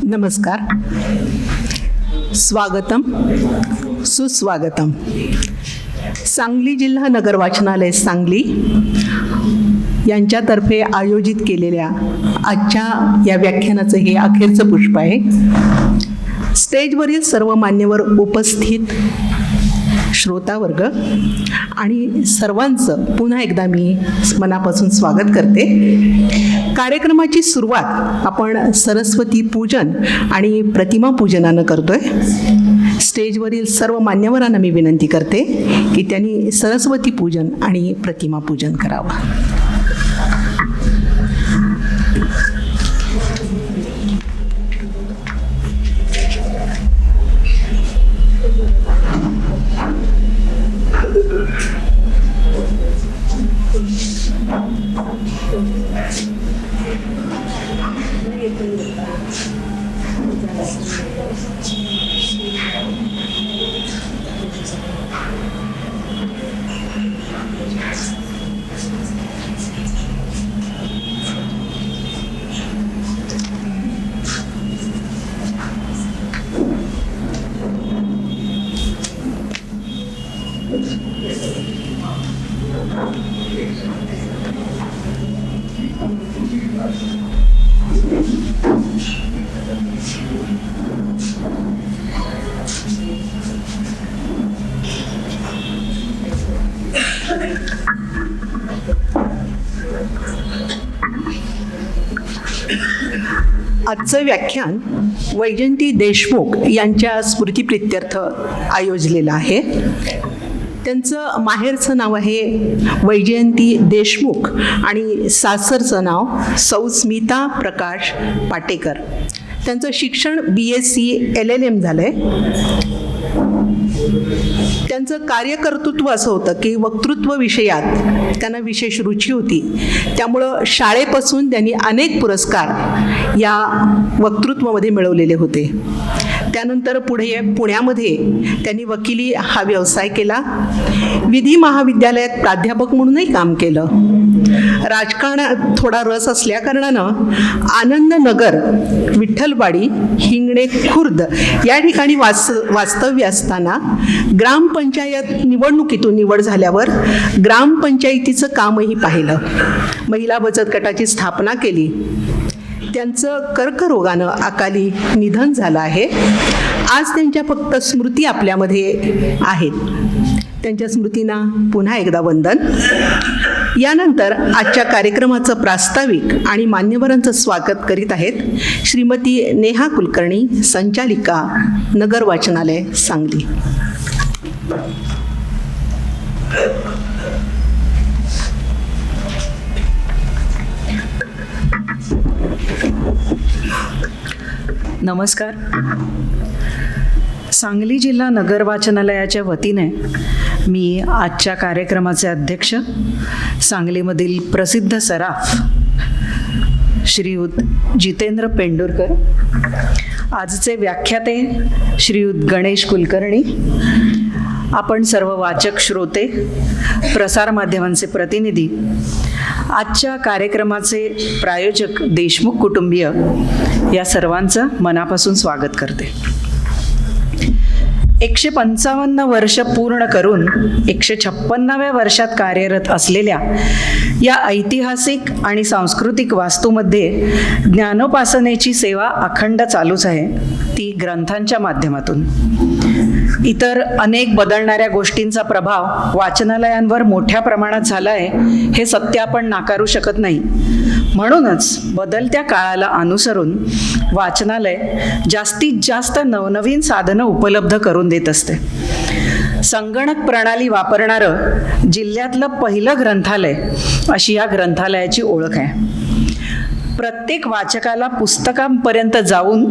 नमस्कार. स्वागतम सुस्वागतम. सांगली जिल्हा नगर वाचनालय सांगली यांच्यातर्फे आयोजित केलेल्या आजच्या या व्याख्यानाचं हे अखेरचं पुष्प आहे. स्टेजवरील सर्व मान्यवर उपस्थित श्रोतावर्ग आणि सर्वांचं पुन्हा एकदा मी मनापासून स्वागत करते. कार्यक्रमाची सुरुवात आपण सरस्वती पूजन आणि प्रतिमा पूजनानं करतोय. स्टेजवरील सर्व मान्यवरांना मी विनंती करते की त्यांनी सरस्वती पूजन आणि प्रतिमा पूजन करावं. आजचं व्याख्यान वैजयंती देशमुख यांच्या स्मृतिप्रित्यर्थ आयोजलेलं आहे. त्यांचं माहेरचं नाव आहे वैजयंती देशमुख आणि सासरचं नाव सौस्मिता प्रकाश पाटेकर. त्यांचं शिक्षण BSc LLM झालं आहे. त्यांचं कार्यकर्तृत्व असं होतं की वक्तृत्व विषयात त्यांना विशेष रुची होती. त्यामुळं शाळेपासून त्यांनी अनेक पुरस्कार या वक्तृत्वामध्ये मिळवलेले होते. त्यानंतर पुढे पुण्यामध्ये त्यांनी वकिली हा व्यवसाय केला. विधी महाविद्यालयात प्राध्यापक म्हणूनही काम केलं. राजकारणात थोडा रस असल्याकारणानं आनंदनगर, विठ्ठलवाडी, हिंगणे खुर्द या ठिकाणी वास्तव्य असताना ग्रामपंचायत निवडणुकीतून निवड झाल्यावर ग्रामपंचायतीचं कामही पाहिलं. महिला बचत गटाची स्थापना केली. त्यांचं कर्करोगानं अकाली निधन झालं आहे. आज त्यांच्या फक्त स्मृती आपल्यामध्ये आहेत. त्यांच्या स्मृतींना पुन्हा एकदा वंदन. यानंतर आजच्या कार्यक्रमाचं प्रास्ताविक आणि मान्यवरांचं स्वागत करीत आहेत श्रीमती नेहा कुलकर्णी, संचालिका, नगर वाचनालय सांगली. नमस्कार. सांगली जिल्हा नगर वाचनालयाच्या वतीने मी आजच्या कार्यक्रमाचे अध्यक्ष, सांगलीमधील प्रसिद्ध सराफ श्रीयुत जितेंद्र पेंडुरकर, आजचे व्याख्याते श्रीयुत गणेश कुलकर्णी, आपण सर्व वाचक श्रोते, प्रसारमाध्यमांचे प्रतिनिधी, आजच्या कार्यक्रमाचे प्रायोजक देशमुख कुटुंबीय या सर्वांचं मनापासून स्वागत करते. 155 वर्ष पूर्ण करून 156व्या वर्षात कार्यरत असलेल्या या ऐतिहासिक आणि सांस्कृतिक वास्तूमध्ये ज्ञानोपासनेची सेवा अखंड चालूच आहे, ती ग्रंथांच्या माध्यमातून. इतर अनेक बदलणाऱ्या गोष्टींचा प्रभाव वाचनालयांवर मोठ्या प्रमाणात झाला आहे, हे सत्य आपण नाकारू शकत नाही. म्हणूनच बदलत्या काळाला अनुसरून वाचनालय जास्तीत जास्त नवनवीन साधनं उपलब्ध करून देत असते. संगणक प्रणाली वापरणारं जिल्ह्यातलं पहिलं ग्रंथालय अशी या ग्रंथालयाची ओळख आहे. प्रत्येक वाचकाला पुस्तकांपर्यंत जाऊन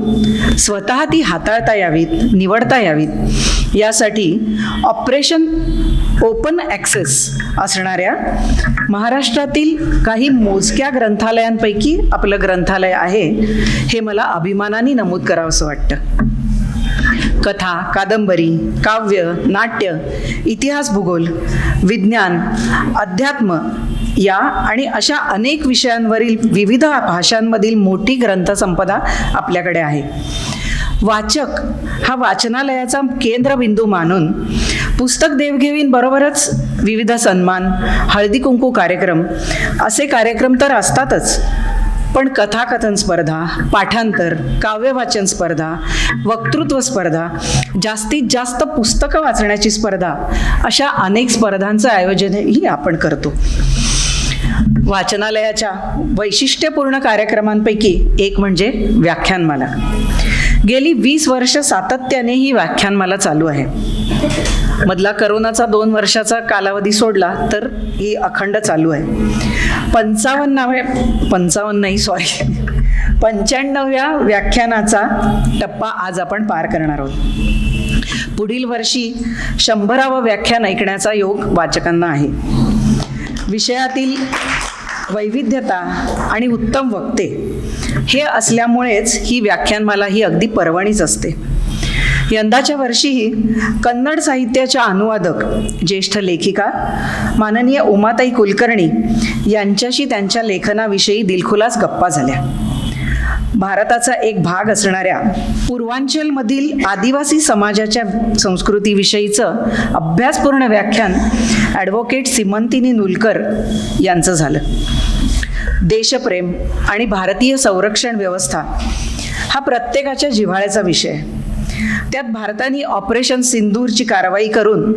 स्वतः ती हाताळता यावीत, निवडता यावीत यासाठी ऑपरेशन ओपन ॲक्सेस असणाऱ्या महाराष्ट्रातील काही मोजक्या ग्रंथालयांपैकी आपलं ग्रंथालय आहे, हे मला अभिमानाने नमूद करावंसं वाटतं. कथा, कादंबरी, काव्य, नाट्य, इतिहास, भूगोल, विज्ञान, अध्यात्म या आणि अशा अनेक विषयांवरील विविध भाषांमधील मोठी ग्रंथसंपदा आपल्याकडे आहे. वाचक हा वाचनालयाचा केंद्रबिंदू मानून पुस्तक देवघेवींबरोबरच विविध सन्मान, हळदी कुंकू कार्यक्रम असे कार्यक्रम तर असतातच, पण कथाकथन स्पर्धा, पाठांतर, काव्यवाचन स्पर्धा, वक्तृत्व स्पर्धा, जास्तीत जास्त पुस्तकं वाचण्याची स्पर्धा अशा अनेक स्पर्धांचं आयोजनही आपण करतो. वाचनालयाच्या वैशिष्ट्यपूर्ण कार्यक्रमांपैकी एक म्हणजे व्याख्यानमाला. गेली 20 वर्ष सातत्याने ही व्याख्यानमाला चालू आहे. मधला करोनाचा 2 वर्षाचा कालावधी सोडला तर ही अखंड चालू आहे. 95व्या व्याख्यानाचा टप्पा आज आपण पार करणार आहोत. पुढील वर्षी 100वे व्याख्यान ऐकण्याचा योग वाचकांना आहे. विषयातील वैविध्यता आणि उत्तम वक्ते हे असल्यामुळेच ही व्याख्यानमाला ही अगदी पर्वणीच असते. यंदाच्या वर्षीही कन्नड साहित्याच्या अनुवादक, ज्येष्ठ लेखिका माननीय उमाताई कुलकर्णी यांच्याशी त्यांच्या लेखनाविषयी दिलखुलास गप्पा झाल्या. भारताचा एक भाग असणाऱ्या पूर्वांचलमधील आदिवासी समाजाच्या संस्कृतीविषयीचं अभ्यासपूर्ण व्याख्यान ॲडव्होकेट सीमंतिनी नुलकर यांचं झालं. देशप्रेम आणि भारतीय संरक्षण व्यवस्था हा प्रत्येकाच्या जिव्हाळ्याचा विषय. त्यात भारताने ऑपरेशन सिंदूरची कारवाई करून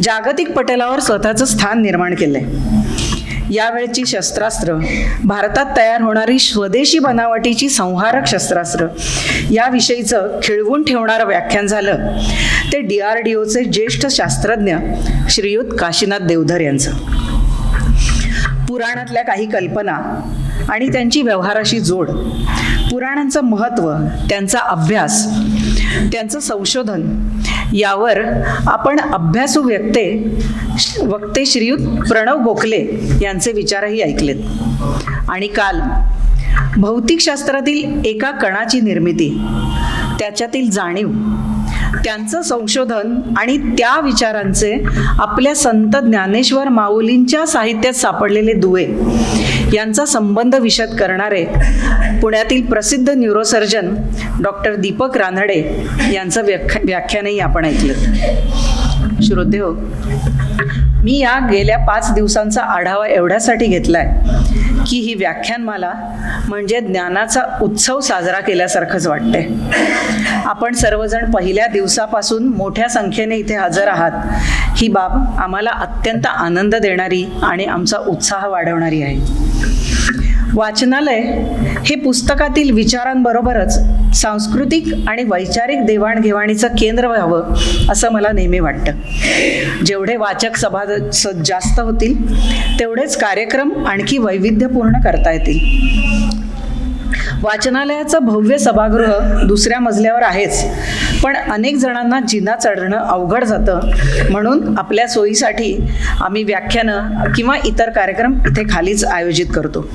जागतिक पटलावर स्वतःचं स्थान निर्माण केलंय. यावेळची शस्त्रास्त्र, भारतात तयार होणारी स्वदेशी बनावटीची संहारक शस्त्रास्त्र याविषयीचं खिळवून ठेवणारं व्याख्यान झालं ते DRDOचे ज्येष्ठ शास्त्रज्ञ श्रीयुत काशीनाथ देवधर यांचं. पुराणातल्या काही कल्पना आणि त्यांची व्यवहाराशी जोड, पुराणांचं महत्त्व, त्यांचा अभ्यास, त्यांचं संशोधन यावर आपण अभ्यासू वक्ते श्रीयुत प्रणव गोखले यांचे विचारही ऐकलेत. आणि काल भौतिकशास्त्रातील एका कणाची निर्मिती, त्याच्यातील जाणीव, त्यांचं संशोधन आणि त्या विचारांचे आपल्या संत ज्ञानेश्वर माऊलींच्या साहित्यात सापडलेले दुवे यांचा संबंध विशद करणारे पुण्यातील प्रसिद्ध न्यूरोसर्जन डॉक्टर दीपक रानडे यांचं व्याख्यानही आपण ऐकलं. श्रोतेहो, मी या गेल्या 5 दिवसांचा आढावा एवढ्यासाठी घेतलाय की ही व्याख्यानमाला म्हणजे ज्ञानाचा उत्सव साजरा केल्यासारखंच वाटतंय. आपण सर्वजण पहिल्या दिवसापासून मोठ्या संख्येने इथे हजर आहात, ही बाब आम्हाला अत्यंत आनंद देणारी आणि आमचा उत्साह वाढवणारी आहे. वाचनालय हे पुस्तकातील विचारांबरोबरच सांस्कृतिक आणि वैचारिक देवाणघेवाणीचं केंद्र व्हावं असं मला नेहमी वाटतं. जेवढे वाचक सभासद जास्त होतील तेवढेच कार्यक्रम आणखी वैविध्यपूर्ण करता येतील. वाचनालयाचं भव्य सभागृह दुसऱ्या मजल्यावर आहेच, पण अनेक जणांना जिना चढणं अवघड जातं, म्हणून आपल्या सोयीसाठी आम्ही व्याख्यानं किंवा इतर कार्यक्रम इथे खालीच आयोजित करतो.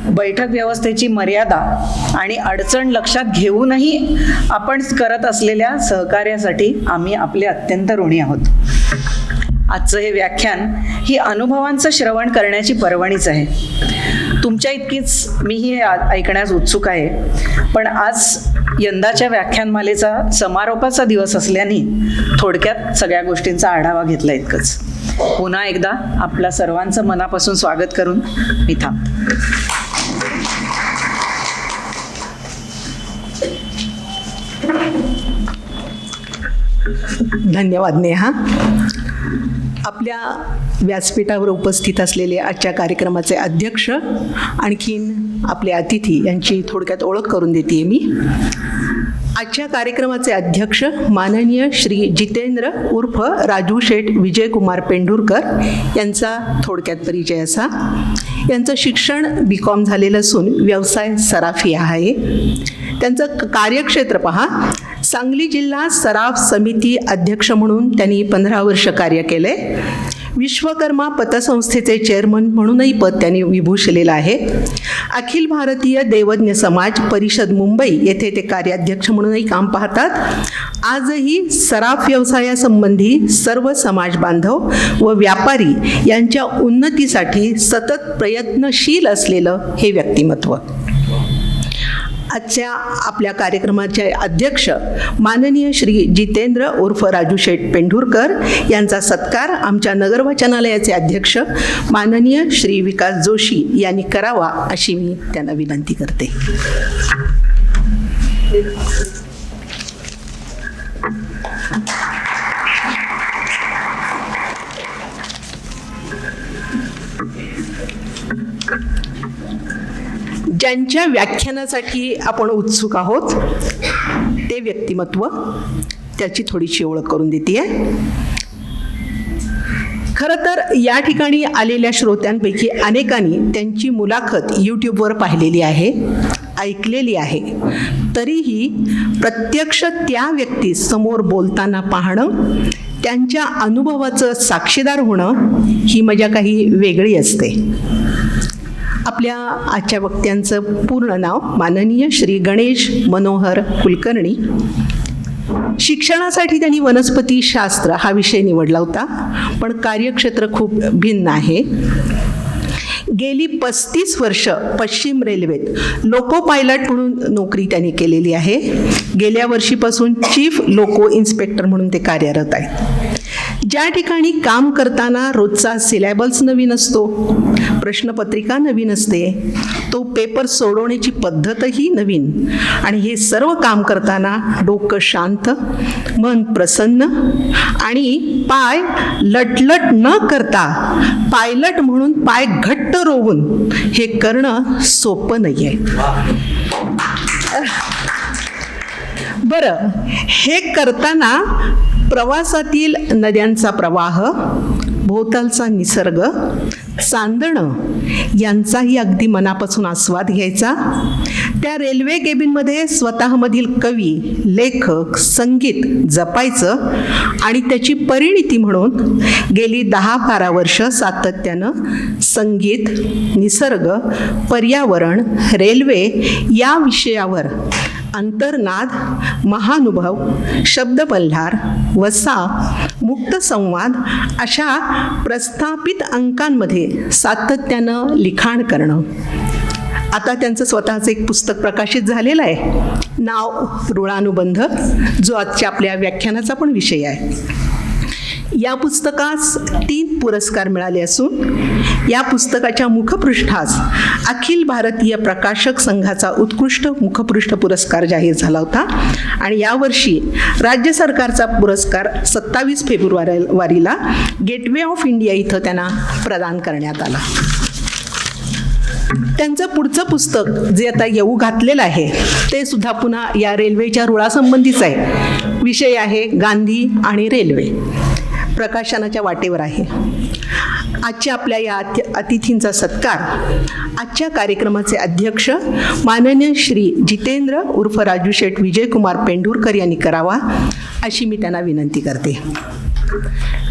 बैठक व्यवस्थेची मर्यादा आणि अडचण लक्षात घेऊनही आपण करत असलेल्या सहकार्यासाठी आम्ही आपले अत्यंत ऋणी आहोत. आजचं हे व्याख्यान ही अनुभवांचं श्रवण करण्याची पर्वणीच आहे. तुमच्या इतकीच मीही हे ऐकण्यास उत्सुक आहे, पण आज यंदाच्या व्याख्यानमालेचा समारोपाचा दिवस असल्याने थोडक्यात सगळ्या गोष्टींचा आढावा घेतला इतकंच. पुन्हा एकदा आपल्या सर्वांचं मनापासून स्वागत करून मी थांबते. धन्यवाद नेहा. आपल्या व्यासपीठावर उपस्थित असलेले आजच्या कार्यक्रमाचे अध्यक्ष, आणखीन आपले अतिथी यांची थोडक्यात ओळख करून देते मी. आजच्या कार्यक्रमाचे अध्यक्ष माननीय श्री जितेंद्र उर्फ राजू शेठ विजयकुमार पेंढुरकर यांचा थोडक्यात परिचय असा. यांचं शिक्षण BCom झालेलं असून व्यवसाय सराफी आहे. त्यांचं कार्यक्षेत्र पहा, सांगली जिल्हा सराफ समिती अध्यक्ष म्हणून त्यांनी 15 वर्ष कार्य केले. विश्वकर्मा पतसंस्थेचे चेअरमन म्हणूनही पद त्यांनी विभूषलेलं आहे. अखिल भारतीय देवज्ञ समाज परिषद मुंबई येथे ते कार्याध्यक्ष म्हणूनही काम पाहतात. आजही सराफ व्यवसायासंबंधी सर्व समाज बांधव व व्यापारी यांच्या उन्नतीसाठी सतत प्रयत्नशील असलेलं हे व्यक्तिमत्व. आजच्या आपल्या कार्यक्रमाचे अध्यक्ष माननीय श्री जितेंद्र उर्फ राजू शेठ पेंढुरकर यांचा सत्कार आमच्या नगर वाचनालयाचे अध्यक्ष माननीय श्री विकास जोशी यांनी करावा अशी मी त्यांना विनंती करते. ज्यांच्या व्याख्यानासाठी आपण उत्सुक आहोत ते व्यक्तिमत्व, त्याची थोडीशी ओळख करून देते. खरं तर या ठिकाणी आलेल्या श्रोत्यांपैकी अनेकांनी त्यांची मुलाखत यूट्यूबवर पाहिलेली आहे, ऐकलेली आहे. तरीही प्रत्यक्ष त्या व्यक्तीसमोर बोलताना पाहणं, त्यांच्या अनुभवाचं साक्षीदार होणं ही मजा काही वेगळी असते. आपल्या आजच्या वक्त्यांचं पूर्ण नाव माननीय श्री गणेश मनोहर कुलकर्णी. शिक्षणासाठी त्यांनी वनस्पतीशास्त्र हा विषय निवडला होता, पण कार्यक्षेत्र खूप भिन्न आहे. गेली 35 वर्ष पश्चिम रेल्वेत लोको पायलट म्हणून नोकरी त्यांनी केलेली आहे. गेल्या वर्षीपासून चीफ लोको इन्स्पेक्टर म्हणून ते कार्यरत आहेत. ज्या ठिकाणी काम करताना रोजचा सिलेबस नवीन असतो, प्रश्नपत्रिका नवीन असते, तो पेपर सोडवण्याची पद्धतही नवीन, आणि हे सर्व काम करताना डोकं शांत, मन प्रसन्न आणि पाय लटलट न करता पायलट म्हणून पाय घट्ट रोवून हे करणं सोपं नाही आहे. बरं, हे करताना प्रवासातील नद्यांचा प्रवाह, भोवतालचा निसर्ग, चांदणं यांचाही अगदी मनापासून आस्वाद घ्यायचा. त्या रेल्वे केबिनमध्ये स्वतःमधील कवी, लेखक, संगीत जपायचं आणि त्याची परिणिती म्हणून गेली 10-12 वर्ष सातत्यानं संगीत, निसर्ग, पर्यावरण, रेल्वे या विषयावर अंतर्नाद, महानुभव, शब्दबल्हार, वसा, मुक्त संवाद अशा प्रस्थापित अंकांमध्ये सातत्यानं लिखाण करणं. आता त्यांचं स्वतःचं एक पुस्तक प्रकाशित झालेलं आहे, नाव ऋणानुबंध, जो आजच्या आपल्या व्याख्यानाचा पण विषय आहे. या पुस्तकास 3 पुरस्कार मिळाले असून या पुस्तकाच्या मुखपृष्ठास अखिल भारतीय प्रकाशक संघाचा उत्कृष्ट मुखपृष्ठ पुरस्कार जाहीर झाला होता, आणि यावर्षी राज्य सरकारचा पुरस्कार 27 फेब्रुवारीला गेटवे ऑफ इंडिया इथं त्यांना प्रदान करण्यात आला. त्यांचं पुढचं पुस्तक जे आता येऊ घातलेलं आहे ते सुद्धा पुन्हा या रेल्वेच्या रुळासंबंधीच आहे. विषय आहे गांधी आणि रेल्वे. प्रकाशनाच्या वाटेवर आहे. आजच्या आपल्या या अतिथींचा सत्कार आजच्या कार्यक्रमाचे अध्यक्ष माननीय श्री जितेंद्र उर्फ राजू शेठ विजयकुमार पेंढुरकर यांनी करावा अशी मी त्यांना विनंती करते.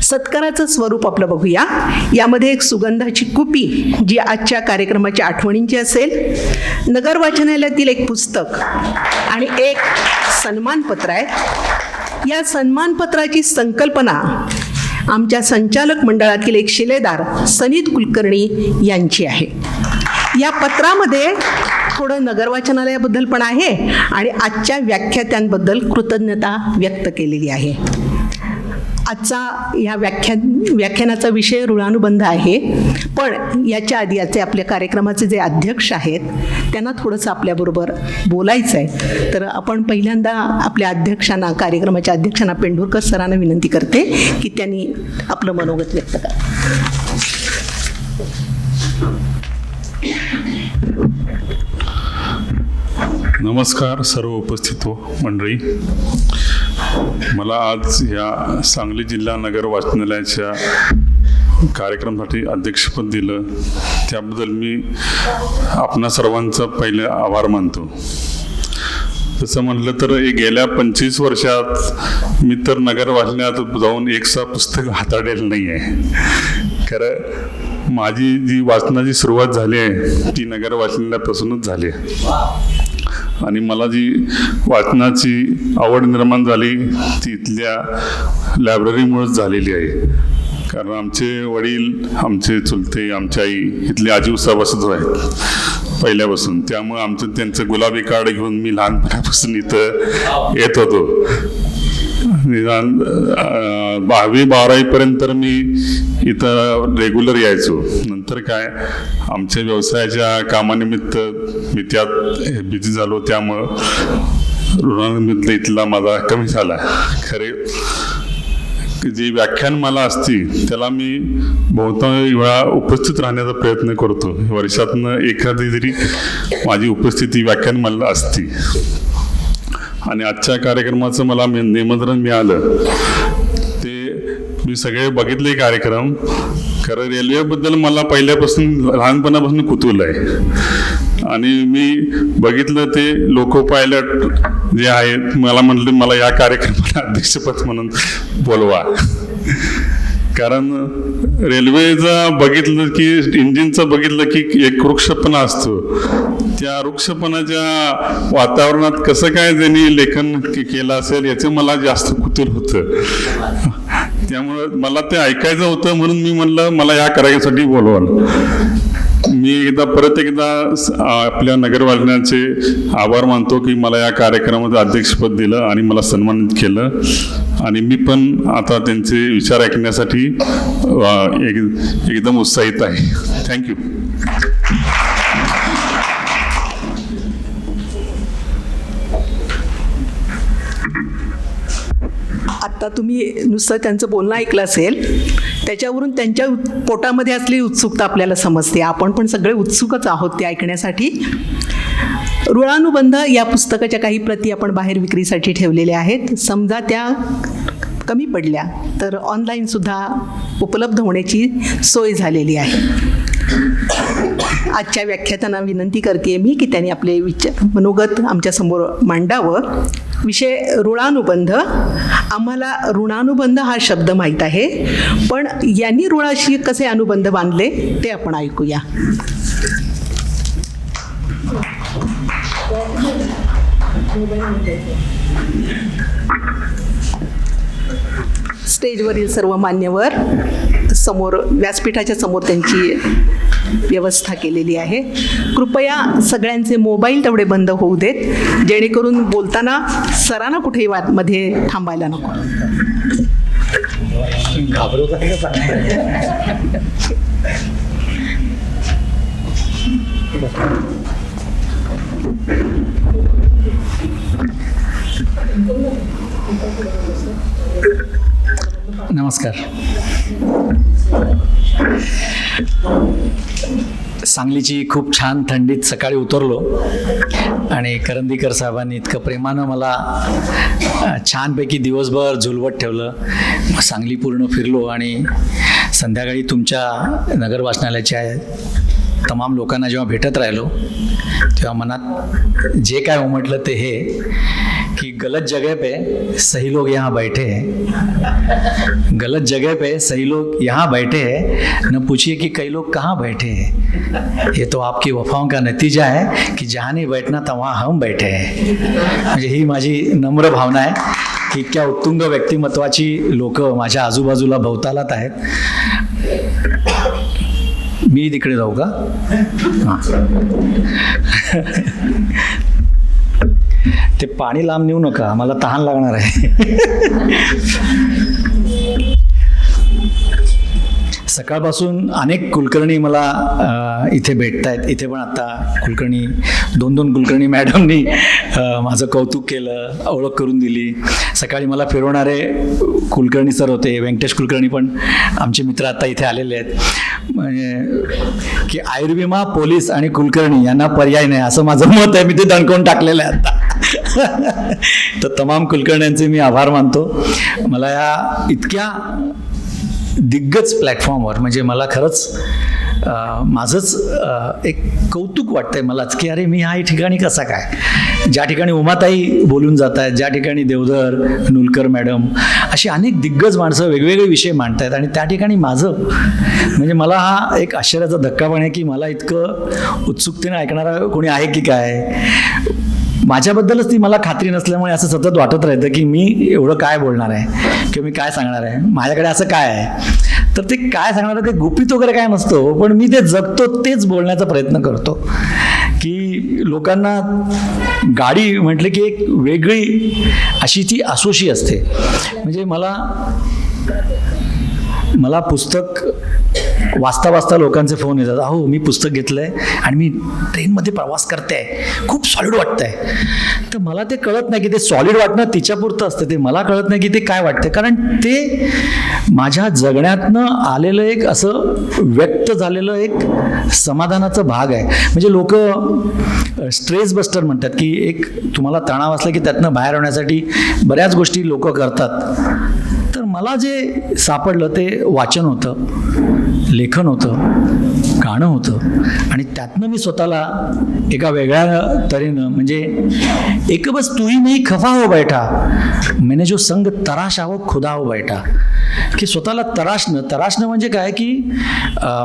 सत्काराचं स्वरूप आपलं बघूया. यामध्ये एक सुगंधाची कुपी जी आजच्या कार्यक्रमाच्या आठवणींची असेल, नगर वाचनालयातील एक पुस्तक आणि एक सन्मानपत्र आहे. या सन्मानपत्राची संकल्पना आमच्या संचालक मंडळातील एक शिलेदार सनीत कुलकर्णी यांची आहे. या पत्रामध्ये थोडं नगर वाचनालयाबद्दल पण आहे आणि आजच्या व्याख्यात्यांबद्दल कृतज्ञता व्यक्त केलेली आहे. आजचा या व्याख्यानाचा विषय ऋणानुबंध आहे, पण याच्या आधी याचे आपल्या कार्यक्रमाचे जे अध्यक्ष आहेत त्यांना थोडंसं आपल्याबरोबर बोलायचं आहे. तर आपण पहिल्यांदा आपल्या अध्यक्षांना, कार्यक्रमाच्या अध्यक्षांना पेंढुरकर सरांना विनंती करते की त्यांनी आपलं मनोगत व्यक्त करा. नमस्कार सर्व उपस्थित मंडळी. मला आज या सांगली जिल्हा नगर वाचनालयाच्या कार्यक्रमासाठी अध्यक्षपद दिलं त्याबद्दल मी आपणा सर्वांचा पहिले आभार मानतो. तसं म्हटलं तर गेल्या 25 वर्षात मी तर नगर वाचनालयात जाऊन एकसा पुस्तक हाताळलेलं नाही आहे. खरं माझी जी वाचनाची सुरुवात झाली आहे ती नगर वाचनालयापासूनच झाली आहे आणि मला जी वाचनाची आवड निर्माण झाली ती इथल्या लायब्ररीमुळेच झालेली आहे. कारण आमचे वडील, आमचे चुलते, आमची आई इथले आजी उसाबसच आहेत पहिल्यापासून. त्यामुळे त्यांचं गुलाबी कार्ड घेऊन मी लहानपणापासून इथं येत होतो. निदान 10वी-12वीपर्यंत तर मी इथं रेग्युलर यायचो. नंतर काय आमच्या व्यवसायाच्या कामानिमित्त मी त्यात बिझी झालो, त्यामुळं ऋणानिमित्त इथला माझा कमी झाला. खरे जी व्याख्यान मला असती त्याला मी बहुतांश वेळा उपस्थित राहण्याचा प्रयत्न करतो. वर्षातनं एखादी तरी माझी उपस्थिती व्याख्यान मला असती. आणि आजच्या कार्यक्रमाचं मला निमंत्रण मिळालं ते मी सगळे बघितले कार्यक्रम. खरं रेल्वेबद्दल मला पहिल्यापासून लहानपणापासून कुतूहल आहे आणि मी बघितलं ते लोको पायलट जे आहेत. मला म्हटलं मला या कार्यक्रमाला अध्यक्षपद म्हणून बोलवा. कारण रेल्वेचं बघितलं की इंजिनचं बघितलं की एक वृक्षपणा असतो. त्या वृक्षपणाच्या वातावरणात कसं काय त्यांनी लेखन केलं असेल याचं मला जास्त कुतूहल होतं. त्यामुळं मला ते ऐकायचं होतं म्हणून मी म्हणलं मला या कार्यासाठी बोलवाल. मी परत एकदा आपल्या नगरवासियांचे आभार मानतो की मला या कार्यक्रमाचं अध्यक्षपद दिलं आणि मला सन्मानित केलं. आणि मी पण आता त्यांचे विचार ऐकण्यासाठी एकदम उत्साहित आहे. थँक्यू. आत्ता तुम्ही नुसतं त्यांचं बोलणं ऐकलं असेल, त्याच्यावरून त्यांच्या पोटामध्ये असलेली उत्सुकता आपल्याला समजते. आपण पण सगळे उत्सुकच आहोत ते ऐकण्यासाठी. ऋणानुबंध या पुस्तकाच्या काही प्रती आपण बाहेर विक्रीसाठी ठेवलेल्या आहेत. समजा त्या कमी पडल्या तर ऑनलाईनसुद्धा उपलब्ध होण्याची सोय झालेली आहे. आजच्या व्याख्यात्यांना विनंती करते मी की त्यांनी आपले मनोगत आमच्यासमोर मांडावं. विषय ऋणानुबंध. आम्हाला ऋणानुबंध हा शब्द माहीत आहे, पण यांनी ऋणाशी कसे अनुबंध बांधले ते आपण ऐकूया. स्टेजवरील सर्व मान्यवर समोर व्यासपीठाच्या समोर त्यांची व्यवस्था केलेली आहे. कृपया सगळ्यांचे मोबाईल तेवढे बंद होऊ देत, जेणेकरून बोलताना सरांना कुठेही मध्ये थांबायला नको. नमस्कार. सांगलीची खूप छान थंडीत सकाळी उतरलो आणि करंदीकर साहेबांनी इतकं प्रेमानं मला छानपैकी दिवसभर झुलवत ठेवलं. सांगली पूर्ण फिरलो आणि संध्याकाळी तुमच्या नगर वाचनालयाच्या तमाम लोकांना जेव्हा भेटत राहिलो तेव्हा मनात जे काय उमटलं ते हे कि गलत जगह पे सही लोग यहाँ बैठे हैं, गलत जगह पे सही लोग यहाँ बैठे हैं, न पूछिए कि कई लोग कहाँ बैठे हैं. ये तो आपकी वफाओं का नतीजा है कि जहाँ नहीं बैठना था वहाँ हम बैठे हैं. म्हणजे ही माझी नम्र भावना आहे की इतक्या उत्तुंग व्यक्तिमत्वाची लोक माझ्या आजूबाजूला भोवतालात आहेत. मी तिकडे जाऊ का? हां. ते पाणी लांब नेऊ नका, मला तहान लागणार आहे. सकाळपासून अनेक कुलकर्णी मला इथे भेटत आहेत. इथे पण आता कुलकर्णी 2 कुलकर्णी मॅडमनी माझं कौतुक केलं, ओळख करून दिली. सकाळी मला फिरवणारे कुलकर्णी सर होते, व्यंकटेश कुलकर्णी पण आमचे मित्र आता इथे आलेले आहेत. म्हणजे की आयुर्विमा, पोलीस आणि कुलकर्णी यांना पर्याय नाही असं माझं मत आहे. मी ते दणकवून टाकलेलं आहे आता. तर तमाम कुलकर्ण्यांचे मी आभार मानतो. मला या इतक्या दिग्गज प्लॅटफॉर्मवर म्हणजे मला खरंच माझंच एक कौतुक वाटतंय मलाच की अरे मी ह्या ठिकाणी कसा काय, ज्या ठिकाणी उमाताई बोलून जात आहेत, ज्या ठिकाणी देवधर, नुलकर मॅडम अशी अनेक दिग्गज माणसं वेगवेगळे विषय मांडत आहेत आणि त्या ठिकाणी माझं म्हणजे मला हा एक आश्चर्याचा धक्का पण आहे की मला इतकं उत्सुकतेने ऐकणारा कोणी आहे की काय. माझ्याबद्दलच ती मला खात्री नसल्यामुळे असं सतत वाटत राहतं की मी एवढं काय बोलणार आहे किंवा मी काय सांगणार आहे, माझ्याकडे असं काय आहे. तर ते काय सांगणार आहे ते गुपित वगैरे काय नसतं, पण मी ते जगतो, तेच बोलण्याचा प्रयत्न करतो की लोकांना गाडी म्हटलं की एक वेगळी अशी ती असोशी असते. म्हणजे मला पुस्तक वाचता वाचता लोकांचे फोन येतात, अहो मी पुस्तक घेतलं आहे आणि मी ट्रेनमध्ये प्रवास करते आहे, खूप सॉलिड वाटतं आहे. तर मला ते कळत नाही की ते सॉलिड वाटणं तिच्यापुरतं असतं, ते मला कळत नाही की ते काय वाटतं, कारण ते माझ्या जगण्यातनं आलेलं एक असं व्यक्त झालेलं एक समाधानाचा भाग आहे. म्हणजे लोक स्ट्रेस बस्टर म्हणतात की एक तुम्हाला तणाव असला की त्यातनं बाहेर होण्यासाठी बऱ्याच गोष्टी लोक करतात. तर मला जे सापडलं ते वाचन होतं, लेखन होतं, गाणं होतं आणि त्यातनं मी स्वतःला एका वेगळ्या तऱ्हेनं म्हणजे एक बस तू ही नाही खफा हो बैठा मैंने जो संग तराशा हो खुदा हो बैठा, की स्वतःला तराशणं म्हणजे काय की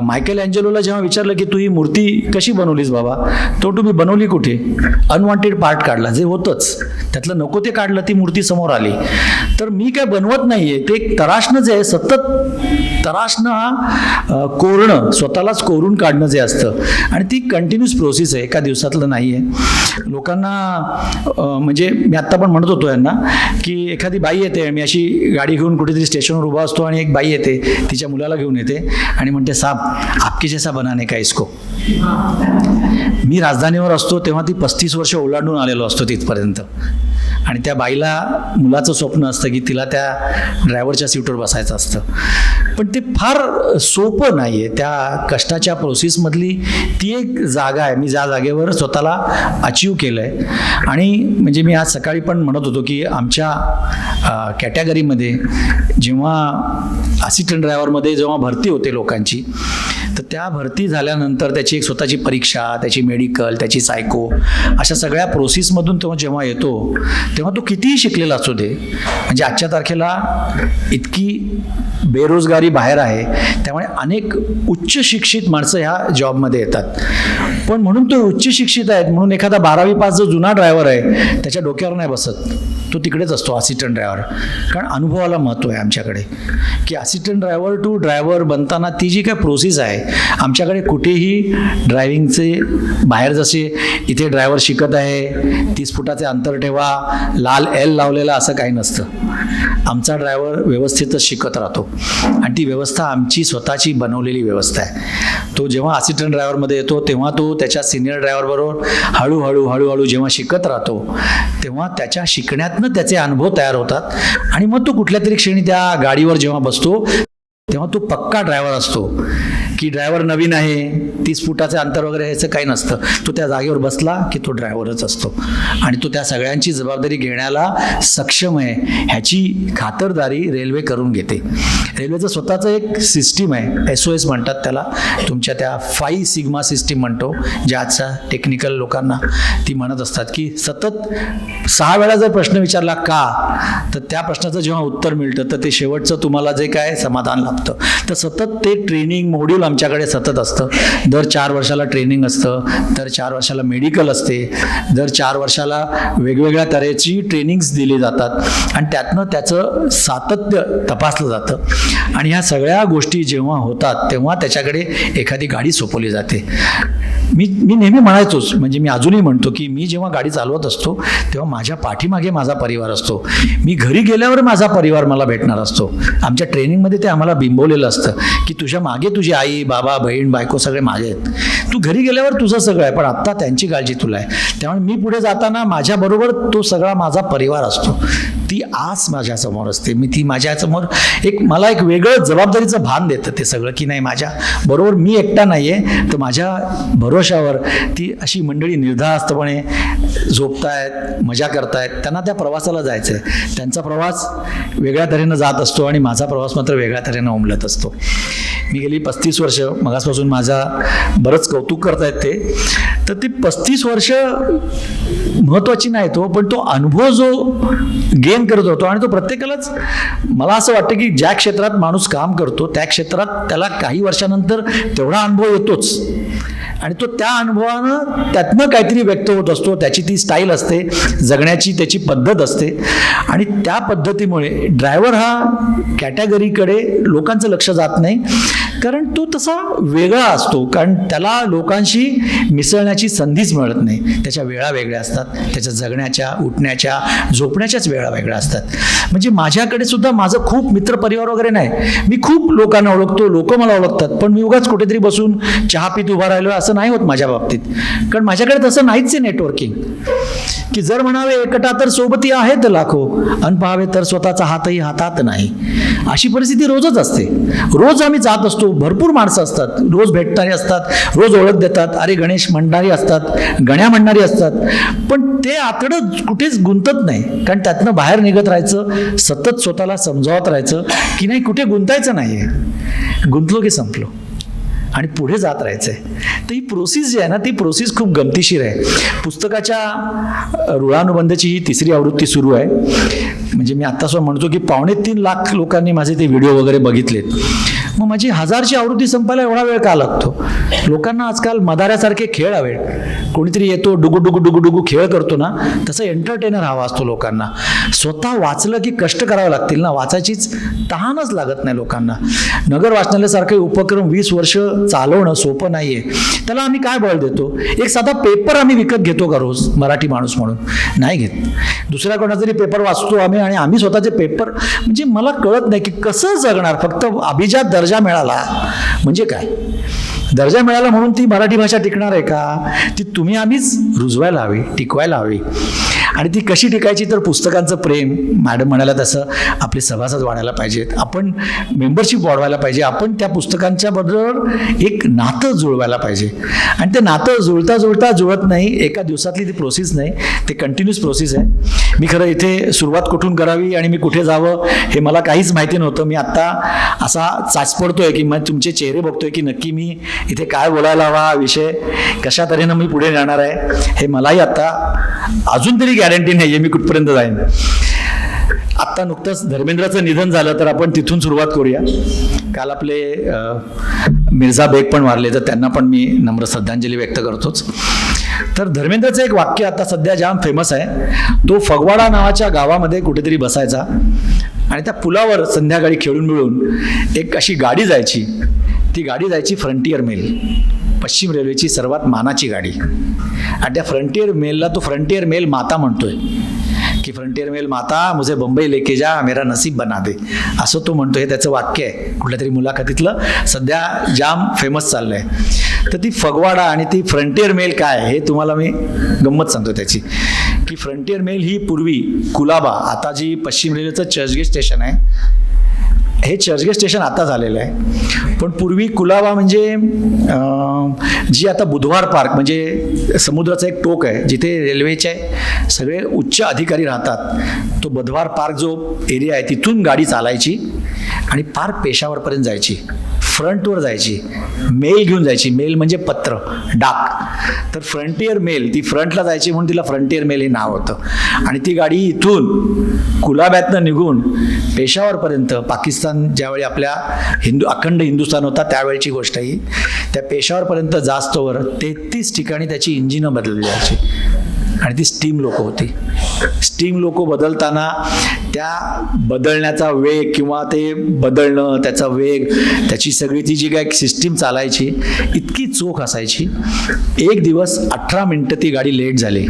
मायकेल अँजेलोला जेव्हा विचारलं की तू ही मूर्ती कशी बनवलीस बाबा, तो तुम्ही बनवली कुठे, अनवॉन्टेड पार्ट काढला, जे होतंच त्यातलं नको ते काढलं, ती मूर्ती समोर आली. तर मी काय बनवत नाहीये, ते एक तराशणं जे आहे, सतत तराशणं हा कोरणं, स्वतःलाच कोरून काढणं जे असतं आणि ती कंटिन्यूस प्रोसेस आहे, एका दिवसातलं नाही आहे. लोकांना म्हणजे मी आत्ता पण म्हणत होतो यांना की एखादी बाई येते, मी अशी गाडी घेऊन कुठेतरी स्टेशनवर उभा असतो आणि एक बाई येते, तिच्या मुलाला घेऊन येते आणि म्हणते साहब आपके जैसा बनाने का इसको. मी राजधानीवर असतो तेव्हा ती 35 वर्ष ओलांडून आलेलो असतो तिथपर्यंत आणि त्या बाईला मुलाचं स्वप्न असतं की तिला त्या ड्रायव्हरच्या सीटवर बसायचं असतं. पण ते फार सोपं नाही आहे, त्या कष्टाच्या प्रोसेसमधली ती एक जागा आहे. मी ज्या जागेवर स्वतःला अचीव केलं आहे. आणि म्हणजे मी आज सकाळी पण म्हणत होतो की आमच्या कॅटेगरीमध्ये जेव्हा असिस्टंट ड्रायव्हरमध्ये जेव्हा भरती होते लोकांची, तर त्या भरती झाल्यानंतर त्याची एक स्वतःची परीक्षा, त्याची मेडिकल, त्याची सायको, अशा सगळ्या प्रोसेसमधून तो जेव्हा येतो तेव्हा तो कितीही शिकलेला असू दे, म्हणजे आजच्या तारखेला इतकी बेरोजगारी बाहेर आहे त्यामुळे अनेक उच्च शिक्षित माणसं ह्या जॉबमध्ये येतात. पण म्हणून तो उच्च शिक्षित आहेत म्हणून एखादा 12वी पास जो जुना ड्रायव्हर आहे त्याच्या डोक्यावर नाही बसत, तो तिकडेच असतो असिस्टंट ड्रायव्हर. कारण अनुभवाला महत्त्व आहे आमच्याकडे की असिस्टंट ड्रायव्हर टू ड्रायव्हर बनताना ती जी काय प्रोसेस आहे आमच्याकडे कुठेही ड्रायव्हिंगचे बाहेर जसे इथे ड्रायव्हर शिकत आहे 30 फुटाचे अंतर ठेवा, लाल एल लावलेला असं काही नसतं. आमचा ड्रायव्हर व्यवस्थितच शिकत राहतो आणि ती व्यवस्था आमची स्वतःची बनवलेली व्यवस्था आहे. तो जेव्हा असिस्टंट ड्रायव्हरमध्ये येतो तेव्हा तो त्याच्या सिनियर ड्रायव्हरबरोबर हळूहळू जेव्हा शिकत राहतो तेव्हा त्याच्या शिकण्यातनं त्याचे अनुभव तयार होतात आणि मग तो कुठल्या तरी क्षणी त्या गाडीवर जेव्हा बसतो तेव्हा तो पक्का ड्रायव्हर असतो की ड्रायव्हर नवीन आहे 30 फुटाचे अंतर वगैरे याचं काही नसतं. तो त्या जागेवर बसला की तो ड्रायव्हरच असतो आणि तो त्या सगळ्यांची जबाबदारी घेण्याला सक्षम आहे ह्याची खातरदारी रेल्वे करून घेते. रेल्वेचं स्वतःचं एक सिस्टीम आहे, SOS म्हणतात त्याला, तुमच्या त्या 5 सिग्मा सिस्टीम म्हणतो, ज्याच्या टेक्निकल लोकांना ती म्हणत असतात की सतत 6 वेळा जर प्रश्न विचारला का, तर त्या प्रश्नाचं जेव्हा उत्तर मिळतं तर ते शेवटचं तुम्हाला जे काय समाधान लाभतं. तर सतत ते ट्रेनिंग मॉड्यूल आमच्याकडे सतत असतं. दर 4 वर्षाला ट्रेनिंग असतं, दर 4 वर्षाला मेडिकल असते, दर 4 वर्षाला वेगवेगळ्या तऱ्हेची ट्रेनिंग्स दिली जातात आणि त्यातनं त्याचं सातत्य तपासलं जातं. आणि ह्या सगळ्या गोष्टी जेव्हा होतात तेव्हा त्याच्याकडे एखादी गाडी सोपवली जाते. मी नेहमी म्हणायचोच, म्हणजे मी अजूनही म्हणतो की मी जेव्हा गाडी चालवत असतो तेव्हा माझ्या पाठीमागे माझा परिवार असतो. मी घरी गेल्यावर माझा परिवार मला भेटणार असतो. आमच्या ट्रेनिंगमध्ये ते आम्हाला बिंबवलेलं असतं की तुझ्या मागे तुझी आई, बाबा, बहीण, बायको सगळे मागे आहेत. तू घरी गेल्यावर तुझं सगळं आहे, पण आत्ता त्यांची काळजी तुला आहे. त्यामुळे मी पुढे जाताना माझ्याबरोबर तो सगळा माझा परिवार असतो. ती आस माझ्यासमोर असते. मी ती माझ्यासमोर मला एक वेगळं जबाबदारीचं भान देतं ते सगळं, की नाही माझ्या बरोबर मी एकटा नाही आहे, तर माझ्या भरोशावर ती अशी मंडळी निर्धास्तपणे झोपतायत, मजा करतायत. त्यांना त्या प्रवासाला जायचं आहे. त्यांचा प्रवास वेगळ्या तऱ्हेनं जात असतो आणि माझा प्रवास मात्र वेगळ्या तऱ्हेनं उमलत असतो. मी गेली 35 वर्ष, मगासपासून माझा बरंच कौतुक करतायत ते, तर ती 35 वर्ष महत्त्वाची नाही तो, पण तो अनुभव जो गेन करत होतो आणि तो प्रत्येकालाच, मला असं वाटतं की ज्या क्षेत्रात माणूस काम करतो त्या क्षेत्रात त्याला काही वर्षानंतर तेवढा अनुभव येतोच आणि तो त्या अनुभवानं त्यातनं काहीतरी व्यक्त होत असतो. त्याची ती स्टाईल असते जगण्याची, त्याची पद्धत असते आणि त्या पद्धतीमुळे ड्रायव्हर हा कॅटेगरीकडे लोकांचं लक्ष जात नाही, कारण तो तसा वेगळा असतो, कारण त्याला लोकांशी मिसळण्याची संधीच मिळत नाही. त्याच्या वेळा वेगळ्या असतात, त्याच्या जगण्याच्या, उठण्याच्या, झोपण्याच्याच वेळा वेगळ्या असतात. म्हणजे माझ्याकडे सुद्धा माझं खूप मित्रपरिवार वगैरे नाही. मी खूप लोकांना ओळखतो, लोक मला ओळखतात, पण मी उगाच कुठेतरी बसून चहा पीत उभा राहिलो असं नाही होत माझ्या बाबतीत, कारण माझ्याकडे तसं नाहीच आहे नेटवर्किंग, की जर म्हणावे एकटा तर सोबती आहेत लाखो, अन पाहावे तर स्वतःचा हातही हातात नाही. अशी परिस्थिती रोजच असते. रोज आम्ही जात असतो, भरपूर माणसं असतात, रोज भेटणारी असतात, रोज ओळख देतात, अरे गणेश म्हणणारी असतात, गण्या म्हणणारी असतात, पण ते आतडं कुठेच गुंतत नाही, कारण त्यातनं बाहेर निघत राहायचं, सतत स्वतःला समजावत राहायचं की नाही कुठे गुंतायचं नाही आहे, गुंतलो की संपलो आणि पुढे जात राहायचं आहे. तर ही प्रोसेस जी आहे ना, ती प्रोसेस खूप गमतीशीर आहे. पुस्तकाच्या ऋणानुबंधची ही 3री आवृत्ती सुरू आहे. म्हणजे मी आत्तासुद्धा म्हणतो की 2.25 लाख लोकांनी माझे ते व्हिडिओ वगैरे बघितलेत. मग माझी 1000ची आवृत्ती संपायला एवढा वेळ का लागतो? लोकांना आजकाल मदाऱ्यासारखे खेळ हवे. कोणीतरी येतो डुगू डुगू डुगू डुगू खेळ करतो ना, तसं एंटरटेनर हवा असतो लोकांना. स्वतः वाचलं की कष्ट करावे लागतील ना, वाचायचीच तहानच लागत नाही लोकांना. नगर वाचनालयासारखे उपक्रम 20 वर्ष चालवणं सोपं नाहीये. त्याला आम्ही काय बळ देतो? एक साधा पेपर आम्ही विकत घेतो का रोज, मराठी माणूस म्हणून? नाही घेत. दुसऱ्या कोणाचा तरी पेपर वाचतो आम्ही, आणि आम्ही स्वतःचे पेपर, म्हणजे मला कळत नाही की कसं जगणार. फक्त अभिजात दर्जा मिळाला म्हणजे काय? दर्जा मिळाला म्हणून ती मराठी भाषा टिकणार आहे का? ती तुम्ही आम्हीच रुजवायला हवी, टिकवायला हवी. आणि ती कशी टिकायची? तर पुस्तकांचं प्रेम, मॅडम म्हणाल्या तसं आपले सभासद वाढायला पाहिजेत, आपण मेंबरशिप वाढवायला पाहिजे, आपण त्या पुस्तकांच्या बरोबर एक नातं जुळवायला पाहिजे. आणि ते नातं जुळता जुळता जुळत नाही, एका दिवसातली ती प्रोसेस नाही, ते कंटिन्यूस प्रोसेस आहे. मी खरं इथे सुरुवात कुठून करावी आणि मी कुठे जावं हे मला काहीच माहिती नव्हतं. मी आत्ता असा चाचपडतोय की मग तुमचे चेहरे बघतोय की नक्की मी इथे काय बोलायला हवा, हा विषय कशा तऱ्हेनं मी पुढे जाणार आहे हे मलाही आता अजून तरी गॅरंटी नाही आहे मी कुठपर्यंत जाईन. आत्ता नुकतंच धर्मेंद्राचं निधन झालं, तर आपण तिथून सुरुवात करूया. काल आपले मिर्झा बेग पण वारले, तर त्यांना पण मी नम्र श्रद्धांजली व्यक्त करतोच. तर धर्मेंद्रचं एक वाक्य आता सध्या जाम फेमस आहे. तो फगवाडा नावाच्या गावामध्ये कुठेतरी बसायचा आणि त्या पुलावर संध्याकाळी खेळून मिळून एक अशी गाडी जायची. ती गाडी जायची फ्रंटियर मेल, पश्चिम रेल्वेची सर्वात मानाची गाडी. आणि त्या फ्रंटियर मेलला तो फ्रंटियर मेल माता म्हणतोय की फ्रंटियर मेल माता मुझे बंबई लेके जा, मेरा नसीब बना दे, असं तो म्हणतोय. हे त्याचं वाक्य आहे, कुठल्या तरी मुलाखतीतलं, सध्या जाम फेमस चाललंय. तर ती फगवाडा आणि ती फ्रंटियर मेल काय हे तुम्हाला मी गंमत सांगतो त्याची, की फ्रंटियर मेल ही पूर्वी कुलाबा, आता जी पश्चिम रेल्वेचं चर्चगेट स्टेशन आहे, हे चर्चगेट स्टेशन आता झालेलं आहे, पण पूर्वी कुलाबा म्हणजे जी आता बुधवार पार्क, म्हणजे समुद्राचं एक टोक आहे जिथे रेल्वेचे सगळे उच्च अधिकारी राहतात, तो बुधवार पार्क जो एरिया आहे तिथून गाडी चालायची आणि पार पेशावरपर्यंत जायची, फ्रंटवर जायची, मेल घेऊन जायची. मेल म्हणजे पत्र, डाक. तर फ्रंटियर मेल ती फ्रंटला जायची म्हणून तिला फ्रंटियर मेल हे नाव होतं. आणि ती गाडी इथून कुलाब्यातनं निघून पेशावरपर्यंत, पाकिस्तान ज्यावेळी आपल्या अखंड हिंदुस्थान होता त्यावेळची गोष्ट ही, त्या पेशावरपर्यंत जास्तवर 33 ठिकाणी त्याची इंजिनं बदलली जायची. आणि ती स्टीम लोको होती. स्टीम लोको बदलताना त्या बदलण्याचा वेग किंवा ते बदलणं, त्याचा वेग, त्याची सगळी ती जी काय सिस्टीम चालायची इतकी चोख असायची. एक दिवस 18 मिनिटं ती गाडी लेट झाली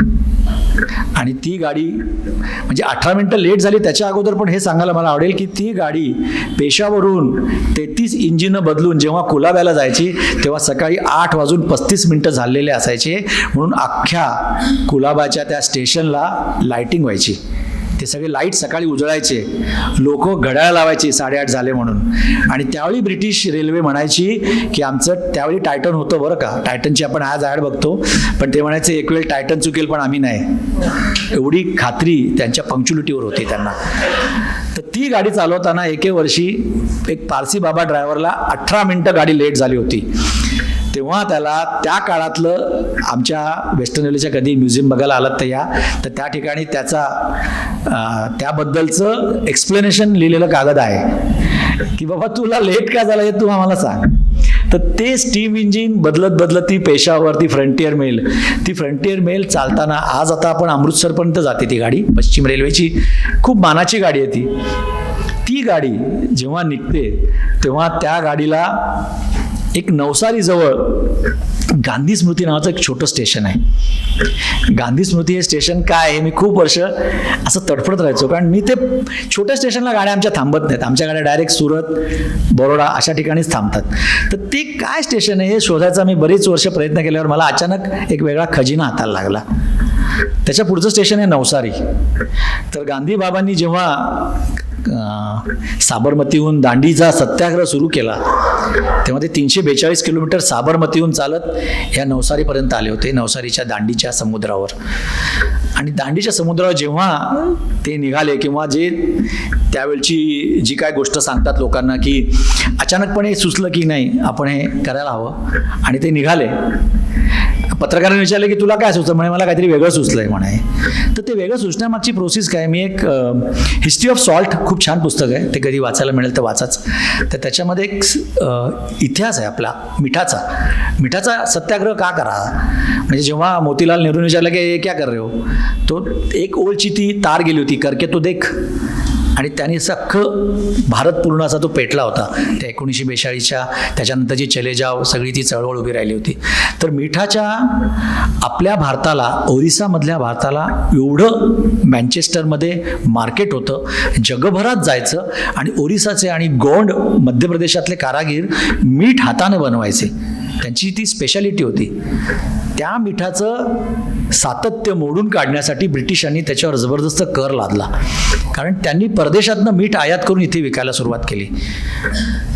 आणि ती गाडी म्हणजे 18 मिनटं लेट झाली त्याच्या अगोदर पण हे सांगायला मला आवडेल की ती गाडी पेशावरून 33 इंजिनं बदलून जेव्हा कुलाब्याला जायची तेव्हा सकाळी 8:35 झालेले असायचे, म्हणून अख्ख्या कुलाबाच्या त्या स्टेशनला लाईटिंग व्हायची. ते सगळे लाईट सकाळी उजळायचे, लोक घड्याळ लावायचे 8:30 झाले म्हणून. आणि त्यावेळी ब्रिटिश रेल्वे म्हणायची की आमचं त्यावेळी टायटन होतं बरं का, टायटनची आपण आज ॲड बघतो, पण ते म्हणायचे एक वेळ टायटन चुकेल पण आम्ही नाही. एवढी खात्री त्यांच्या पंक्च्युलिटीवर होती त्यांना. तर ती गाडी चालवताना एके वर्षी एक पारसी बाबा ड्रायव्हरला 18 मिनटं गाडी लेट झाली होती. तेव्हा त्याला त्या काळातलं आमच्या वेस्टर्न रेल्वेच्या कधी म्युझियम बघायला आलात तर या, तर त्या ठिकाणी त्याबद्दलचं एक्सप्लेनेशन लिहिलेलं कागद आहे की बाबा तुला लेट का झाला हे तू आम्हाला सांग. तर ते स्टीम इंजिन बदलत ती पेशावर, ती फ्रंटियर मेल चालताना आज आता आपण अमृतसरपर्यंत जाते ती गाडी, पश्चिम रेल्वेची खूप मानाची गाडी आहे ती गाडी जेव्हा निघते तेव्हा त्या गाडीला एक नवसारीजवळ गांधी स्मृती नावाचं एक छोटं स्टेशन आहे. गांधी स्मृती हे स्टेशन काय आहे, मी खूप वर्ष असं तडफडत राहायचो, कारण मी ते छोट्या स्टेशनला गाड्या आमच्या थांबत नाहीत, आमच्या गाड्या डायरेक्ट सुरत, बरोडा अशा ठिकाणीच थांबतात. तर ते काय स्टेशन आहे हे शोधायचा मी बरीच वर्ष प्रयत्न केल्यावर मला अचानक एक वेगळा खजिना हाताला लागला. त्याच्या पुढचं स्टेशन आहे नवसारी. तर गांधी बाबांनी जेव्हा साबरमतीहून दांडीचा सत्याग्रह सुरू केला तेव्हा ते 342 किलोमीटर साबरमतीहून चालत या नवसारीपर्यंत आले होते, नवसारीच्या दांडीच्या समुद्रावर. आणि दांडीच्या समुद्रावर जेव्हा ते निघाले किंवा जे त्यावेळची जी काय गोष्ट सांगतात लोकांना की अचानकपणे सुचलं की नाही आपण हे करायला हवं आणि ते निघाले. पत्रकारांनी विचारलं की तुला काय सुचलं, म्हणे मला काहीतरी वेगळं सुचलंय म्हणे. तर ते वेगळं सुचण्यामागची प्रोसेस काय, मी एक हिस्ट्री ऑफ सॉल्ट खूप छान पुस्तक आहे, ते कधी वाचायला मिळेल तर वाचाच. तर त्याच्यामध्ये एक इतिहास आहे आपला मिठाचा सत्याग्रह का करा. म्हणजे जेव्हा मोतीलाल नेहरूने विचारलं की क्या कर रहे हो, तो एक ओळची ती तार गेली होती करके तो देख, आणि त्याने अख्खं भारत पूर्ण असा तो पेटला होता. त्या 1942च्या त्याच्यानंतरची चले जाव सगळी ती चळवळ उभी राहिली होती. तर मिठाच्या आपल्या भारताला, ओरिसामधल्या भारताला एवढं मँचेस्टरमध्ये मार्केट होतं, जगभरात जायचं. आणि ओरिसाचे आणि गोंड मध्य प्रदेशातले कारागीर मीठ हाताने बनवायचे, त्यांची ती स्पेशालिटी होती. त्या मिठाचं सातत्य मोडून काढण्यासाठी ब्रिटिशांनी त्याच्यावर जबरदस्त कर लादला, कारण त्यांनी परदेशातनं मीठ आयात करून इथे विकायला सुरुवात केली.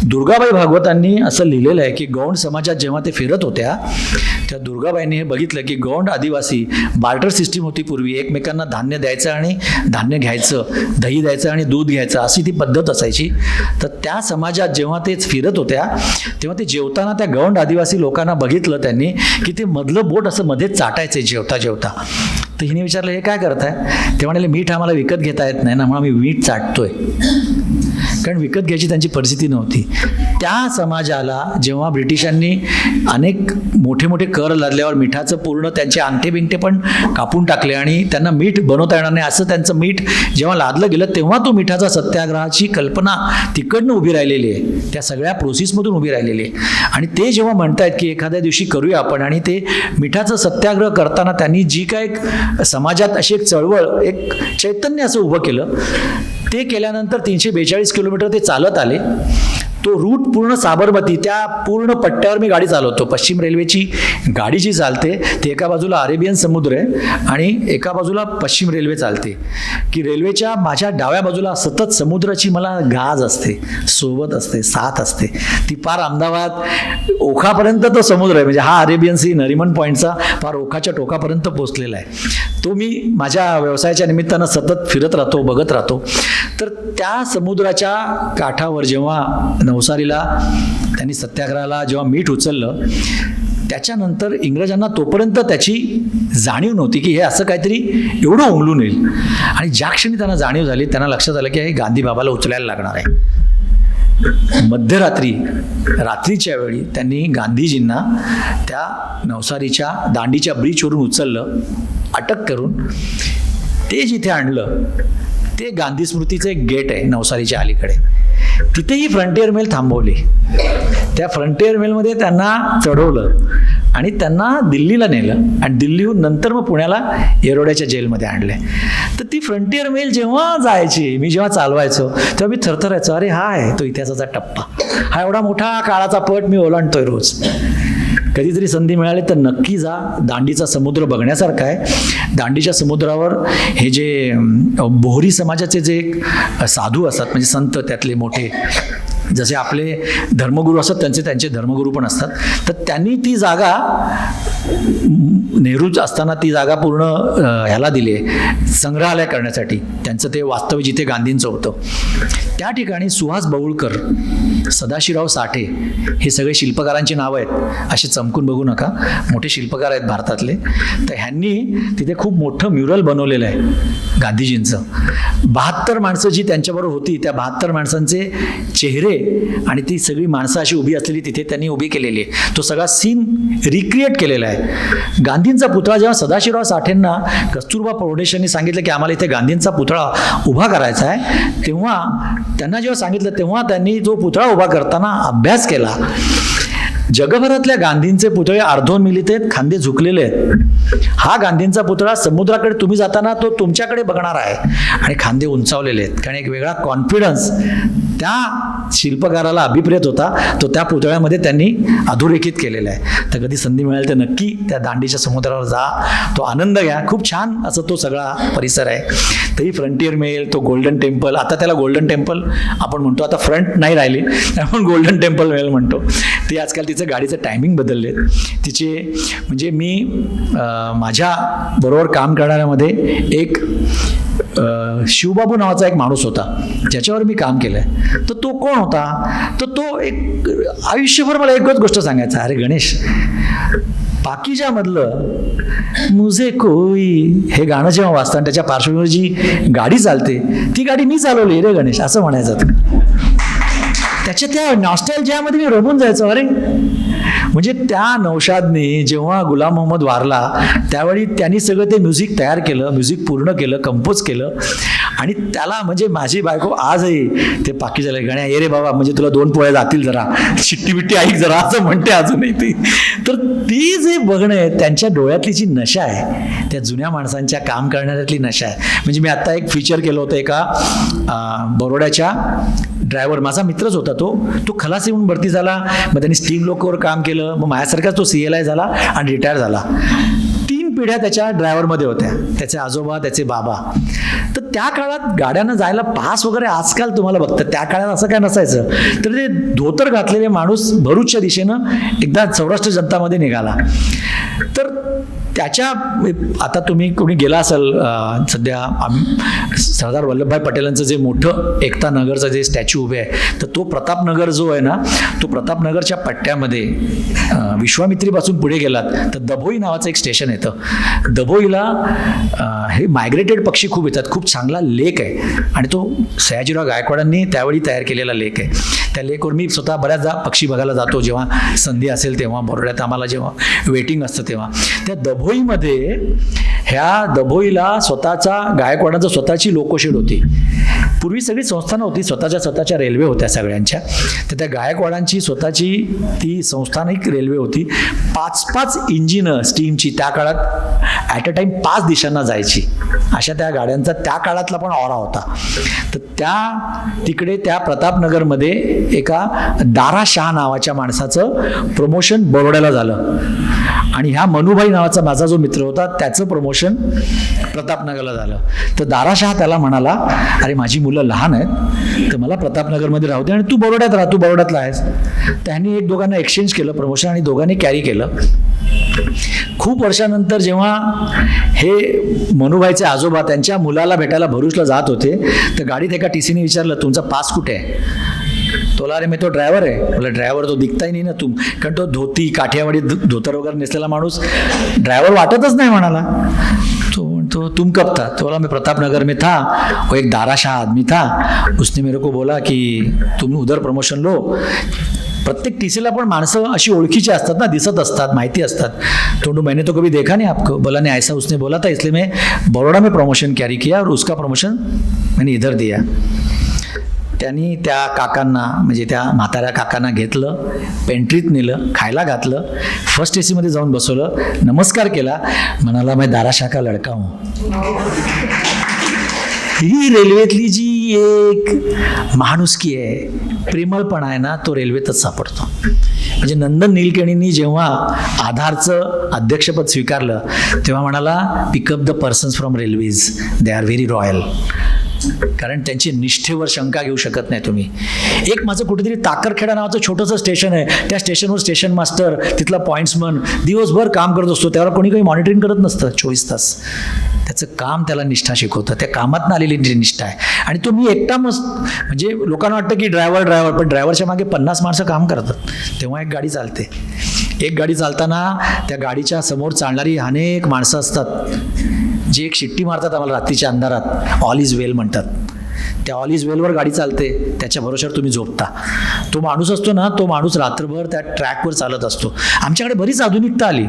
दुर्गाबाई भागवतांनी असं लिहिलेलं आहे की गौंड समाजात जेव्हा ते फिरत होत्या त्या दुर्गाबाईंनी हे बघितलं की गौंड आदिवासी बार्टर सिस्टीम होती पूर्वी, एकमेकांना धान्य द्यायचं आणि धान्य घ्यायचं, दही द्यायचं आणि दूध घ्यायचं अशी ती पद्धत असायची. तर त्या समाजात जेव्हा ते फिरत होत्या तेव्हा ते जेवताना त्या गौंड आदिवासी लोकांना बघितलं त्यांनी की ते मधलं बोट असं मध्येच चाटायचे जेवता. तर हिने विचारलं हे काय करताय, ते म्हणाले मीठ आम्हाला विकत घेता येत नाही ना म्हणून आम्ही मीठ चाटतोय, कारण विकत घ्यायची त्यांची परिस्थिती नव्हती. त्या समाजाला जेव्हा ब्रिटिशांनी अनेक मोठे कर लादल्यावर मिठाचं पूर्ण त्यांचे अंगठे बिंगठे पण कापून टाकले आणि त्यांना मीठ बनवता येणार नाही असं त्यांचं मीठ जेव्हा लादलं गेलं तेव्हा तो मिठाचा सत्याग्रहाची कल्पना तिकडनं उभी राहिलेली आहे, त्या सगळ्या प्रोसेसमधून उभी राहिलेली आहे. आणि ते जेव्हा म्हणतायत की एखाद्या दिवशी करूया आपण, आणि ते मिठाचं सत्याग्रह करताना त्यांनी जी काय समाजात अशी एक चळवळ, एक चैतन्य असं उभं केलं, ते केल्यानंतर 342 किलोमीटर ते चालत आले. तो रूट पूर्ण साबरमती त्या पूर्ण पट्ट्यावर मी गाडी चालवतो. पश्चिम रेल्वेची गाडी जी चालते ती एका बाजूला अरेबियन समुद्र आहे आणि एका बाजूला पश्चिम रेल्वे चालते, की रेल्वेच्या माझ्या डाव्या बाजूला सतत समुद्राची मला गाज असते, सोबत असते, साथ असते. ती पार अहमदाबाद ओखापर्यंत तो समुद्र आहे, म्हणजे हा अरेबियन सी नरिमन पॉईंटचा पार ओखाच्या टोकापर्यंत पोचलेला आहे. तो मी माझ्या व्यवसायाच्या निमित्तानं सतत फिरत राहतो, बघत राहतो. तर त्या समुद्राच्या काठावर जेव्हा नवसारीला त्यांनी सत्याग्रहाला जेव्हा मीठ उचललं त्याच्यानंतर इंग्रजांना तोपर्यंत त्याची जाणीव नव्हती की हे असं काहीतरी एवढं उमलून येईल. आणि ज्या क्षणी त्यांना जाणीव झाली त्यांना लक्षात आलं की हे गांधी बाबाला उचलायला लागणार आहे. रात्रीच्या वेळी त्यांनी गांधीजींना त्या नवसारीच्या दांडीच्या ब्रिजवरून उचललं, अटक करून ते जिथे आणलं ते गांधी स्मृतीचं एक गेट आहे नवसारीच्या अलीकडे, तिथेही फ्रंटियर मेल थांबवली. त्या फ्रंटियर मेलमध्ये त्यांना चढवलं आणि त्यांना दिल्लीला नेलं आणि दिल्लीहून नंतर मग पुण्याला येरवड्याच्या जेलमध्ये आणले. तर ती फ्रंटियर मेल जेव्हा जायची, मी जेव्हा चालवायचो तेव्हा मी थरथरायचो, अरे हा आहे तो इतिहासाचा टप्पा, हा एवढा मोठा काळाचा पट मी ओलांडतोय रोज. कधीतरी संधी मिळाली तर नक्की जा. दांडीचा समुद्र बघण्यासारखा आहे. दांडीच्या समुद्रावर हे जे बोहरी समाजाचे जे साधू असतात, म्हणजे संत त्यातले मोठे, जसे आपले धर्मगुरू असतात त्यांचे धर्मगुरू पण असतात, तर त्यांनी ती जागा नेहरू असताना ती जागा पूर्ण ह्याला दिली आहे संग्रहालय करण्यासाठी. त्यांचं ते वास्तव्य जिथे गांधींचं होतं त्या ठिकाणी सुहास बौळकर, सदाशिवराव साठे हे सगळे शिल्पकारांची नावं आहेत. असे चमकून बघू नका, मोठे शिल्पकार आहेत भारतातले. तर ह्यांनी तिथे खूप मोठं म्युरल बनवलेलं आहे गांधीजींचं. 72 माणसं जी त्यांच्याबरोबर होती त्या 72 माणसांचे चेहरे आणि ती सगळी माणसं अशी उभी असलेली तिथे त्यांनी उभी केलेली आहे. तो सगळा सीन रिक्रिएट केलेला आहे. गांधींचा पुतळा जेव्हा सदाशिवराव साठेंना कस्तुरबा फाउंडेशनने सांगितलं की आम्हाला इथे गांधींचा पुतळा उभा करायचा आहे, तेव्हा त्यांना जेव्हा सांगितलं तेव्हा त्यांनी जो पुतळा उभा करताना अभ्यास केला. जगभरातल्या गांधींचे पुतळे अर्धोन्मिलित आहेत, खांदे झुकलेले आहेत. हा गांधींचा पुतळा समुद्राकडे तुम्ही जाताना तो तुमच्याकडे बघणार आहे आणि खांदे उंचावलेले आहेत. कारण एक वेगळा कॉन्फिडन्स त्या शिल्पकाराला अभिप्रेत होता, तो त्या पुतळ्यामध्ये त्यांनी अधोरेखित केलेला आहे. तर कधी संधी मिळेल तर नक्की त्या दांडीच्या समुद्रावर जा, तो आनंद घ्या. खूप छान असं तो सगळा परिसर आहे. तरी फ्रंटियर मेल, तो गोल्डन टेम्पल, आता त्याला गोल्डन टेम्पल आपण म्हणतो, आता फ्रंट नाही राहिली, आपण गोल्डन टेम्पल मेल म्हणतो. ती आजकाल तिचं गाडीचं टायमिंग बदलले. तिचे म्हणजे मी माझ्या बरोबर काम करणाऱ्यामध्ये एक शिवबाबू नावाचा एक माणूस होता ज्याच्यावर मी काम केलंय. तर तो कोण होता, तर तो एक आयुष्यभर मला एकच गोष्ट सांगायचा, अरे गणेश, पाकीजामधलं मुझे कोई हे गाणं जेव्हा वाजतं आणि त्याच्या पार्श्वभूमीवर जी गाडी चालते ती गाडी मी चालवली रे गणेश, असं म्हणायचं. त्याच्या त्या नॉस्टॅल्जियामध्ये मी रमून जायचो. अरे म्हणजे त्या नौशादने जेव्हा गुलाम मोहम्मद वारला त्यावेळी त्यांनी सगळं ते म्युझिक तयार केलं, म्युझिक पूर्ण केलं, कंपोज केलं. आणि त्याला म्हणजे माझी बायको आजही ते पाकी झालं, गण्या ये रे बाबा, म्हणजे तुला 2 पोळ्या जातील, जरा शिट्टी बिट्टी ऐक जरा, असं म्हणते अजूनही ती. तर ती जे बघणं आहे, त्यांच्या डोळ्यातली जी नशा आहे, त्या जुन्या माणसांच्या काम करण्यातली नशा आहे. म्हणजे मी आत्ता एक फीचर केलं होतं एका बरोड्याच्या ड्रायव्हर, माझा मित्रच होता तो खलासी म्हणून भरती झाला, मग त्यांनी स्टीम लोकोवर काम केलं, मग माझ्यासारखाच तो CLI झाला आणि रिटायर झाला. 3 पिढ्या त्याच्या ड्रायव्हरमध्ये होत्या, त्याचे आजोबा, त्याचे बाबा. तर त्या काळात गाड्यांना जायला पास वगैरे आजकाल तुम्हाला बघतात, त्या काळात असं काय नसायचं. तर ते धोतर घातलेले माणूस भरूचच्या दिशेनं एकदा सौराष्ट्र जनतामध्ये निघाला. तर त्याच्या आता तुम्ही कोणी गेला असाल, सध्या सरदार वल्लभभाई पटेलांचं जे मोठं एकता नगरचं जे स्टॅच्यू उभे आहे, तर तो प्रतापनगर जो आहे ना, तो प्रतापनगरच्या पट्ट्यामध्ये विश्वामित्रीपासून पुढे गेलात तर दभोई नावाचं एक स्टेशन येतं. दभोईला हे मायग्रेटेड पक्षी खूप येतात, खूप चांगला लेक आहे आणि तो सयाजीराव गायकवाडांनी त्यावेळी तयार केलेला लेक आहे. त्या लेकवर मी स्वतः बऱ्याचदा पक्षी बघायला जातो, जेव्हा संधी असेल तेव्हा, बरोड्यात आम्हाला जेव्हा वेटिंग असतं तेव्हा. त्या दभोईमध्ये, ह्या दभोईला स्वतःचा गायकवाडांचं स्वतःची लोकोशेड होती. पूर्वी सगळी संस्थानं होती, स्वतःच्या रेल्वे होत्या सगळ्यांच्या. तर त्या गायकवाडांची स्वतःची ती संस्थानिक रेल्वे होती. 5-5 इंजिनं स्टीमची त्या काळात ॲट अ टाईम 5 दिशांना जायची, अशा त्या गाड्यांचा त्या काळातला पण ऑरा होता. तर तिकडे त्या प्रतापनगरमध्ये एका दाराशाह नावाच्या माणसाचं प्रमोशन बरोड्याला झालं आणि ह्या मनुभाई नावाचा माझा जो मित्र होता त्याचं प्रमोशन प्रतापनगरला झालं. तर दाराशाह त्याला म्हणाला, अरे माझी मुलं लहान आहेत तर मला प्रतापनगरमध्ये राहू दे आणि तू बरोड्यात राहा, तू बरोड्यातला आहेस. त्यांनी एक दोघांना एक्सचेंज केलं प्रमोशन आणि दोघांनी कॅरी केलं. खूप वर्षानंतर जेव्हा हे मनुभाईचे आजोबा त्यांच्या मुलाला भेटायला भरूचला जात होते तर गाडीत एका TCने विचारलं, तुमचा पास कुठे आहे? तोला, अरे मी तो ड्रायव्हर आहे. बोला, ड्रायव्हर तो दिखताही नाही ना तुम, कारण तो धोती काठियावाडी धोतर वगैरे नेसलेला माणूस ड्रायव्हर वाटतच नाही म्हणाला. तो म्हणतो, तुम कब था? तो बोला, मैं प्रतापनगर में था, वो एक दाराशाह आदमी था, उसने मेरे को बोला कि तुम उधर प्रमोशन लो. प्रत्येक TCला पण माणसं अशी ओळखीची असतात ना, दिसत असतात, माहिती असतात. तो मैंने तो कभी देखा नहीं आपको. बोला, नहीं ऐसा उसने बोला था, इसलिए मैं बड़ौदा में प्रमोशन कैरी किया और उसका प्रमोशन मैंने इधर दिया. त्यांनी त्या काकांना म्हणजे त्या म्हाताऱ्या काकांना घेतलं, पेंट्रीत नेलं, खायला घातलं, फर्स्ट AC मध्ये जाऊन बसवलं, नमस्कार केला, म्हणाला मैं दाराशा का लडका हूं. ही रेल्वेतली जी एक माणुसकी आहे, प्रेमळपणा आहे ना, तो रेल्वेतच सापडतो. म्हणजे नंदन नीलकेणींनी जेव्हा आधारचं अध्यक्षपद स्वीकारलं तेव्हा म्हणाला, pick up the persons from railways, they are very royal. कारण त्यांची निष्ठेवर शंका घेऊ शकत नाही तुम्ही. एक माझं कुठेतरी ताकरखेडा नावाचं छोटंसं स्टेशन आहे, त्या स्टेशनवर स्टेशन मास्टर, तिथला पॉईंट्समन दिवसभर काम करत असतो, त्यावर कोणी काही मॉनिटरिंग करत नसतं 24 तास. त्याचं काम त्याला निष्ठा शिकवतं, त्या कामातनं आलेली जी निष्ठा आहे. आणि तो मी एकटा म्हणजे लोकांना वाटतं की ड्रायव्हर, पण ड्रायव्हरच्या मागे 50 माणसं काम करतात, तेव्हा एक गाडी चालते. एक गाडी चालताना त्या गाडीच्या समोर चालणारी अनेक माणसं असतात, जे एक शिट्टी मारतात आम्हाला रात्रीच्या अंधारात, ऑल इज वेल म्हणतात. त्या ऑल इज वेलवर गाडी चालते, त्याच्या भरोश्यावर तुम्ही झोपता. तो माणूस असतो ना, तो माणूस रात्रभर त्या ट्रॅकवर चालत असतो. आमच्याकडे बरीच आधुनिकता आली,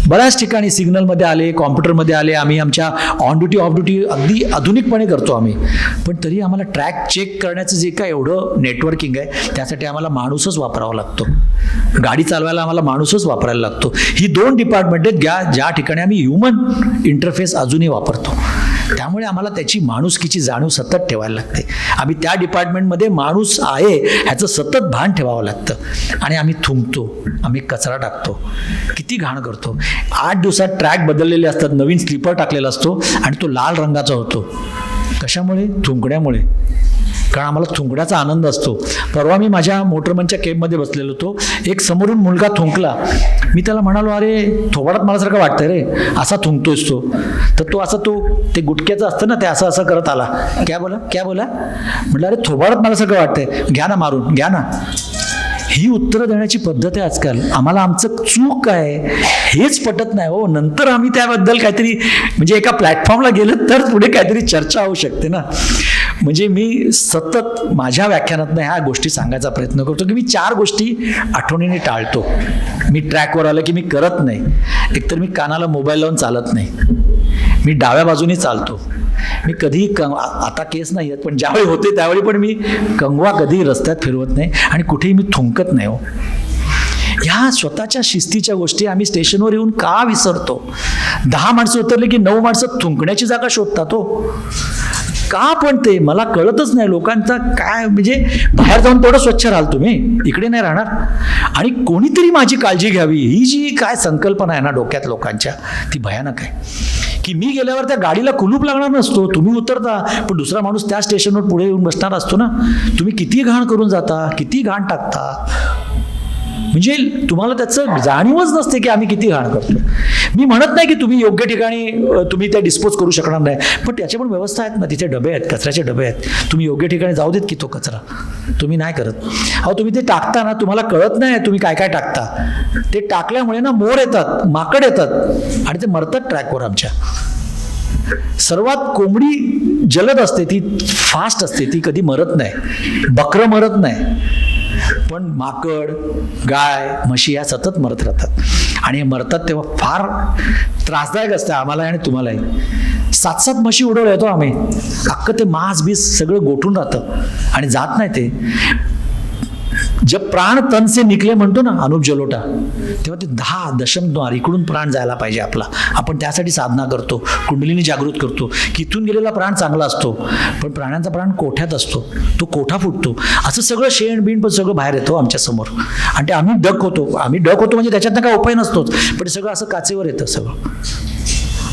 बऱ्याच ठिकाणी सिग्नलमध्ये आले, कॉम्प्युटरमध्ये आले, आम्ही आमच्या ऑन ड्युटी ऑफ ड्युटी अगदी आधुनिकपणे करतो आम्ही. पण तरी आम्हाला ट्रॅक चेक करण्याचं जे काय एवढं नेटवर्किंग आहे, त्यासाठी आम्हाला माणूसच वापरावा लागतो. गाडी चालवायला आम्हाला माणूसच वापरायला लागतो. ही 2 डिपार्टमेंट आहेत ज्या ठिकाणी आम्ही ह्युमन इंटरफेस अजूनही वापरतो. त्यामुळे आम्हाला त्याची माणुसकीची जाणीव सतत ठेवायला लागते. आम्ही त्या डिपार्टमेंटमध्ये माणूस आहे ह्याचं सतत भान ठेवावं लागतं. आणि आम्ही थुंकतो, आम्ही कचरा टाकतो, किती घाण करतो. 8 दिवसात ट्रॅक बदललेले असतात, नवीन स्लीपर टाकलेला असतो आणि तो लाल रंगाचा होतो. कशामुळे? थुंकण्यामुळे. कारण आम्हाला थुंकण्याचा आनंद असतो. परवा मी माझ्या मोटरमनच्या केबमध्ये बसलेलो होतो, एक समोरून मुलगा थुंकला. मी त्याला म्हणालो, अरे थोबाडात मलासारखं वाटतंय रे, असा थुंकतोयस तो. तर तो असं ते गुटक्याचं असतं ना, ते असं असं करत आला. क्या बोला म्हटलं, अरे थोबाडात मलासारखं वाटतंय, घ्या ना मारून, घ्या ना. ही उत्तरं देण्याची पद्धत आहे आजकाल. आम्हाला आमचं चूक काय हेच पटत नाही हो. नंतर आम्ही त्याबद्दल काहीतरी म्हणजे एका प्लॅटफॉर्मला गेलं तर पुढे काहीतरी चर्चा होऊ शकते ना. म्हणजे मी सतत माझ्या व्याख्यानातनं ह्या गोष्टी सांगायचा प्रयत्न करतो की मी 4 गोष्टी आठवणीने टाळतो. मी ट्रॅकवर आलं की मी करत नाही. एकतर मी कानाला मोबाईल लावून चालत नाही, मी डाव्या बाजूने चालतो. मी कधी आता केस नाही आहेत, पण ज्यावेळी होते त्यावेळी पण मी कंगवा कधी रस्त्यात फिरवत नाही आणि कुठेही मी थुंकत नाही हो. ह्या स्वतःच्या शिस्तीच्या गोष्टी आम्ही स्टेशनवर येऊन का विसरतो? 10 माणसं उतरले की 9 माणसं थुंकण्याची जागा शोधतात हो. का? पण ते मला कळतच नाही लोकांचा काय. म्हणजे बाहेर जाऊन तेवढं स्वच्छ राहाल तुम्ही, इकडे नाही राहणार. आणि कोणीतरी माझी काळजी घ्यावी ही जी काय संकल्पना आहे ना डोक्यात लोकांच्या, ती भयानक आहे. की मी गेल्यावर त्या गाडीला कुलूप लागणार नसतो, तुम्ही उतरता पण दुसरा माणूस त्या स्टेशनवर पुढे येऊन बसणार असतो ना. तुम्ही किती घाण करून जाता, किती घाण टाकता, म्हणजे तुम्हाला त्याचं जाणीवच नसते की आम्ही किती घाण करतो. मी म्हणत नाही की तुम्ही योग्य ठिकाणी तुम्ही त्या डिस्पोज करू शकणार नाही, पण त्याच्या पण व्यवस्था आहेत ना. तिथे डबे आहेत, कचऱ्याचे डबे आहेत, तुम्ही योग्य ठिकाणी जाऊ देत की तो कचरा तुम्ही नाही करत. अहो तुम्ही ते टाकता ना, तुम्हाला कळत नाही तुम्ही काय काय टाकता. ते टाकल्यामुळे ना मोर येतात, माकड येतात आणि ते मरतात ट्रॅकवर आमच्या. सर्वात कोंबडी जलद असते, ती फास्ट असते, ती कधी मरत नाही. बकरं मरत नाही, पण माकड, गाय, म्हशी या सतत मरत राहतात. आणि हे मरतात तेव्हा फार त्रासदायक असतं आम्हाला आणि तुम्हालाही. 7-7 म्हशी उडवल्या येतो आम्ही, अख्खं ते मांस बीस सगळं गोठून राहतं आणि जात नाही ते. जब प्राण तन से निकले म्हणतो ना अनुप जलोटा, तेव्हा ते 10 दशमद्वार इकडून प्राण जायला पाहिजे आपला. आपण त्यासाठी साधना करतो, कुंडलीने जागृत करतो की इथून गेलेला प्राण चांगला असतो, पण प्राण्यांचा प्राण कोठ्यात असतो, तो कोठा फुटतो. असं सगळं शेण बिण पण सगळं बाहेर येतो आमच्या समोर. आणि ते आम्ही डक होतो म्हणजे त्याच्यातनं काय उपाय नसतोच, पण ते सगळं असं काचेवर येतं सगळं.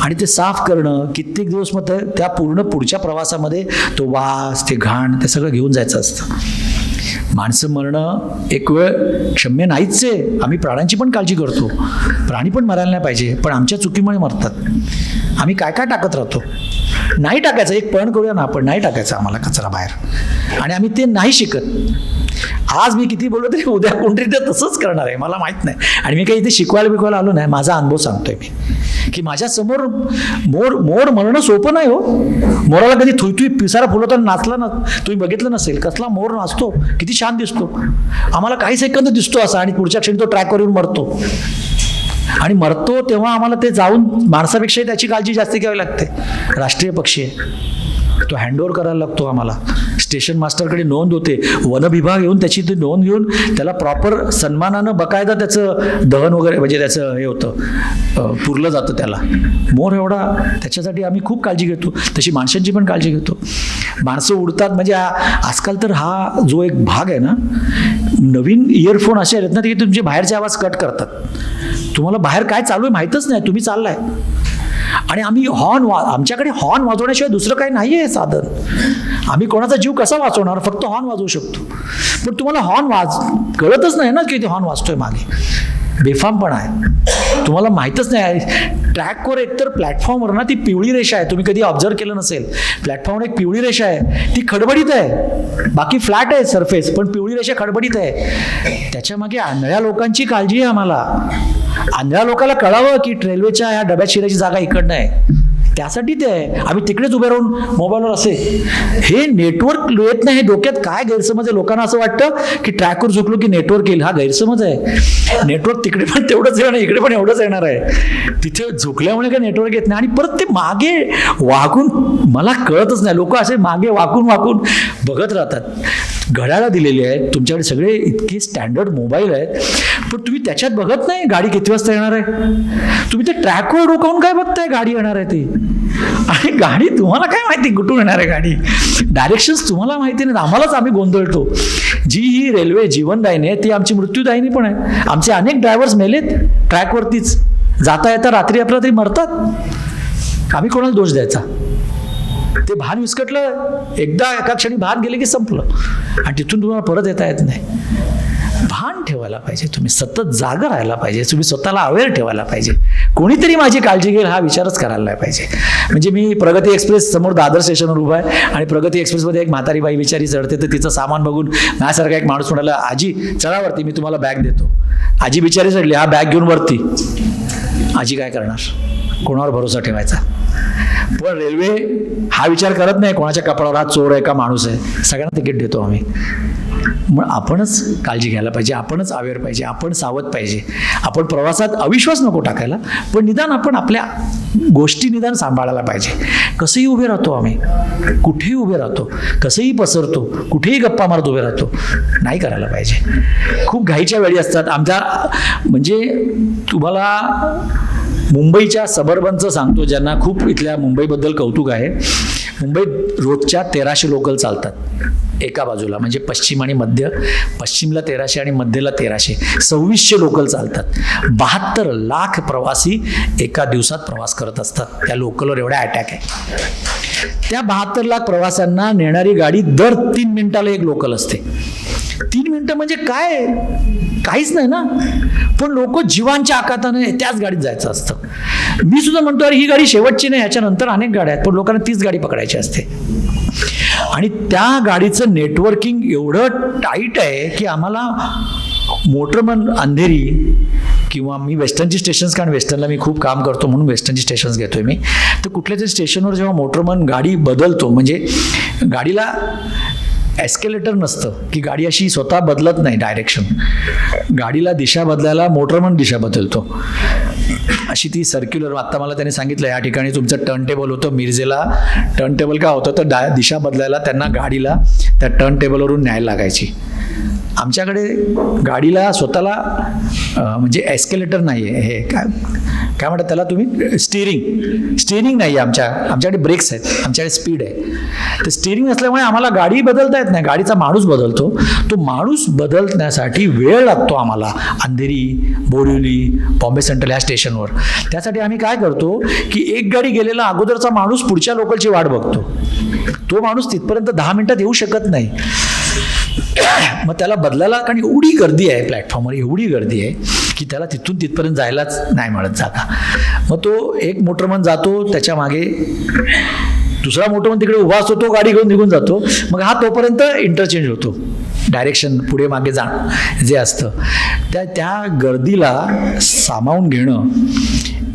आणि ते साफ करणं कित्येक दिवस मग त्या पूर्ण पुढच्या प्रवासामध्ये तो वास, ते घाण, ते सगळं घेऊन जायचं असतं. माणसं मरणं एक वेळ क्षम्य नाहीच आहे. आम्ही प्राण्यांची पण काळजी करतो, प्राणी पण मरायला नाही पाहिजे, पण आमच्या चुकीमुळे मरतात. आम्ही काय काय टाकत राहतो. नाही टाकायचं, एक पण करूया ना आपण, नाही टाकायचं आम्हाला कचरा बाहेर. आणि आम्ही ते नाही शिकत. आज मी किती बोललो तरी उद्या कोणतरी ते तसंच करणार आहे, मला माहीत नाही. आणि मी काही इथे शिकवायला आलो नाही, माझा अनुभव सांगतोय मी की माझ्या समोर मोर मरणं सोपं नाही हो. मोराला कधी थुई पिसारा फुलवताना नाचला ना, तुम्ही बघितलं नसेल, कसला मोर नाचतो, किती छान दिसतो. आम्हाला काही सेकंद दिसतो असा आणि पुढच्या क्षणी तो ट्रॅकवर येऊन मरतो. आणि मरतो तेव्हा आम्हाला ते जाऊन माणसापेक्षाही त्याची काळजी जास्त घ्यावी लागते. राष्ट्रीय पक्षी आहे, तो हँडओव्हर करायला लागतो आम्हाला. स्टेशन मास्टरकडे नोंद होते, वनविभाग येऊन त्याची ती नोंद घेऊन त्याला प्रॉपर सन्मानानं बकायदा त्याचं दहन वगैरे म्हणजे त्याचं हे होतं, पुरलं जातं त्याला. मोर एवढा त्याच्यासाठी आम्ही खूप काळजी घेतो, तशी माणसांची पण काळजी घेतो. माणसं उडतात म्हणजे आजकाल तर हा जो एक भाग आहे ना, नवीन इयरफोन असे आहेत ना ते तुमचे बाहेरचे आवाज कट करतात. तुम्हाला बाहेर काय चालू आहे माहीतच नाही, तुम्ही चाललाय. आणि आम्ही आमच्याकडे हॉर्न वाजवण्याशिवाय दुसरं काही नाही आहे साधन. आम्ही कोणाचा जीव कसा वाचवणार, फक्त हॉर्न वाजवू शकतो. पण तुम्हाला हॉर्न कळतच नाही ना की ते हॉर्न वाजतोय मागे, बेफामपणा आहे, तुम्हाला माहीतच नाही. ट्रॅकवर एकतर प्लॅटफॉर्मवर ना ती पिवळी रेषा आहे, तुम्ही कधी ऑब्झर्व केलं नसेल, प्लॅटफॉर्मवर एक पिवळी रेषा आहे, ती खडबडीत आहे, बाकी फ्लॅट आहे सरफेस, पण पिवळी रेषा खडबडीत आहे. त्याच्या मागे आंधळ्या लोकांची काळजी आहे आम्हाला. आंधळ्या लोकांना कळावं की रेल्वेच्या ह्या डब्यात शिरायची जागा इकडनं आहे, त्यासाठी ते आहे. आम्ही तिकडेच उभे राहून मोबाईलवर असे, हे नेटवर्क येत नाही. हे डोक्यात काय गैरसमज आहे, लोकांना असं वाटतं की ट्रॅकवर झोपलो की नेटवर्क येईल. हा गैरसमज आहे. नेटवर्क तिकडे पण तेवढंच येणार, इकडे पण एवढंच येणार आहे. तिथे झोकल्यामुळे काय नेटवर्क येत नाही. आणि परत ते मागे वाकून, मला कळतच नाही, लोक असे मागे वाकून बघत राहतात. घड्याळं दिलेली आहेत तुमच्याकडे, सगळे इतके स्टँडर्ड मोबाईल आहेत, पण तुम्ही त्याच्यात बघत नाही गाडी किती वाजता येणार आहे. तुम्ही ते ट्रॅकवर डोकावून काय बघताय, गाडी येणार आहे ती. आणि गाडी तुम्हाला काय माहिती कुठून येणार आहे गाडी, डायरेक्शन्स तुम्हाला माहिती नाही. आम्हालाच आम्ही गोंधळतो. जी ही रेल्वे जीवनदायिनी आहे ती आमची मृत्यूदायिनी पण आहे. आमचे अनेक ड्रायव्हर्स मेलेत ट्रॅकवरतीच, जाता येता रात्री आपल्याला तरी मरतात. आम्ही कोणाला दोष द्यायचा. ते भान विस्कटलं, एकदा एका क्षणी भान गेले की संपलं, आणि तिथून तुम्हाला परत येता येत नाही. भान ठेवायला पाहिजे, तुम्ही सतत जागा राहायला पाहिजे, तुम्ही स्वतःला अवेअर ठेवायला पाहिजे. कोणीतरी माझी काळजी घेईल हा विचारच करायला नाही पाहिजे. म्हणजे मी प्रगती एक्सप्रेस समोर दादर स्टेशनवर उभा आहे आणि प्रगती एक्सप्रेसमध्ये एक म्हातारी बाई बिचारी चढते, तर तिचं सामान बघून माझ्यासारखा एक माणूस म्हणाला, आजी चढावरती, मी तुम्हाला बॅग देतो. आजी बिचारी चढली, हा बॅग घेऊन वरती. आजी काय करणार, कोणावर भरोसा ठेवायचा. पण रेल्वे हा विचार करत नाही कोणाच्या कपाळावर हा चोर आहे का माणूस आहे, सगळ्यांना तिकीट देतो आम्ही. मग आपणच काळजी घ्यायला पाहिजे, आपणच अवेअर पाहिजे, आपण सावध पाहिजे. आपण प्रवासात अविश्वास नको टाकायला, पण निदान आपण आपल्या गोष्टी निदान सांभाळायला पाहिजे. कसंही उभे राहतो आम्ही, कुठेही उभे राहतो, कसंही पसरतो, कुठेही गप्पा मारत उभे राहतो, नाही करायला पाहिजे. खूप घाईच्या वेळी असतात आमच्या. म्हणजे तुम्हाला मुंबईच्या सबर्बनचं सांगतो, ज्यांना खूप इथल्या मुंबईबद्दल कौतुक आहे. मुंबईत रोजच्या 1300 लोकल चालतात एका बाजूला, म्हणजे पश्चिम आणि मध्य. पश्चिमला 1300 आणि मध्यला 1300, 2600 लोकल चालतात. 72 लाख प्रवासी एका दिवसात प्रवास करत असतात. त्या लोकलवर एवढा अटॅक आहे. त्या 72 लाख प्रवाशांना नेणारी गाडी दर 3 मिनिटाला एक लोकल असते. 3 मिनिटं म्हणजे काय, काहीच नाही ना. पण लोक जीवांच्या आकाताने त्याच गाडीत जायचं असतं. मी सुद्धा म्हणतो अरे ही गाडी शेवटची नाही, याच्यानंतर अनेक गाड्या आहेत, पण लोकांना तीच गाडी पकडायची असते. आणि त्या गाडीचं नेटवर्किंग एवढं टाईट आहे की आम्हाला मोटरमन अंधेरी किंवा मी वेस्टर्नची स्टेशन्स, कारण वेस्टर्नला मी खूप काम करतो म्हणून वेस्टर्नची स्टेशन्स घेतोय मी. तर कुठल्या तरी स्टेशनवर जेव्हा मोटरमन गाडी बदलतो, म्हणजे गाडीला एस्केलेटर नसतं की गाडी अशी स्वतः बदलत नाही डायरेक्शन, गाडीला दिशा बदलायला मोटरमन दिशा बदलतो. अशी ती सर्क्युलर. आत्ता मला त्यांनी सांगितलं या ठिकाणी तुमचं टर्न टेबल होतं, मिरजेला टर्न टेबल का होतं तर दिशा बदलायला त्यांना गाडीला त्या टर्न टेबलवरून न्यायला लागायची. आमच्याकडे गाडीला स्वतःला म्हणजे एस्केलेटर नाही आहे, हे काय म्हणतात त्याला तुम्ही, स्टिअरिंग नाही आहे. आमच्याकडे ब्रेक्स आहेत, आमच्याकडे स्पीड आहे. तर स्टिअरिंग नसल्यामुळे आम्हाला गाडी बदलता येत नाही, गाडीचा माणूस बदलतो. तो माणूस बदलण्यासाठी वेळ लागतो आम्हाला अंधेरी, बोरिवली, बॉम्बे सेंट्रल ह्या स्टेशनवर. त्यासाठी आम्ही काय करतो की एक गाडी गेलेला अगोदरचा माणूस पुढच्या लोकलची वाट बघतो. तो माणूस तिथपर्यंत 10 मिनिटात येऊ शकत नाही. मग त्याला बदलायला, कारण एवढी गर्दी आहे प्लॅटफॉर्मवर, एवढी गर्दी आहे की त्याला तिथून तिथपर्यंत जायलाच नाही मिळत जागा. मग तो एक मोटरमन जातो, त्याच्या मागे दुसरा मोटरमन तिकडे उभा असतो, तो गाडी घेऊन निघून जातो. मग हा तोपर्यंत इंटरचेंज होतो, डायरेक्शन पुढे मागे जाणं जे असतं. त्या गर्दीला सामावून घेणं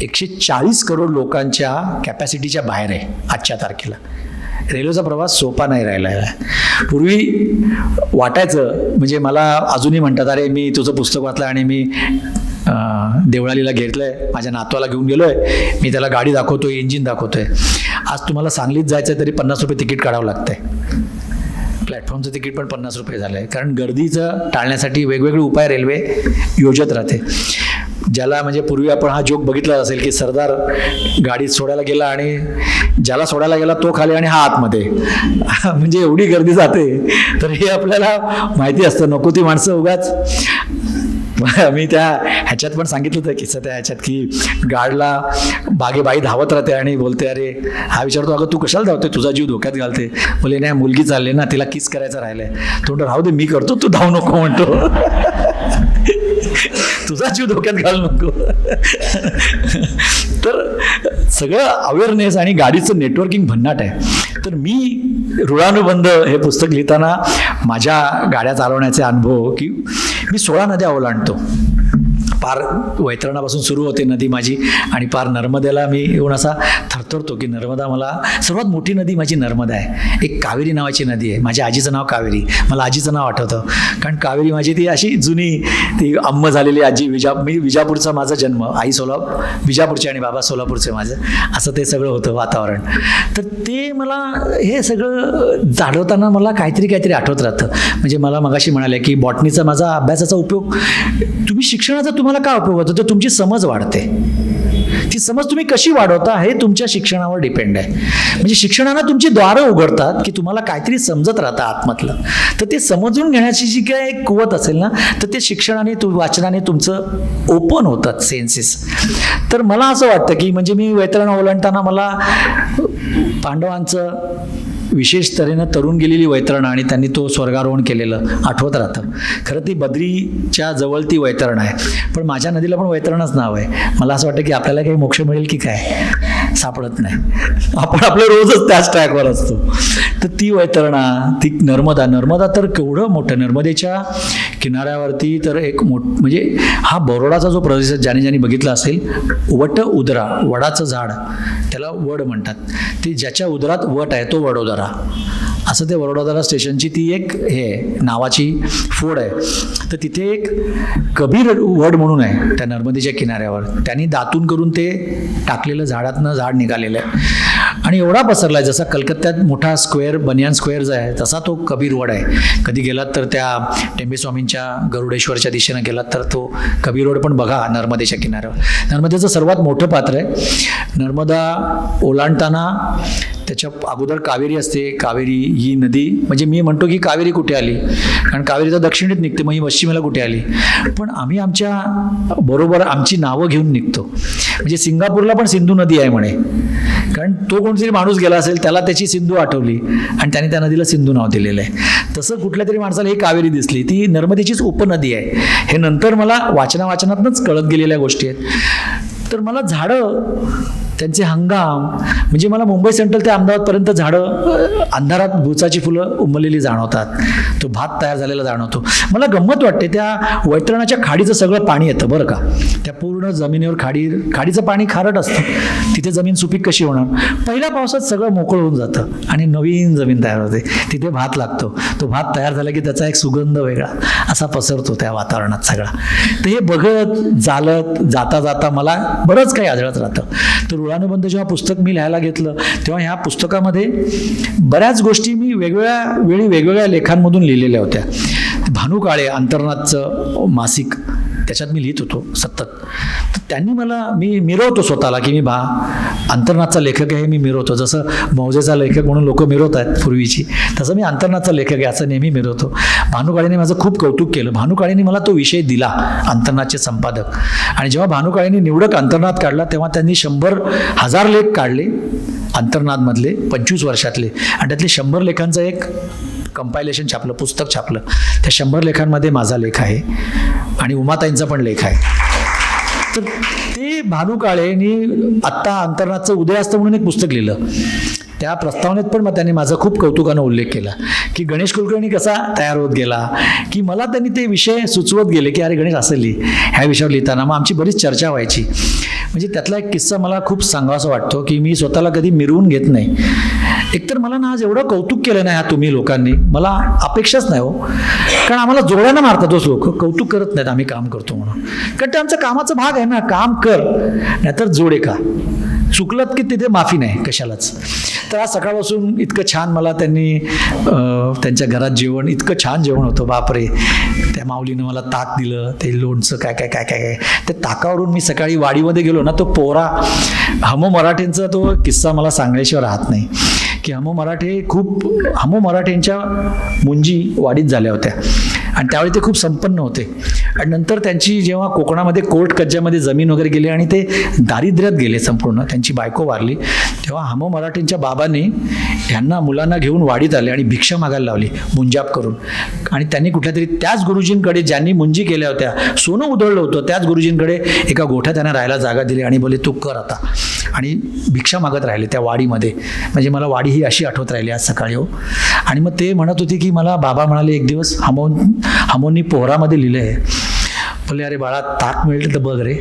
140 करोड लोकांच्या कॅपॅसिटीच्या बाहेर आहे आजच्या तारखेला. रेल्वेचा प्रवास सोपा नाही राहिला आहे. पूर्वी वाटायचं, म्हणजे मला अजूनही म्हणतात अरे मी तुझं पुस्तक वाचलं आणि मी देवळालीला घेतलंय, माझ्या नातवाला घेऊन गेलोय, मी त्याला गाडी दाखवतोय, इंजिन दाखवतोय. आज तुम्हाला सांगलीत जायचं तरी 50 रुपये तिकीट काढावं लागतंय. प्लॅटफॉर्मचं तिकीट पण 50 रुपये झालं आहे, कारण गर्दीचं टाळण्यासाठी वेगवेगळे उपाय रेल्वे योजत राहते. ज्याला म्हणजे पूर्वी आपण हा जोक बघितला असेल की सरदार गाडीत सोडायला गेला आणि ज्याला सोडायला गेला तो खाली आणि हा आतमध्ये म्हणजे एवढी गर्दी जाते. तर हे आपल्याला माहिती असतं, नको ती माणसं उगाच. मी त्या ह्याच्यात पण सांगितलं होतं किस्सा त्या ह्याच्यात की गार्डला बाई धावत राहते आणि बोलते, अरे हा विचारतो, अगं तू कशाला धावते, तुझा जीव धोक्यात घालते. बोले नाही, मुलगी चालली ना, तिला किस करायचं राहिलंय. तो म्हणतो राहू दे, मी करतो, तू धावू नको म्हणतो. तुझा जीव धोक्यात घालू नको. तर सगळं अवेअरनेस आणि गाडीचं नेटवर्किंग भन्नाट आहे. तर मी ऋणानुबंध हे पुस्तक लिहिताना माझ्या गाड्या चालवण्याचे अनुभव की मी 16 नद्या ओलांडतो. पार वैतरणापासून सुरू होते नदी माझी आणि पार नर्मदेला मी येऊन असा थरथरतो की नर्मदा, मला सर्वात मोठी नदी माझी नर्मदा आहे. एक कावेरी नावाची नदी आहे, माझ्या आजीचं नाव कावेरी, मला आजीचं नाव आठवतं, कारण कावेरी माझी ती अशी जुनी ती अम्म झालेली आजी. मी विजापूरचा माझा जन्म, आई विजापूरचे आणि बाबा सोलापूरचे माझं, असं ते सगळं होतं वातावरण. तर ते मला हे सगळं जाणवताना मला काहीतरी आठवत राहतं. म्हणजे मला मगाशी म्हणाले की बॉटनीचा माझा अभ्यासाचा उपयोग, तुम्ही शिक्षणाचा तुम्हाला का उपयोग होतो, तर तुमची समज वाढते. ती समज तुम्ही कशी वाढवता हे तुमच्या शिक्षणावर डिपेंड आहे. म्हणजे शिक्षणानं तुमची द्वारं उघडतात की तुम्हाला काहीतरी समजत राहतं आतमधलं. तर ते समजून घेण्याची जी काय कुवत असेल ना, तर ते शिक्षणाने वाचनाने तुमचं ओपन होतात सेन्सेस. तर मला असं वाटतं की म्हणजे मी वैतरण ओलांडताना मला पांडवांचं विशेष तऱ्हेनं तरुण गेलेली वैतरणं आणि त्यांनी तो स्वर्गारोहण केलेलं आठवत राहतं. खरं ती बद्रीच्या जवळ ती वैतरण आहे, पण माझ्या नदीला पण वैतरणच नाव आहे. मला असं वाटतं की आपल्याला काही मोक्ष मिळेल की काय, सापडत नाही. आपण आपलं रोजच त्याच ट्रॅकवर असतो. तर ती वैतरणा, ती नर्मदा तर केवढं मोठं, नर्मदेच्या किनाऱ्यावरती तर एक म्हणजे हा बरोडाचा जो प्रदेश ज्याने बघितला असेल, वट उदरा, वडाचं झाड, त्याला वड म्हणतात. ते ज्याच्या उदरात वट आहे तो वडोदरा, असं ते वडोदरा स्टेशनची ती एक हे नावाची फोड आहे. तर तिथे एक कबीर वड म्हणून आहे त्या नर्मदेच्या किनाऱ्यावर. त्यांनी दातून करून ते टाकलेलं झाडातनं झाड निघालेलं आहे आणि एवढा पसरला आहे, जसा कलकत्त्यात मोठा स्क्वेअर बनियान स्क्वेअर जो आहे तसा तो कबीर वड आहे. कधी गेलात तर त्या टेंबेस्वामींच्या गरुडेश्वरच्या दिशेनं गेलात तर तो कबीर वड पण बघा नर्मदेच्या किनाऱ्यावर. नर्मदेचं सर्वात मोठं पात्र आहे. नर्मदा ओलांडताना त्याच्या अगोदर कावेरी असते. कावेरी ही नदी, म्हणजे मी म्हणतो की कावेरी कुठे आली, कारण कावेरी तर दक्षिणेत निघते, मग ही पश्चिमेला कुठे आली. पण आम्ही आमच्या बरोबर आमची नावं घेऊन निघतो. म्हणजे सिंगापूरला पण सिंधू नदी आहे म्हणे, कारण तो कोणतरी माणूस गेला असेल, त्याला त्याची सिंधू आठवली आणि त्याने त्या नदीला सिंधू नाव दिलेलं आहे. तसं कुठल्या तरी माणसाला ही कावेरी दिसली, ती नर्मदेचीच उपनदी आहे. हे नंतर मला वाचनातनंच कळत गेलेल्या गोष्टी आहेत. तर मला झाडं, त्यांचे हंगाम, म्हणजे मला मुंबई सेंट्रल ते अहमदाबादपर्यंत झाडं अंधारात बुचाची फुलं उमललेली जाणवतात, तो भात तयार झालेला जाणवतो. मला गंमत वाटते, त्या वैतरणाच्या खाडीचं सगळं पाणी येतं बरं का, त्या पूर्ण जमिनीवर खाडीचं पाणी खारट असतं, तिथे जमीन सुपीक कशी होणार. पहिल्या पावसात सगळं मोकळं होऊन जातं आणि नवीन जमीन तयार होते, तिथे भात लागतो. तो भात तयार झाला की त्याचा एक सुगंध वेगळा असा पसरतो त्या वातावरणात सगळा. तर हे बघत जाता मला बरंच काही आढळत राहतं. तर ऋणानुबंध जेव्हा पुस्तक मी लिहायला घेतलं तेव्हा ह्या पुस्तकामध्ये बऱ्याच गोष्टी मी वेगवेगळ्या वेळी वेगवेगळ्या लेखांमधून लिहिलेल्या होत्या. भानू काळे अंतर्नाथचं मासिक, त्याच्यात मी लिहित होतो सतत. तर त्यांनी मी मिरवतो स्वतःला की मी अंतर्नाथचा लेखक आहे, मी मिरवतो. जसं मौजेचा लेखक म्हणून लोक मिरवत आहेत पूर्वीची, तसं मी अंतर्नाथचा लेखक आहे असं नेहमी मिरवतो. भानू काळेंनी माझं खूप कौतुक केलं. भानू काळेंनी मला तो विषय दिला, अंतर्नाथचे संपादक. आणि जेव्हा भानू काळेंनी निवडक अंतर्नाथ काढला तेव्हा त्यांनी 100,000 लेख काढले अंतर्नाथमधले 25 वर्षातले, आणि त्यातले 100 लेखांचं एक कंपायलेशन छापलं, पुस्तक छापलं. त्या 100 लेखांमध्ये माझा लेख आहे आणि उमाताईंचा पण लेख आहे. तर ते भानू काळेंनी आत्ता अंतर्नाथचं उदयास्त म्हणून एक पुस्तक लिहिलं. त्या प्रस्तावनेत पण त्यांनी माझा खूप कौतुकानं उल्लेख केला की गणेश कुलकर्णी कसा तयार होत गेला, की मला त्यांनी ते विषय सुचवत गेले की अरे गणेश असं लिही, ह्या विषयावर लिहिताना. मग आमची बरीच चर्चा व्हायची. म्हणजे त्यातला एक किस्सा मला खूप सांगावासा वाटतो की मी स्वतःला कधी मिरवून घेत नाही. एकतर मला ना आज एवढं कौतुक केलं नाही ह्या तुम्ही लोकांनी, मला अपेक्षाच नाही हो, कारण आम्हाला जोड्यानं मारतातच लोक, कौतुक करत नाहीत आम्ही काम करतो म्हणून. कारण ते आमचा कामाचा भाग आहे ना, काम कर नाहीतर जोडे का. चुकलत की तिथे माफी नाही कशालाच. तर आज सकाळपासून इतकं छान मला त्यांनी त्यांच्या घरात जेवण, इतकं छान जेवण होतं बापरे. त्या माऊलीनं मला ताक दिलं, ते लोणचं काय काय काय काय काय. त्या ताकावरून मी सकाळी वाडीमध्ये गेलो ना, तो पोरा हमो मराठेंचा तो किस्सा मला सांगण्याशिवाय राहत नाही की हमो मराठेंच्या मुंजी वाडीत झाल्या होत्या आणि त्यावेळी ते खूप संपन्न होते. आणि नंतर त्यांची जेव्हा कोकणामध्ये कोर्ट कज्ज्यामध्ये जमीन वगैरे गेली आणि ते दारिद्र्यात गेले संपूर्ण, त्यांची बायको वारली, तेव्हा हमो मराठेंच्या बाबांनी ह्यांना मुलांना घेऊन वाडीत आले आणि भिक्षा मागायला लावली मुंजाप करून. आणि त्यांनी कुठल्या तरी त्याच गुरुजींकडे ज्यांनी मुंजी केल्या होत्या, सोनं उधळलं होतं, त्याच गुरुजींकडे एका गोठ्यात त्यांना राहायला जागा दिली आणि बोले तू कर आता. आणि भिक्षा मागत राहिले त्या वाडीमध्ये. म्हणजे मला वाडी ही अशी आठवत राहिली आज सकाळी हो. आणि मग ते म्हणत होते की मला बाबा म्हणाले एक दिवस हमोंनी पोहरामध्ये लिहिलं आहे, बोले अरे बाळा ताक मिळेल तर बघ रे.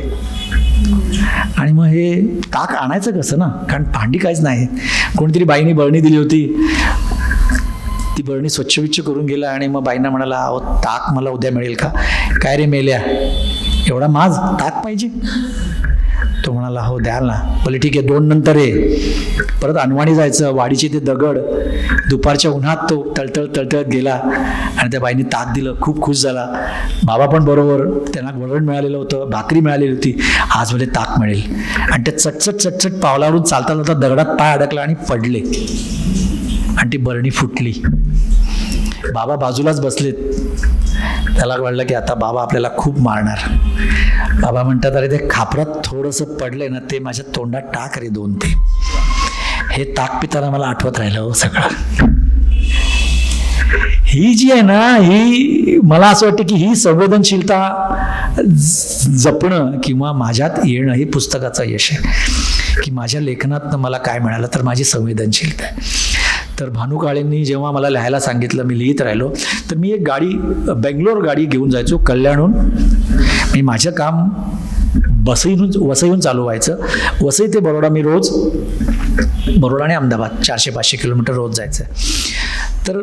आणि मग हे ताक आणायचं कसं ना, कारण भांडी काहीच नाही. कोणीतरी बाईने बरणी दिली होती, ती बरणी स्वच्छ करून गेला आणि मग बाईंना म्हणाला अहो ताक मला उद्या मिळेल का. काय रे मेल्या, एवढा माझ ताक पाहिजे. तो म्हणाला हो द्याल ना. बोले ठीक आहे 2 नंतर ये. परत अनवाणी जायचं, वाडीचे ते दगड, दुपारच्या उन्हात तो तळतळत गेला आणि त्या बाईंनी ताक दिलं. खूप खुश झाला. बाबा पण बरोबर, त्यांना वरण मिळालेलं होतं, भाकरी मिळालेली होती. आज बोले ताक मिळेल. आणि ते चटचट पावलावरून चालता दगडात पाय अडकला आणि पडले आणि ती बरणी फुटली. बाबा बाजूलाच बसलेत. त्याला कळलं की आता बाबा आपल्याला खूप मारणार. बाबा म्हणतात अरे ते खापरात थोडंसं पडलंय ना, ते माझ्या तोंडात टाक रे 2 ते. हे ताक पिताना मला आठवत राहिलं हो सगळं. ही जी आहे ना, ही मला असं वाटतं की ही संवेदनशीलता जपणं किंवा माझ्यात येणं हे पुस्तकाचं यश आहे. की माझ्या लेखनातनं मला काय मिळालं तर माझी संवेदनशीलता आहे. तर भानू काळेंनी जेव्हा मला लिहायला सांगितलं, मी लिहित राहिलो. तर मी एक बेंगलोर गाडी घेऊन जायचो कल्याणहून. मी माझं काम वसईहून चालू व्हायचं. वसई ते बरोडा मी रोज, बरोडा आणि अहमदाबाद 400-500 किलोमीटर रोज जायचं. तर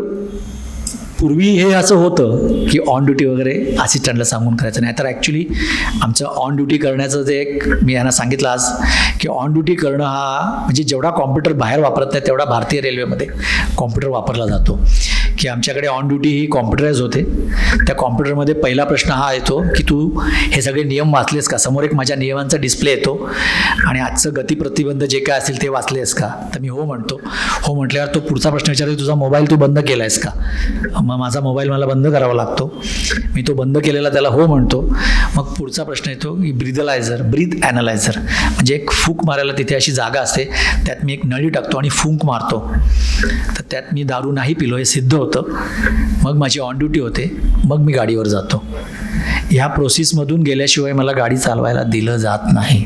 पूर्वी हे असं होतं की ऑन ड्युटी वगैरे असिस्टंटला सांगून करायचं नाही. तर ॲक्च्युली आमचं ऑन ड्युटी करण्याचं जे एक मी यांना सांगितलं आज की ऑन ड्युटी करणं हा म्हणजे जेवढा कॉम्प्युटर बाहेर वापरत नाही तेवढा भारतीय रेल्वेमध्ये कॉम्प्युटर वापरला जातो. की आमच्याकडे ऑन ड्युटी ही कॉम्प्युटराईज होते. त्या कॉम्प्युटरमध्ये पहिला प्रश्न हा येतो की तू हे सगळे नियम वाचलेस का. समोर एक माझ्या नियमांचा डिस्प्ले येतो आणि आजचं गती प्रतिबंध जे काय असेल ते वाचलेस का. तर मी हो म्हणतो. हो म्हटल्यावर तो पुढचा प्रश्न विचारतो तुझा मोबाईल तू बंद केला आहेस का. मग माझा मोबाईल मला बंद करावा लागतो. मी तो बंद केलेला त्याला हो म्हणतो. मग पुढचा प्रश्न येतो की ब्रीथ ॲनालायझर म्हणजे एक फूंक मारायला तिथे अशी जागा असते, त्यात मी एक नळी टाकतो आणि फूंक मारतो. तर त्यात मी दारू नाही पिलो हे सिद्ध होतं. मग माझी ऑन ड्युटी होते. मग मी गाडीवर जातो. ह्या प्रोसेसमधून गेल्याशिवाय मला गाडी चालवायला दिलं जात नाही.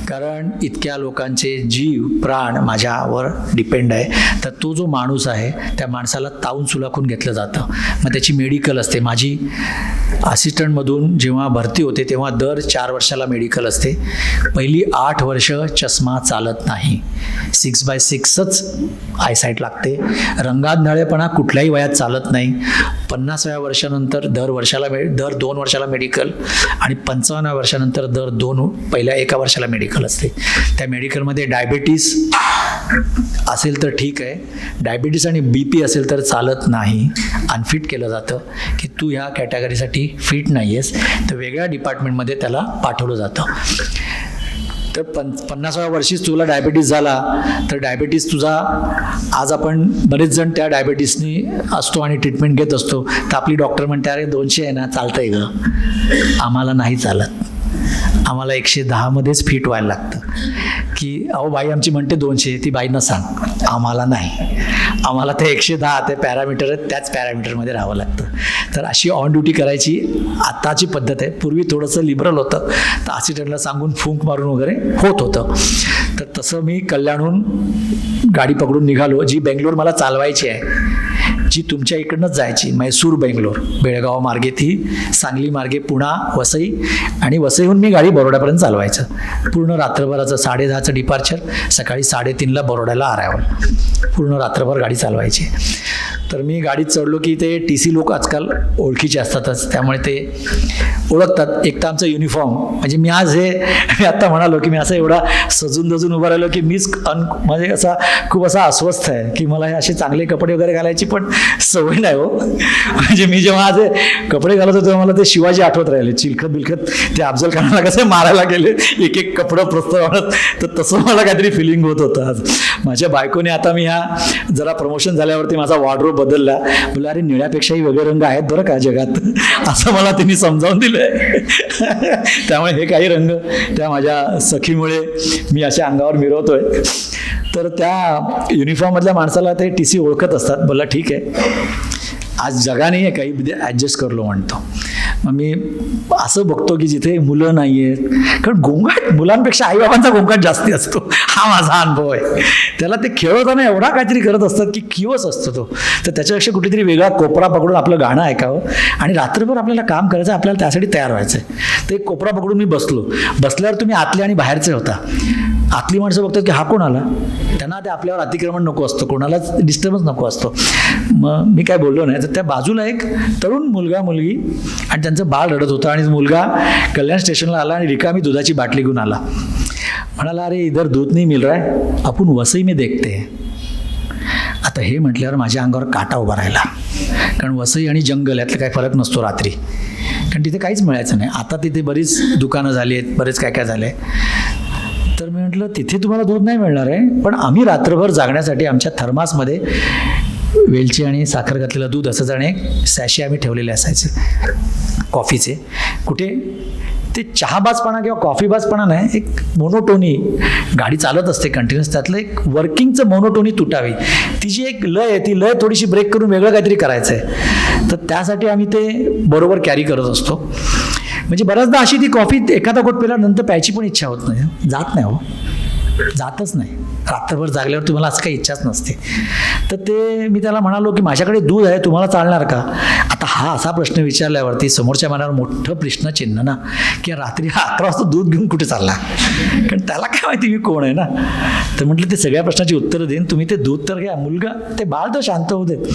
कारण इतक्या लोकांचे जीव प्राण माझ्यावर डिपेंड आहे. तर तो जो माणूस आहे त्या माणसाला तावून सुलाखून घेतलं जातं. मग त्याची मेडिकल असते. माझी असिस्टंटमधून जेव्हा भरती होते तेव्हा दर 4 वर्षाला मेडिकल असते. पहिली 8 वर्ष चष्मा चालत नाही. 6x6च आयसाईट लागते. रंगांधळेपणा कुठल्याही वयात चालत नाही. 50व्या वर्षानंतर दर 2 वर्षाला मेडिकल आणि 55व्या वर्षानंतर पहिल्या 1 वर्षाला मेडिकल असते. त्या मेडिकलमध्ये डायबिटीस असेल तर ठीक आहे, डायबिटीस आणि BP असेल तर चालत नाही. अनफिट केलं जातं की तू ह्या कॅटेगरीसाठी फिट नाही आहेस. तर वेगळ्या डिपार्टमेंटमध्ये त्याला पाठवलं जातं. तर 50व्या वर्षीच तुला डायबिटीस झाला तर डायबिटीस तुझा, आज आपण बरेच जण त्या डायबिटीसनी असतो आणि ट्रीटमेंट घेत असतो. तर आपली डॉक्टर म्हणते अरे 200 आहे ना, चालतंय गं. आम्हाला नाही चालत. आम्हाला 110मध्येच फिट व्हायला लागतं. की अहो बाई आमची म्हणते 200, ती बाईंना सांग आम्हाला नाही. आम्हाला ते 110 ते पॅरामीटर आहेत, त्याच पॅरामीटरमध्ये राहावं लागतं. तर अशी ऑन ड्युटी करायची आताची पद्धत आहे. पूर्वी थोडंसं लिबरल होतं. तर असिस्टंटला सांगून फूंक मारून वगैरे होत होतं. तर तसं मी कल्याणहून गाडी पकडून निघालो. जी बेंगलोर मला चालवायची आहे, जी तुमच्या इकडनंच जायची, मैसूर बेंगलोर, बेळगाव मार्गे ती, सांगली मार्गे पुणा, वसई आणि वसईहून मी गाडी बरोड्यापर्यंत चालवायचं. पूर्ण रात्रभराचं 10:30चं डिपार्चर, सकाळी 3:30ला बरोड्याला अरायवल. पूर्ण रात्रभर गाडी चालवायची. तर मी गाडीत चढलो की ते TC लोक आजकाल ओळखीचे असतातच, त्यामुळे ते ओळखतात. एक तर आमचं युनिफॉर्म, म्हणजे मी आज मी आत्ता म्हणालो की मी असं एवढा सजून दजून उभा राहिलो की मीच म्हणजे असा खूप असा अस्वस्थ आहे की मला हे असे चांगले कपडे वगैरे घालायची पण सवय नाही हो. म्हणजे मी जेव्हा आज कपडे घालत होतो तेव्हा मला ते शिवाजी आठवत राहिले, चिलखत बिलखत ते अफजल खानाला कसे मारायला गेले एक एक कपडं प्रस्तावनात, तर तसं मला काहीतरी फिलिंग होत होतं आज. माझ्या बायकोने आता मी जरा प्रमोशन झाल्यावरती माझा वॉर्डरोब बदलला, बोला अरे निळ्यापेक्षाही वेगळे रंग आहेत बरं का जगात, असं मला तिने समजावून दिलंय. त्यामुळे हे काही रंग त्या माझ्या सखीमुळे मी अशा अंगावर मिरवतोय. तर त्या युनिफॉर्ममधल्या माणसाला ते TC ओळखत असतात. बोला ठीक आहे, आज जगा नाही आहे काही, ॲडजस्ट करलो म्हणतो. मग मी असं बघतो की जिथे मुलं नाही आहेत, कारण गोंगाट मुलांपेक्षा आईबाबांचा गोंगाट जास्ती असतो, हा माझा अनुभव आहे. त्याला ते खेळवताना एवढा काहीतरी करत असतात की किवस असतो तो, तर त्याच्यापेक्षा कुठेतरी वेगळा कोपरा पकडून आपलं गाणं ऐकावं आणि रात्रभर आपल्याला काम करायचं, आपल्याला त्यासाठी तयार व्हायचं आहे. ते कोपरा पकडून मी बसल्यावर तुम्ही आतले आणि बाहेरचे होता. आतली माणसं बघतात की हा कोण आला, त्यांना ते आपल्यावर अतिक्रमण नको असतं, कोणालाच डिस्टर्बन्स नको असतो. मग मी काय बोललो नाही, तर त्या बाजूला एक तरुण मुलगा मुलगी आणि त्यांचं बाळ रडत होतं आणि मुलगा कल्याण स्टेशनला आला आणि रिकामी दुधाची बाटली घेऊन आला. म्हणाला अरे इधर दूध नाही मिल रहा है, आपण वसई में देखते. आता हे म्हटल्यावर माझ्या अंगावर काटा उभा राहिला, कारण वसई आणि जंगल यातला काही फरक नसतो रात्री, कारण तिथे काहीच मिळायचं नाही. आता तिथे बरीच दुकानं झाली आहेत, बरेच काय काय झालं आहे. तर मी म्हटलं तिथे तुम्हाला दूध नाही मिळणार आहे, पण आम्ही रात्रभर जागण्यासाठी आमच्या थर्मासमध्ये वेलची आणि साखर घातलेलं दूध असं जाणे सॅशे आम्ही ठेवलेले असायचे कॉफीचे. कुठे ते चहाबाजपणा किंवा कॉफीबाजपणा नाही, एक मोनोटोनी, गाडी चालत असते कंटिन्युअस, त्यातलं एक वर्किंगचं मोनोटोनी तुटावी, ती जी एक लय आहे ती लय थोडीशी ब्रेक करून वेगळं काहीतरी करायचं आहे. तर त्यासाठी आम्ही ते बरोबर कॅरी करत असतो. म्हणजे बऱ्याचदा अशी ती कॉफी एखादा घोट पिल्यानंतर प्यायची पण इच्छा होत नाही, जात नाही हो, जातच नाही. रात्रभर जागल्यावर तुम्हाला असं काही इच्छाच नसते. तर ते मी त्याला म्हणालो की माझ्याकडे दूध आहे, तुम्हाला चालणार का. आता हा असा प्रश्न विचारल्यावरती समोरच्या मनावर मोठं प्रश्नचिन्ह ना, की रात्री 11 वाजता दूध घेऊन कुठे चालला, कारण त्याला काय माहिती मी कोण आहे ना. तर म्हटलं ते सगळ्या प्रश्नाची उत्तरं देईन, तुम्ही ते दूध तर घ्या. मुलगा ते बाळ तर शांत होऊ देत.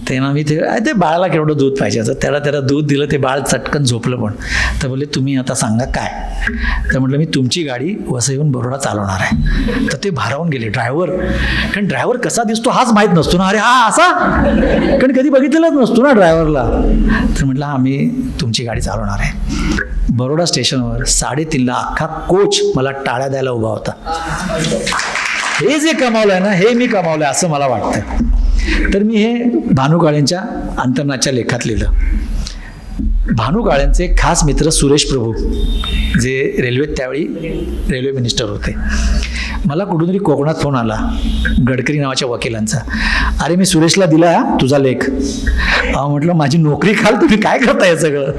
ते ना मी ते बाळाला केवढं दूध पाहिजे असं त्याला दूध दिलं, ते बाळ चटकन झोपलं पण. तर बोलले तुम्ही आता सांगा काय. तर म्हटलं मी तुमची गाडी वसईहून बरोडा चालवणार आहे. तर ते भारावून गेले ड्रायव्हर, कारण ड्रायव्हर कसा दिसतो हाच माहीत नसतो ना. अरे हा असा, कारण कधी बघितलेलाच नसतो ना ड्रायव्हरला. तर म्हटलं आम्ही तुमची गाडी चालवणार आहे. बरोडा स्टेशनवर 3:30ला अख्खा कोच मला टाळ्या द्यायला उभा होता. हे जे कमावलं आहे ना, हे मी कमावलं आहे असं मला वाटतं. तर मी हे भानू काळेंच्या अंतर्नादच्या लेखात लिहिलं. भानू काळेंचे खास मित्र सुरेश प्रभू, जे रेल्वेत त्यावेळी रेल्वे मिनिस्टर होते. मला कुठून तरी कोकणात फोन आला गडकरी नावाच्या वकिलांचा. अरे मी सुरेशला दिला तुझा लेख. म्हटलं माझी नोकरी खाल, तुम्ही काय करताय सगळं.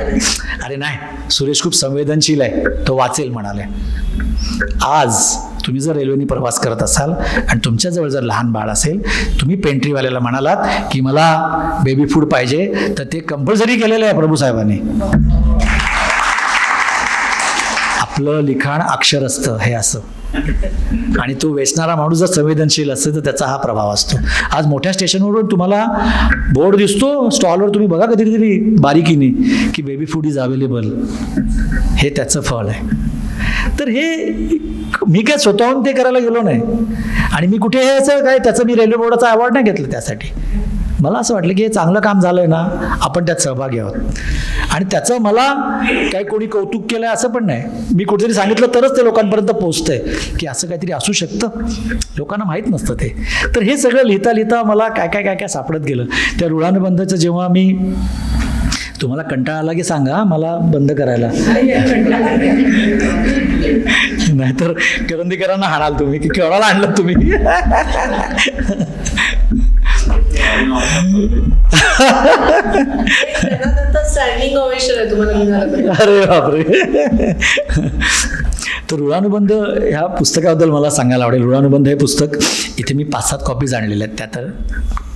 अरे नाही, सुरेश खूप संवेदनशील आहे, तो वाचेल म्हणाले. आज तुम्ही जर रेल्वेने प्रवास करत असाल आणि तुमच्याजवळ जर लहान बाळ असेल, तुम्ही पेंट्रीवाल्याला म्हणालात की मला बेबी फूड पाहिजे, तर ते कंपल्सरी केलेलं आहे प्रभूसाहेबांनी. आपलं लिखाण अक्षर असतं हे असं, आणि तो वेचणारा माणूस जर संवेदनशील असेल तर त्याचा हा प्रभाव असतो. आज मोठ्या स्टेशनवरून तुम्हाला बोर्ड दिसतो, स्टॉलवर तुम्ही बघा कधीतरी बारीकीने की बेबी फूड इज अवेलेबल. हे त्याचं फळ आहे. तर हे मी काय स्वतःहून ते करायला गेलो नाही, आणि मी कुठे यायचं काय त्याचं मी रेल्वे बोर्डाचा अवॉर्ड नाही घेतलं त्यासाठी. मला असं वाटलं की हे चांगलं काम झालं आहे ना, आपण त्यात सहभागी आहोत. आणि त्याचं मला काही कोणी कौतुक केलं आहे असं पण नाही, मी कुठेतरी सांगितलं तरच ते लोकांपर्यंत पोचतंय की असं काहीतरी असू शकतं, लोकांना माहीत नसतं ते. तर हे सगळं लिहिता लिहिता मला काय काय काय काय सापडत गेलं. त्या ऋणानुबंधाचं जेव्हा मी, तुम्हाला कंटाळा आला की सांगा मला बंद करायला, नाहीतर करंदीकरांना हाणाल तुम्ही की केवढाला आणलं तुम्ही. अरे बापरे. तर ऋणानुबंध ह्या पुस्तकाबद्दल मला सांगायला आवडेल. ऋणानुबंध हे पुस्तक इथे मी 5-7 कॉपीज आणलेल्या आहेत, त्या तर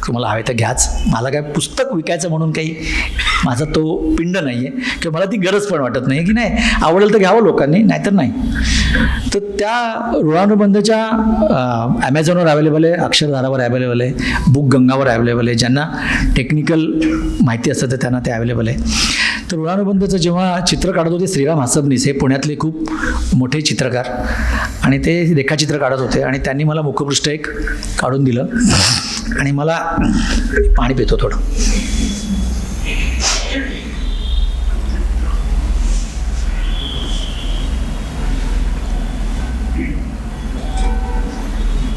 तुम्हाला हवे तर घ्याच, मला काय पुस्तक विकायचं म्हणून काही माझा तो पिंड नाही आहे किंवा मला ती गरज पण वाटत नाही की नाही आवडेल तर घ्यावं लोकांनी, नाहीतर नाही. तर त्या ऋणानुबंधच्या ॲमेझॉनवर अवेलेबल आहे, अक्षरधारावर अवेलेबल आहे, बुक गंगावर अवेलेबल आहे. ज्यांना टेक्निकल माहिती असतं तर त्यांना ते अवेलेबल आहे. तर ऋणानुबंधचं जेव्हा चित्र काढत होते श्रीराम हासबनीस, हे पुण्यातले खूप मोठे चित्रकार, आणि ते रेखाचित्र काढत होते आणि त्यांनी मला मुखपृष्ठ एक काढून दिलं आणि मला पाणी पितो थोडं.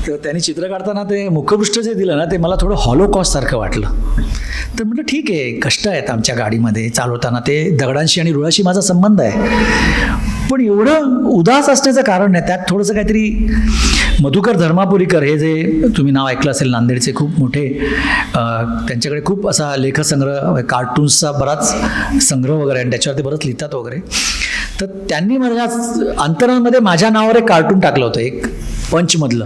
तर त्यांनी चित्र काढताना ते मुखपृष्ठ जे दिलं ना ते मला थोडं हॉलोकॉस्टसारखं वाटलं. तर म्हटलं ठीक आहे, कष्ट आहेत आमच्या गाडीमध्ये चालवताना, ते दगडांशी आणि रुळाशी माझा संबंध आहे, पण एवढं उदास असण्याचं कारण नाही. त्यात थोडंसं काहीतरी मधुकर धर्मापुरीकर, हे जे तुम्ही नाव ऐकलं असेल, नांदेडचे खूप मोठे, त्यांच्याकडे खूप असा लेखसंग्रह, कार्टून्सचा बराच संग्रह वगैरे आणि त्याच्यावरती बरंच लिहितात वगैरे. तर त्यांनी माझ्या अंतरामध्ये माझ्या नावावर एक कार्टून टाकलं होतं, एक पंचमधलं.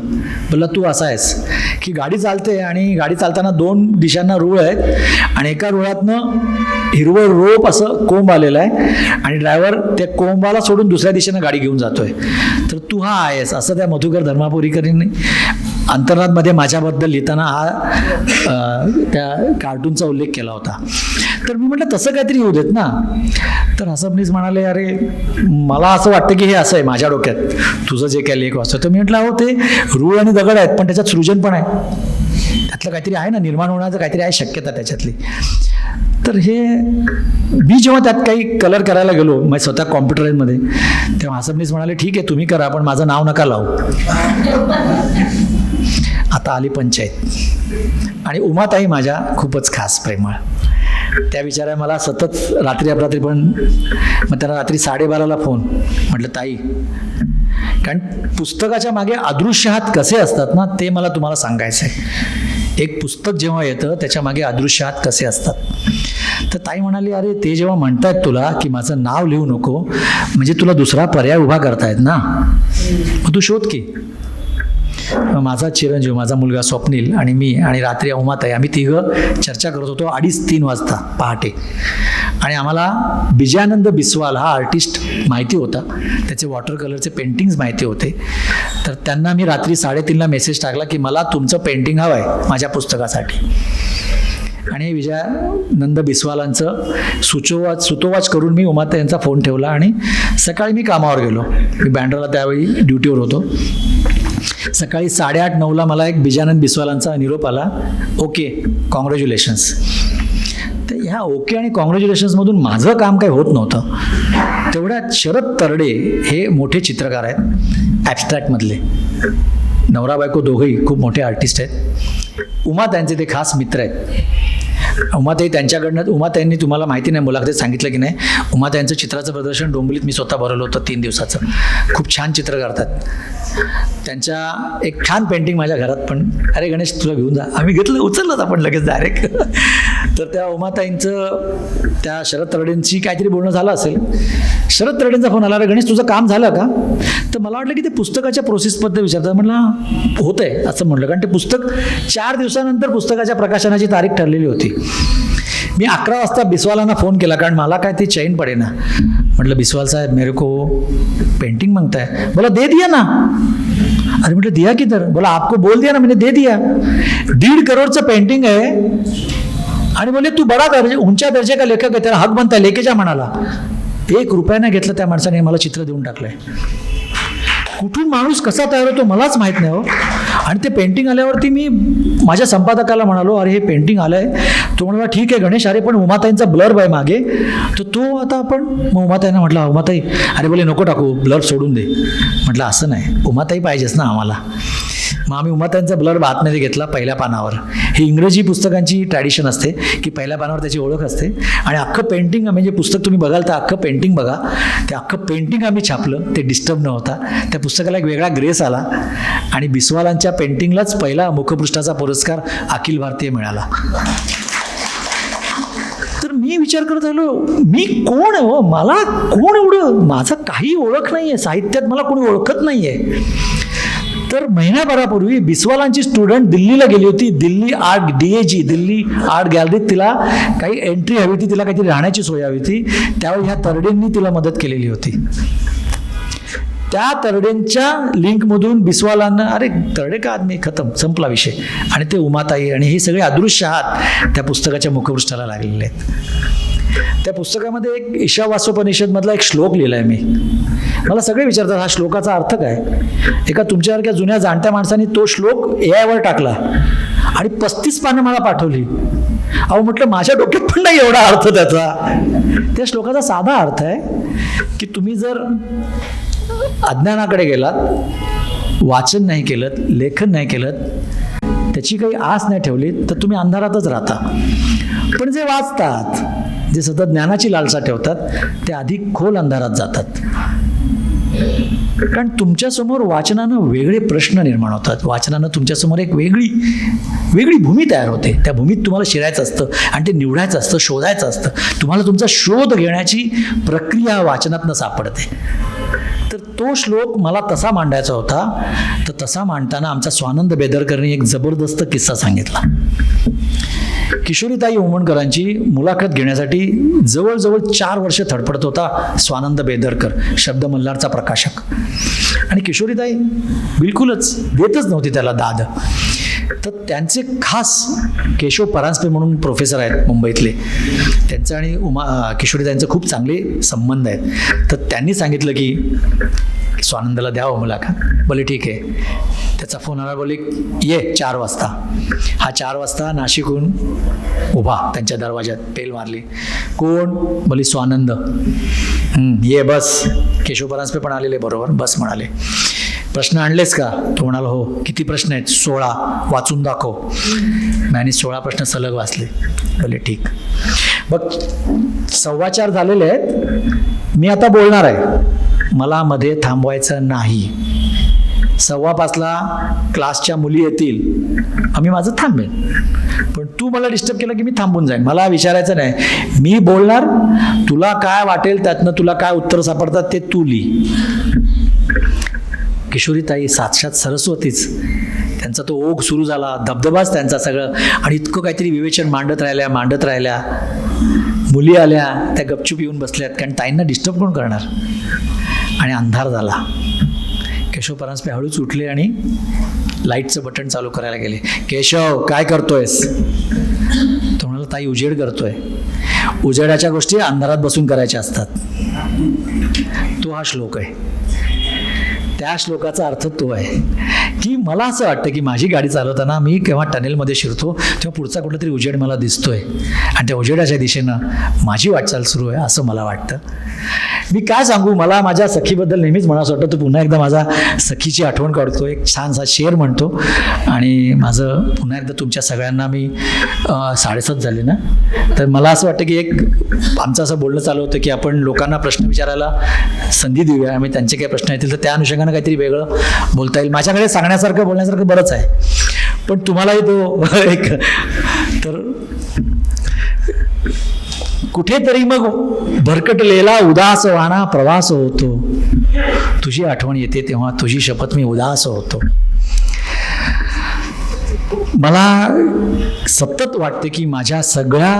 बोलला तू असा आहेस की गाडी चालते आणि गाडी चालताना 2 दिशांना रूळ आहेत आणि एका रुळातनं हिरवं रोप असं कोंब आलेलं आहे आणि ड्रायव्हर त्या कोंबाला सोडून दुसऱ्या दिशेनं गाडी घेऊन जातोय, तर तू हा आहेस, असं त्या मधुकर धर्मापुरीकरांनी अंतर्नादमध्ये माझ्याबद्दल लिहिताना हा त्या कार्टूनचा उल्लेख केला होता. तर मी म्हटलं तसं काहीतरी येऊ देत ना. तर हासबनीस म्हणाले, अरे मला असं वाटतं की हे असं आहे माझ्या डोक्यात, तुझं जे काही लेख वाचतं. तर मी म्हटलं अहो ते रूळ आणि दगड आहेत पण त्याच्यात सृजन पण आहे, त्यातलं काहीतरी आहे ना, निर्माण होण्याचं काहीतरी आहे शक्यता त्याच्यातली. तर हे मी जेव्हा त्यात काही कलर करायला गेलो मग स्वतः कॉम्प्युटरमध्ये, तेव्हा हासबनीस म्हणाले ठीक आहे तुम्ही करा पण माझं नाव नका लावू. आता आली पंचायत. आणि उमाताई माझ्या खूपच खास प्रेमळ, त्या विचारा मला सतत रात्री अपरात्री, पण मग त्यांना रात्री 12:30ला फोन. म्हटलं ताई, कारण पुस्तकाच्या मागे अदृश्य हात कसे असतात ना ते मला तुम्हाला सांगायचं आहे. एक पुस्तक जेव्हा येतं त्याच्या मागे अदृश्य हात कसे असतात. तर ताई म्हणाली, अरे ते जेव्हा म्हणतायत तुला की माझं नाव लिहू नको, म्हणजे तुला दुसरा पर्याय उभा करतायत ना, मग तू शोध की. माझा चिरंजीव, माझा मुलगा स्वप्नील आणि मी आणि रात्री उमाताई, आम्ही तिघं चर्चा करत होतो 2:30-3 वाजता पहाटे. आणि आम्हाला विजयानंद बिस्वाल हा आर्टिस्ट माहिती होता, त्याचे वॉटर कलरचे पेंटिंग्स माहिती होते. तर त्यांना मी रात्री 3:30ला मेसेज टाकला की मला तुमचं पेंटिंग हवं आहे माझ्या पुस्तकासाठी. आणि विजयानंद बिस्वालांचं सुतोवाच करून मी उमाताई यांचा फोन ठेवला आणि सकाळी मी कामावर गेलो. मी बँड्राला त्यावेळी ड्युटीवर होतो. सकाळी 8:30-9ला मला एक विजयानंद बिस्वालांचा निरोप आला, ओके कॉंग्रॅच्युलेशन्स. तर ह्या ओके आणि कॉंग्रॅच्युलेशन्समधून माझं काम काही होत नव्हतं. तेवढ्यात शरद तरडे हे मोठे चित्रकार आहेत, ॲब्स्ट्रॅक्टमधले, नवरा बायको दोघंही खूप मोठे आर्टिस्ट आहेत. उमाताईंचे ते खास मित्र आहेत. उमाताई त्यांच्याकडनं, उमाताईंनी तुम्हाला माहिती नाही मुलाखतीत सांगितलं की नाही, उमाताईंचं चित्राचं प्रदर्शन डोंबिवलीत मी स्वतः भरवलं होतं 3 दिवसाचं. खूप छान चित्र करतात. त्यांच्या एक छान पेंटिंग माझ्या घरात पण, अरे गणेश तुला घेऊन जा, आम्ही घेतलं, उचललंच आपण लगेच डायरेक्ट. तर त्या उमाताईंचं त्या शरद तरडेंची काहीतरी बोलणं झालं असेल. शरद तरडेंचा फोन आला, अरे गणेश तुझं काम झालं का? तर मला वाटलं की ते पुस्तकाच्या प्रोसेसबद्दल विचारतात. म्हटलं होतं आहे असं म्हटलं, कारण ते पुस्तक 4 दिवसानंतर पुस्तकाच्या प्रकाशनाची तारीख ठरलेली होती. मी 11 वाजता बिस्वालांना फोन केला, कारण मला काय ती चैन पडे ना. म्हटलं बिस्वाल साहेब मेरे को पेंटिंग मांगता है. बोला दे दिया ना. अरे म्हटलं दिया किधर? बोला आपको बोल दिया ना, मैंने दे दिया. 1.5 करोडचं पेंटिंग आहे आणि बोले तू बडा दर्जे उंच्या दर्जे का लेखक आहे, त्याला हक बनता लेके जा म्हणाला. 1 रुपया नाही घेतला त्या माणसाने, मला चित्र देऊन टाकलंय. कुठून माणूस कसा तयार होतो मलाच माहीत नाही हो. आणि ते पेंटिंग आल्यावरती मी माझ्या संपादकाला म्हणालो, अरे हे पेंटिंग आलं आहे. तो म्हणाला ठीक आहे गणेश, अरे पण उमाताईंचा ब्लर्ब आहे मागे, तर तो आता आपण, मग उमाताईंना म्हटलं उमाताई, अरे बोले नको टाकू, ब्लर्ब सोडून दे. म्हटलं असं नाही, उमाताई पाहिजेच ना आम्हाला. मग आम्ही उमाताईंचा ब्लर्ब आतमध्ये घेतला पहिल्या पानावर. ही इंग्रजी पुस्तकांची ट्रॅडिशन असते की पहिल्या पानावर त्याची ओळख असते आणि अख्खं पेंटिंग, म्हणजे पुस्तक तुम्ही बघाल तर अख्खं पेंटिंग बघा, ते अख्खं पेंटिंग आम्ही छापलं. ते डिस्टर्ब न होता. त्या पुस्तकाला एक वेगळा ग्रेस आला आणि बिस्वालांच्या पेंटिंगलाच पहिला मुखपृष्ठाचा पुरस्कार अखिल भारतीय मिळाला. तर मी विचार करत आलो, मी कोण आहे हो, मला कोण एवढं, माझं काही ओळख नाही आहे साहित्यात, मला कोणी ओळखत नाही आहे. तर महिन्याभरापूर्वी बिस्वालांची स्टुडंट दिल्लीला गेली होती. Delhi art DAG, Delhi art गॅलरीत तिला काही एंट्री हवी होती, तिला काहीतरी राहण्याची सोय हवी होती. त्यावेळी ह्या तरडेंनी तिला मदत केलेली होती. त्या तरडेंच्या लिंकमधून बिस्वालांना, अरे तरडे का आदमी खतम, संपला विषय. आणि ते उमाताई आणि हे सगळे अदृश्य हात त्या पुस्तकाच्या मुखपृष्ठाला लागलेले आहेत. त्या पुस्तकामध्ये एक ईशावास्योपनिषदमधला एक श्लोक लिहिला आहे मी. मला सगळे विचारतात हा श्लोकाचा अर्थ काय. एका तुमच्यासारख्या जुन्या जाणत्या माणसाने तो श्लोक AI वर टाकला आणि 35 पानं मला पाठवली. अहो म्हटलं माझ्या डोक्यात पण नाही एवढा अर्थ त्याचा. त्या श्लोकाचा साधा अर्थ आहे की तुम्ही जर अज्ञानाकडे गेलात, वाचन नाही केलं, लेखन नाही केलं, त्याची काही आस नाही ठेवली, तर तुम्ही अंधारातच राहता. पण जे वाचतात, जे सतत ज्ञानाची लालसा ठेवतात, ते अधिक खोल अंधारात जातात. कारण तुमच्यासमोर वाचनानं वेगळे प्रश्न निर्माण होतात. वाचनानं तुमच्यासमोर एक वेगळी भूमी तयार होते. त्या भूमीत तुम्हाला शिरायचं असतं आणि ते निवडायचं असतं, शोधायचं असतं. तुम्हाला तुमचा शोध घेण्याची प्रक्रिया वाचनातनं सापडते. तर तो श्लोक मला तसा मांडायचा होता. तर तसा मांडताना आमचा स्वानंद बेदरकरनी एक जबरदस्त किस्सा सांगितला. किशोरीताई उमणकरांची मुलाखत घेण्यासाठी जवळजवळ 4 वर्ष धडपडत होता स्वानंद बेदरकर, शब्द मल्हारचा प्रकाशक. आणि किशोरीताई बिलकुलच देतच नव्हती त्याला दाद. तर त्यांचे खास केशव परांजपे म्हणून प्रोफेसर आहेत मुंबईतले, त्यांचं आणि किशोरीताईंचं खूप चांगले संबंध आहेत. तर त्यांनी सांगितलं की स्वानंदाला द्यावं मुलाखत. बोले ठीक आहे. त्याचा फोन आला, बोले ये 4 वाजता. हा 4 वाजता नाशिकहून उभा त्यांच्या दरवाजात, पेल मारली. कोण? बोली स्वानंद. ये बस. केशव परांजपे पण आलेले बरोबर, बस म्हणाले. प्रश्न आणलेस का? तो म्हणाला हो. किती प्रश्न आहेत? 16. वाचून दाखव. मी 16 प्रश्न सलग वाचले. बोले ठीक. बघ 4:15 झालेले आहेत, मी आता बोलणार आहे, मला मध्ये थांबवायचं नाही. 5:15ला क्लासच्या मुली येतील, आम्ही माझं थांबेन, पण तू मला डिस्टर्ब केलं की मी थांबून जाईन. मला विचारायचं नाही, मी बोलणार, तुला काय वाटेल त्यातनं तुला काय उत्तर सापडतात ते तू लिही. किशोरीताई साक्षात सरस्वतीच, त्यांचा तो ओघ सुरू झाला, धबधबाच त्यांचा सगळं. आणि इतकं काहीतरी विवेचन मांडत राहिल्या. मुली आल्या, त्या गपचूप येऊन बसल्यात, कारण ताईंना डिस्टर्ब कोण करणार. आणि अंधार झाला. केशव परांजपे हळूच उठले आणि लाईटचं बटन चालू करायला गेले. केशव काय करतोयस? तो म्हणाला ताई उजेड करतोय. उजेडाच्या गोष्टी अंधारात बसून करायच्या असतात. तो हा श्लोक आहे. त्या श्लोकाचा अर्थ तो आहे की मला असं वाटतं की माझी गाडी चालवताना मी केव्हा टनेलमध्ये शिरतो तेव्हा पुढचा कुठला तरी उजेड मला दिसतोय आणि त्या उजेडाच्या दिशेनं माझी वाटचाल सुरू आहे असं मला वाटतं. मी काय सांगू, मला माझ्या सखीबद्दल नेहमीच म्हणावंसं वाटतं. तो पुन्हा एकदा माझा सखीची आठवण काढतो, एक छानसा शेर म्हणतो. आणि माझं पुन्हा एकदा तुमच्या सगळ्यांना मी 7:30 झाले ना, तर मला असं वाटतं की एक आमचं असं बोलणं चालू होतं की आपण लोकांना प्रश्न विचारायला संधी देऊया. आम्ही त्यांचे काही प्रश्न येतील तर त्या अनुषंगानं काहीतरी वेगळं बोलता येईल. माझ्याकडे सांगण्यासारखं बोलण्यासारखं बरंच आहे, पण तुम्हालाही तो एक तर कुठेतरी मग भरकटलेला उदास वाणा प्रवास होतो. तुझी आठवण येते तेव्हा तुझी शपथ मी उदास होतो. मला सतत वाटते की माझ्या सगळ्या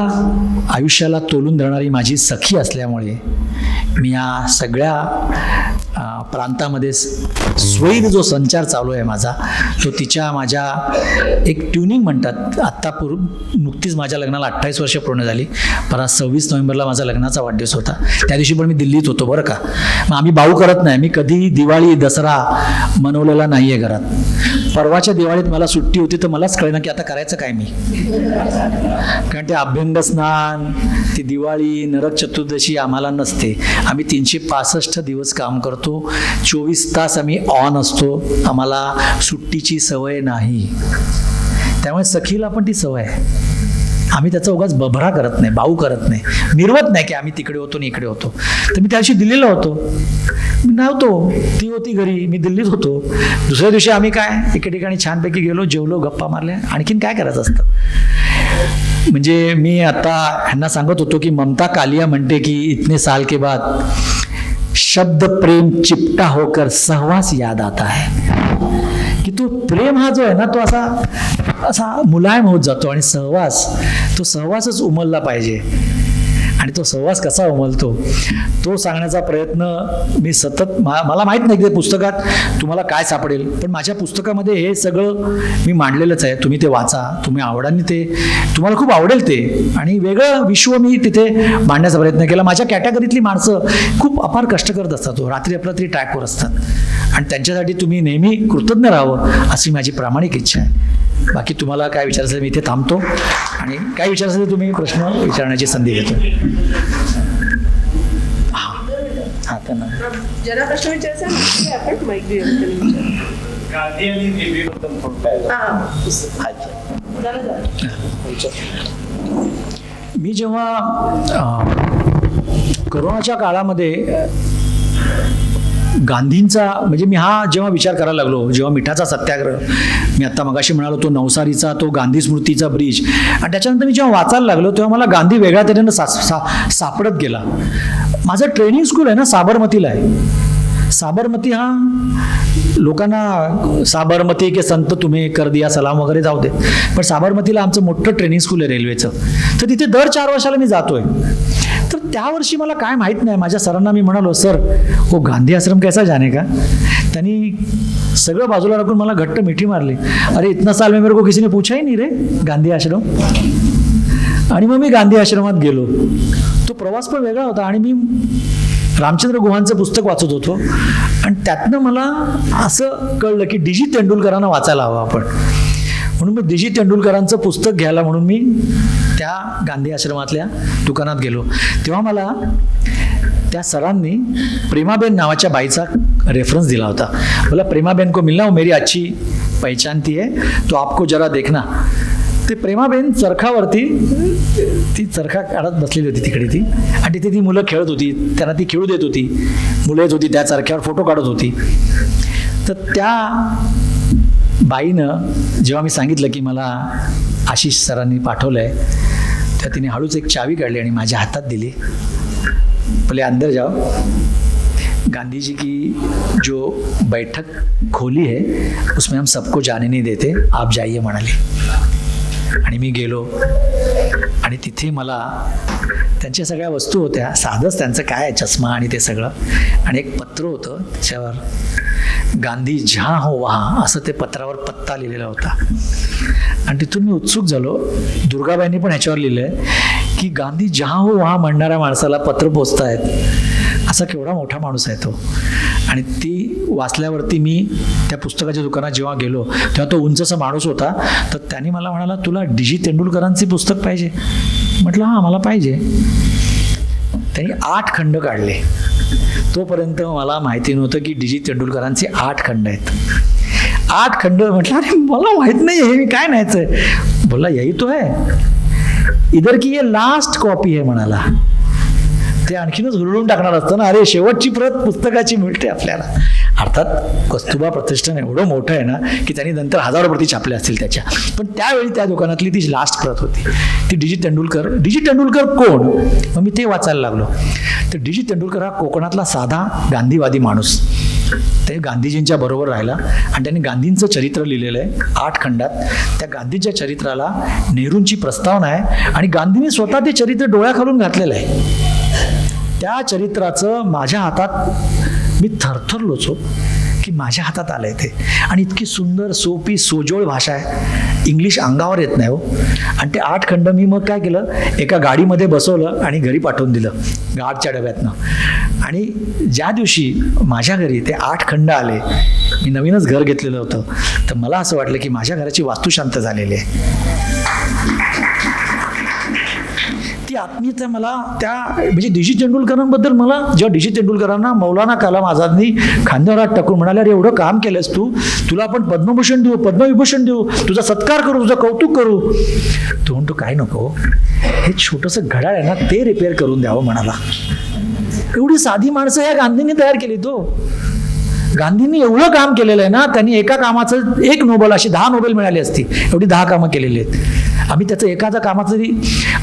आयुष्याला तोलून धरणारी माझी सखी असल्यामुळे मी या सगळ्या प्रांतामध्ये स्वैर जो संचार चालू आहे माझा, तो तिच्या माझ्या एक ट्युनिंग म्हणतात. आत्ता नुकतीच माझ्या लग्नाला 28 वर्ष पूर्ण झाली. परत 26 नोव्हेंबरला माझा लग्नाचा वाढदिवस होता. त्या दिवशी पण मी दिल्लीत होतो बरं का. मग आम्ही बाऊ करत नाही, मी कधी दिवाळी दसरा मनवलेला नाही आहे घरात. परवाच्या दिवाळीत मला सुट्टी होती तर मलाच कळेना की आता करायचं काय मी, कारण ते अभ्यंग स्नान, ती दिवाळी, नरक चतुर्दशी आम्हाला नसते. आम्ही 365 दिवस काम करतो, 24 तास आम्ही ऑन असतो, आम्हाला सुट्टीची सवय नाही. त्यामुळे सखीला पण ती सवय आहे. आम्ही त्याचा उगाच बभरा करत नाही, बाऊ करत नाही, मिरवत नाही की आम्ही तिकडे होतो आणि इकडे होतो. तर मी त्या दिवशी दिल्लीला होतो, मी नव्हतो, ती होती घरी, मी दिल्लीत होतो. दुसऱ्या दिवशी आम्ही काय एके ठिकाणी छानपैकी गेलो, जेवलो, गप्पा मारल्या. आणखीन काय करायचं असतं. म्हणजे मी आता ह्यांना सांगत होतो की ममता कालिया म्हणते की इतने साल के बाद शब्द प्रेम चिपटा होकर सहवास याद आता है. की तो प्रेम हा जो आहे ना तो असा असा मुलायम होत जातो आणि तो सहवासच उमलला पाहिजे. आणि तो सहवास कसा उमलतो तो सांगण्याचा प्रयत्न मी सतत मला माहीत नाही की ते पुस्तकात तुम्हाला काय सापडेल, पण माझ्या पुस्तकामध्ये हे सगळं मी मांडलेलंच आहे. तुम्ही ते वाचा, तुम्ही आवडाने ते तुम्हाला खूप आवडेल ते, आणि वेगळं विश्व मी तिथे मांडण्याचा प्रयत्न केला. माझ्या कॅटेगरीतली माणसं खूप अपार कष्ट करत असतात, रात्री अपरात्री ट्रॅकवर असतात, आणि त्यांच्यासाठी तुम्ही नेहमी कृतज्ञ राहावं अशी माझी प्रामाणिक इच्छा आहे. बाकी तुम्हाला काय विचारायचं मी इथे थांबतो, आणि काय विचारायचं तुम्ही प्रश्न विचारण्याची संधी घेतो. हां त्यांना ज्याला प्रश्न विचारायचा आहे आपण माईक देऊ. मी जेव्हा कोरोनाच्या काळामध्ये गांधींचा म्हणजे मी हा जेव्हा विचार करायला लागलो, जेव्हा मिठाचा सत्याग्रह मी आत्ता मगाशी म्हणालो तो नवसारीचा तो गांधी स्मृतीचा ब्रिज, आणि त्याच्यानंतर मी जेव्हा वाचायला लागलो तेव्हा मला गांधी वेगळ्या तऱ्हेनं सापडत गेला. माझं ट्रेनिंग स्कूल आहे ना साबरमतीला आहे. साबरमती हा लोकांना साबरमती के संत तुम्ही कर दिया सलाम वगैरे जाऊ दे, पण साबरमतीला आमचं मोठं ट्रेनिंग स्कूल आहे रेल्वेचं, तर तिथे दर 4 वर्षाला मी जातोय. तर त्या वर्षी मला काय माहीत नाही, माझ्या सरांना मी म्हणालो, सर हो गांधी आश्रम कैसा जाने का. त्यांनी सगळं बाजूला राखून मला घट्ट मिठी मारली. अरे इतना साल में मेरे को किसी ने पूछा ही नहीं रे गांधी आश्रम. आणि मग मी गांधी आश्रमात गेलो. तो प्रवास पण वेगळा होता, आणि मी रामचंद्र गुहांचं पुस्तक वाचत होतो, आणि त्यातनं मला असं कळलं की डी जी तेंडुलकरांना वाचायला हवं आपण. म्हणून मी डी जी तेंडुलकरांचं पुस्तक घ्यायला म्हणून मी त्या गांधी आश्रमातल्या दुकानात गेलो. तेव्हा मला त्या सरांनी प्रेमाबेन नावाच्या बाईचा रेफरन्स दिला होता. बोला प्रेमाबेन को मिलना, वो मेरी अच्छी पहचानती है, तो आपको जरा देखना. ते प्रेमाबेन चरखावरती ती चरखा काढत बसलेली होती तिकडे ती, आणि तिथे ती मुलं खेळत होती, त्यांना ती खेळू देत होती. मुलं येत होती त्या चरख्यावर फोटो काढत होती. तर त्या बाईनं जेव्हा मी सांगितलं की मला आशिष सरांनी पाठवलं आहे, तेव्हा तिने हळूच एक चावी काढली आणि माझ्या हातात दिली. बोले अंदर जाओ, गांधी जी की जो बैठक खोली है उसमें हम सबको जाने नहीं देते, आप जाइए म्हणाले. आणि मी गेलो, आणि तिथे मला त्यांच्या सगळ्या वस्तू होत्या. साधंच त्यांचं काय चष्मा आणि ते सगळं, आणि एक पत्र होतं त्याच्यावर गांधी जहाँ हो वहाँ असं ते पत्रावर पत्ता लिहिलेला होता. आणि तिथून मी उत्सुक झालो. दुर्गाबाईंनी पण ह्याच्यावर लिहिलं आहे की गांधी जहाँ हो वहाँ म्हणणाऱ्या माणसाला पत्र पोचतायत, असा केवढा मोठा माणूस आहे तो. आणि ती वाचल्यावरती मी त्या पुस्तकाच्या दुकानात जेव्हा गेलो तेव्हा तो उंचसा माणूस होता. तर त्याने मला म्हणाला तुला डी जी तेंडुलकरांचे पुस्तक पाहिजे. म्हटलं हां मला पाहिजे. त्यांनी 8 खंड काढले. तोपर्यंत मला माहिती नव्हतं की डी जी तेंडुलकरांचे 8 खंड आहेत. 8 खंड. म्हटलं अरे मला माहीत नाही हे मी काय न्यायचं आहे. बोलला यही तो है, इधर की ये लास्ट कॉपी आहे म्हणाला. ते आणखीनच हुरळून टाकणार असतं ना, अरे शेवटची प्रत पुस्तकाची मिळते आपल्याला. अर्थात कस्तुरबा प्रतिष्ठान एवढं मोठं आहे ना की त्यांनी नंतर 1000 प्रती छापल्या असतील त्याच्या, पण त्यावेळी त्या दुकानातली ती लास्ट प्रत होती ती डी जी तेंडुलकर कोण. मग मी ते वाचायला लागलो. तर डी जी तेंडुलकर हा कोकणातला साधा गांधीवादी माणूस. ते गांधीजींच्या बरोबर राहिला, आणि त्यांनी गांधींचं चरित्र लिहिलेलं आहे 8 खंडात. त्या गांधींच्या चरित्राला नेहरूंची प्रस्तावना आहे, आणि गांधींनी स्वतः ते चरित्र डोळ्याखालून घातलेलं आहे. त्या चरित्राचं माझ्या हातात मी थरथरलोच हो की माझ्या हातात आलं आहे ते. आणि इतकी सुंदर सोपी सोजोळ भाषा आहे, इंग्लिश अंगावर येत नाही हो. आणि ते 8 खंड मी मग काय केलं, एका गाडीमध्ये बसवलं आणि घरी पाठवून दिलं गाडच्या डब्यातनं. आणि ज्या दिवशी माझ्या घरी ते 8 खंड आले, मी नवीनच घर घेतलेलं होतं, तर मला असं वाटलं की माझ्या घराची वास्तुशांत झालेली आहे. ती आत्मीयता मला त्या म्हणजे डी जी तेंडुलकरांबद्दल मला जेव्हा डी जी तेंडुलकरांना मौलाना कलाम आझादनी खांद्यावर हात टाकून म्हणाले अरे एवढं काम केलंस तू, तुला आपण पद्मभूषण देऊ, पद्मविभूषण देऊ, तुझा सत्कार करू, तुझं कौतुक करू. तो म्हणतो काय नको, हे छोटंसं घड्याळ आहे ना ते रिपेअर करून द्यावं म्हणाला. एवढी साधी माणसं या गांधींनी तयार केली. तो गांधींनी एवढं काम केलेलं आहे ना, त्यांनी एका कामाचं 1 नोबेल, अशी 10 नोबेल मिळाली असती, एवढी 10 कामं केलेली आहेत. आम्ही त्याचं एखाद्या कामाचं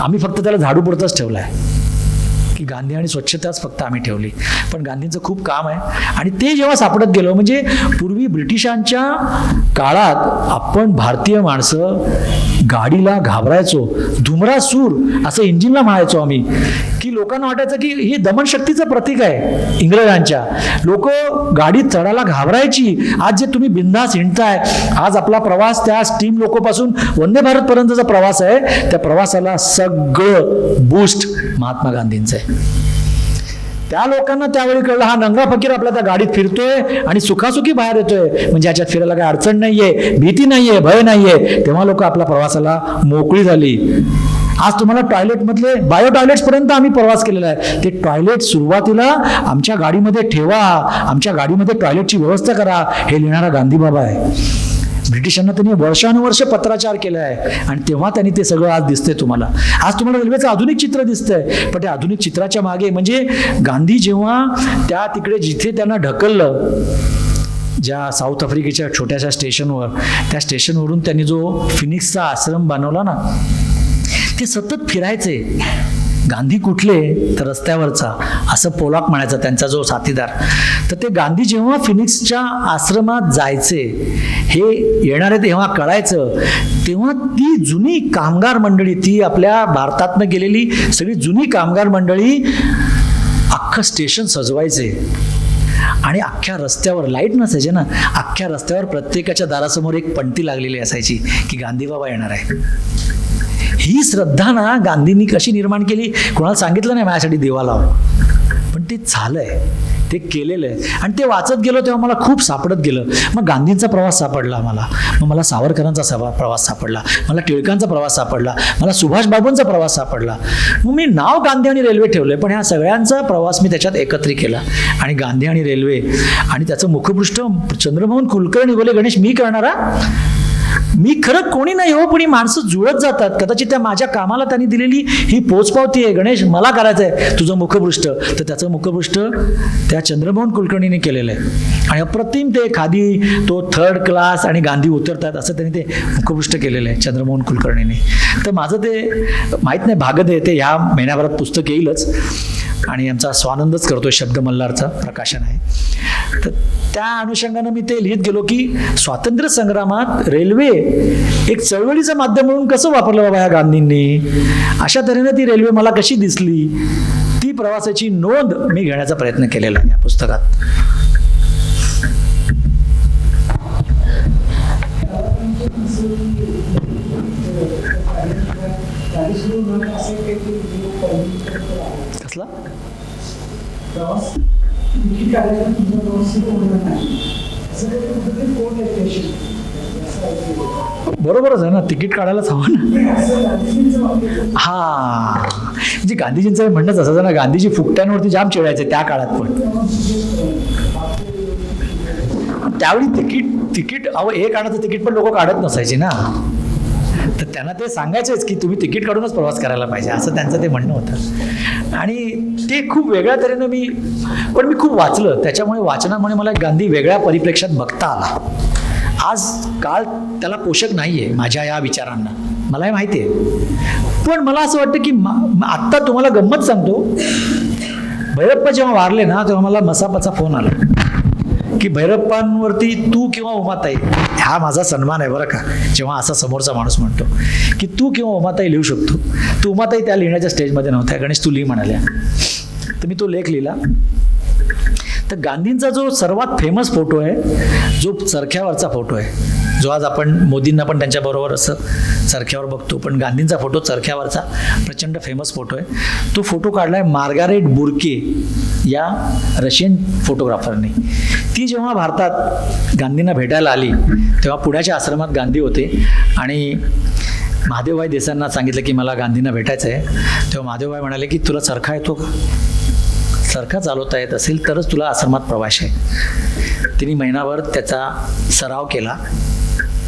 आम्ही फक्त त्याला झाडू पुरतंच ठेवलं आहे की गांधी आणि स्वच्छताच फक्त आम्ही ठेवली, पण गांधींचं खूप काम आहे. आणि ते जेव्हा सापडत गेलो, म्हणजे पूर्वी ब्रिटिशांच्या काळात आपण भारतीय माणसं गाडीला घाबरायचो, धुमरासूर असं इंजिनला म्हणायचो आम्ही, की लोकांना वाटायचं की ही दमनशक्तीचं प्रतीक आहे इंग्रजांच्या. लोक गाडीत चढायला घाबरायची. आज जे तुम्ही बिनधास्त हिंडताय, आज आपला प्रवास त्या स्टीम लोकोपासून वंदे भारत पर्यंतचा प्रवास आहे, त्या प्रवासाला सगळं बूस्ट महात्मा गांधींचं आहे. त्या लोकांना त्यावेळी कळलं, हा नंगा फकीर आपल्या त्या गाडीत फिरतोय आणि सुखासुखी बाहेर येतोय, म्हणजे याच्यात फिरायला काही अडचण नाहीये, भीती नाहीये, भय नाहीये. तेव्हा लोक आपल्या प्रवासाला मोकळी झाली. आज तुम्हाला टॉयलेटमधले बायो टॉयलेट्सपर्यंत आम्ही प्रवास केलेला आहे. ते टॉयलेट सुरुवातीला आमच्या गाडीमध्ये ठेवा, आमच्या गाडीमध्ये टॉयलेटची व्यवस्था करा, हे लिहिणारा गांधीबाबा आहे. ब्रिटिशांना त्यांनी वर्षानुवर्ष पत्राचार केला आहे आणि तेव्हा त्यांनी ते सगळं आज दिसतंय तुम्हाला. आज तुम्हाला रेल्वेचं आधुनिक चित्र दिसतंय, पण त्या आधुनिक चित्राच्या मागे म्हणजे गांधी जेव्हा त्या तिकडे जिथे त्यांना ढकललं, ज्या साऊथ आफ्रिकेच्या छोट्याशा स्टेशनवर, त्या स्टेशनवरून त्यांनी जो फिनिक्सचा आश्रम बनवला ना, ते सतत फिरायचे. गांधी कुठले तर रस्त्यावरचा, असं पोलाक म्हणायचा त्यांचा जो साथीदार. तर ते गांधी जेव्हा फिनिक्सच्या आश्रमात जायचे, हे येणारे तेव्हा कळायचं, तेव्हा ती जुनी कामगार मंडळी, ती आपल्या भारतातनं गेलेली सगळी जुनी कामगार मंडळी अख्खं स्टेशन सजवायचे. आणि अख्ख्या रस्त्यावर लाईट नसायचे ना, अख्ख्या रस्त्यावर प्रत्येकाच्या दारासमोर एक पंक्ती लागलेली असायची की गांधीबाबा येणार आहे. ही श्रद्धा ना गांधींनी कशी निर्माण केली, कोणाला सांगितलं नाही माझ्यासाठी देवा लाव, पण ते झालंय, ते केलेलं आहे. आणि ते वाचत गेलो तेव्हा मला खूप सापडत गेलं. मग गांधींचा प्रवास सापडला मला, मग मला सावरकरांचा प्रवास सापडला, मला टिळकांचा प्रवास सापडला, मला सुभाषबाबूंचा प्रवास सापडला. मग मी नाव गांधी आणि रेल्वे ठेवलंय, पण ह्या सगळ्यांचा प्रवास मी त्याच्यात एकत्रित केला. आणि गांधी आणि रेल्वे आणि त्याचं मुखपृष्ठ चंद्रमोहन कुलकर्णी बोले, गणेश मी करणारा, मी खरं कोणी नाही हो, पण ही माणसं जुळत जातात. कदाचित त्या माझ्या कामाला त्यांनी दिलेली ही पोचपावती आहे. गणेश मला करायचं आहे तुझं मुखपृष्ठ, तर त्याचं मुखपृष्ठ त्या चंद्रमोहन कुलकर्णीने केलेलं आहे. आणि अप्रतिम ते खादी, तो 3rd क्लास आणि गांधी उतरतात असं त्यांनी ते मुखपृष्ठ केलेलं आहे चंद्रमोहन कुलकर्णीने. तर माझं ते माहीत नाही, भागत आहे ते, ह्या महिन्याभरात पुस्तक येईलच. आणि आमचा स्वानंदच करतोय, शब्द मल्हारचं प्रकाशन आहे. तर त्या अनुषंगानं मी ते लिहित गेलो की स्वातंत्र्य संग्रामात रेल्वे एक चळवळीचं माध्यम म्हणून कसं वापरलं बाबा या गांधींनी, अशा तऱ्हेने ती रेल्वे मला कशी दिसली, ती प्रवासाची नोंद मी घेण्याचा प्रयत्न केलेला आहे या पुस्तकात. कसला बरोबरच आहे ना, तिकीट काढायलाच हवं ना. हा म्हणजे गांधीजींचं म्हणणंच असं ना, गांधीजी फुकट्यांवरती जाम चिडायचे त्या काळात. पण त्यावेळी तिकीट अहो एक आणायचं तिकीट पण लोक काढत नसायचे ना, तर त्यांना ते सांगायचेच की तुम्ही तिकीट काढूनच प्रवास करायला पाहिजे, असं त्यांचं ते म्हणणं होतं. आणि ते खूप वेगळ्या तऱ्हेनं मी खूप वाचलं, त्याच्यामुळे वाचनामुळे मला गांधी वेगळ्या परिप्रेक्षात बघता आला. आज काळ त्याला पोषक नाही आहे माझ्या या विचारांना, मलाही माहिती आहे. पण मला असं वाटतं की आत्ता तुम्हाला गंमत सांगतो, भैरप्पा जेव्हा वारले ना, तेव्हा मला मसापाचा फोन आला की भैरप्पांवरती तू किंवा उमाताई, हा माझा सन्मान आहे बरं का, जेव्हा असा समोरचा माणूस म्हणतो की तू किंवा उमाताई लिहू शकतो. तू उमाताई त्या लिहिण्याच्या स्टेजमध्ये नव्हत्या, गणेश तू लिही म्हणाल्या. तर मी तो लेख लिहिला. तर गांधींचा जो सर्वात फेमस फोटो आहे, जो चरख्यावरचा फोटो आहे, जो आज आपण मोदींना पण त्यांच्याबरोबर असं चरख्यावर बघतो, पण गांधींचा फोटो चरख्यावरचा प्रचंड फेमस फोटो आहे. तो फोटो काढला आहे मार्गारेट बुर्के या रशियन फोटोग्राफरने. ती जेव्हा भारतात गांधींना भेटायला आली, तेव्हा पुण्याच्या आश्रमात गांधी होते आणि महादेवभाई देसाईंना सांगितलं की मला गांधींना भेटायचं आहे. तेव्हा महादेवभाई म्हणाले की तुला चरखा येतो का, चरखा चालवता येत असेल तरच तुला आश्रमात प्रवास आहे. तिने महिनाभर त्याचा सराव केला.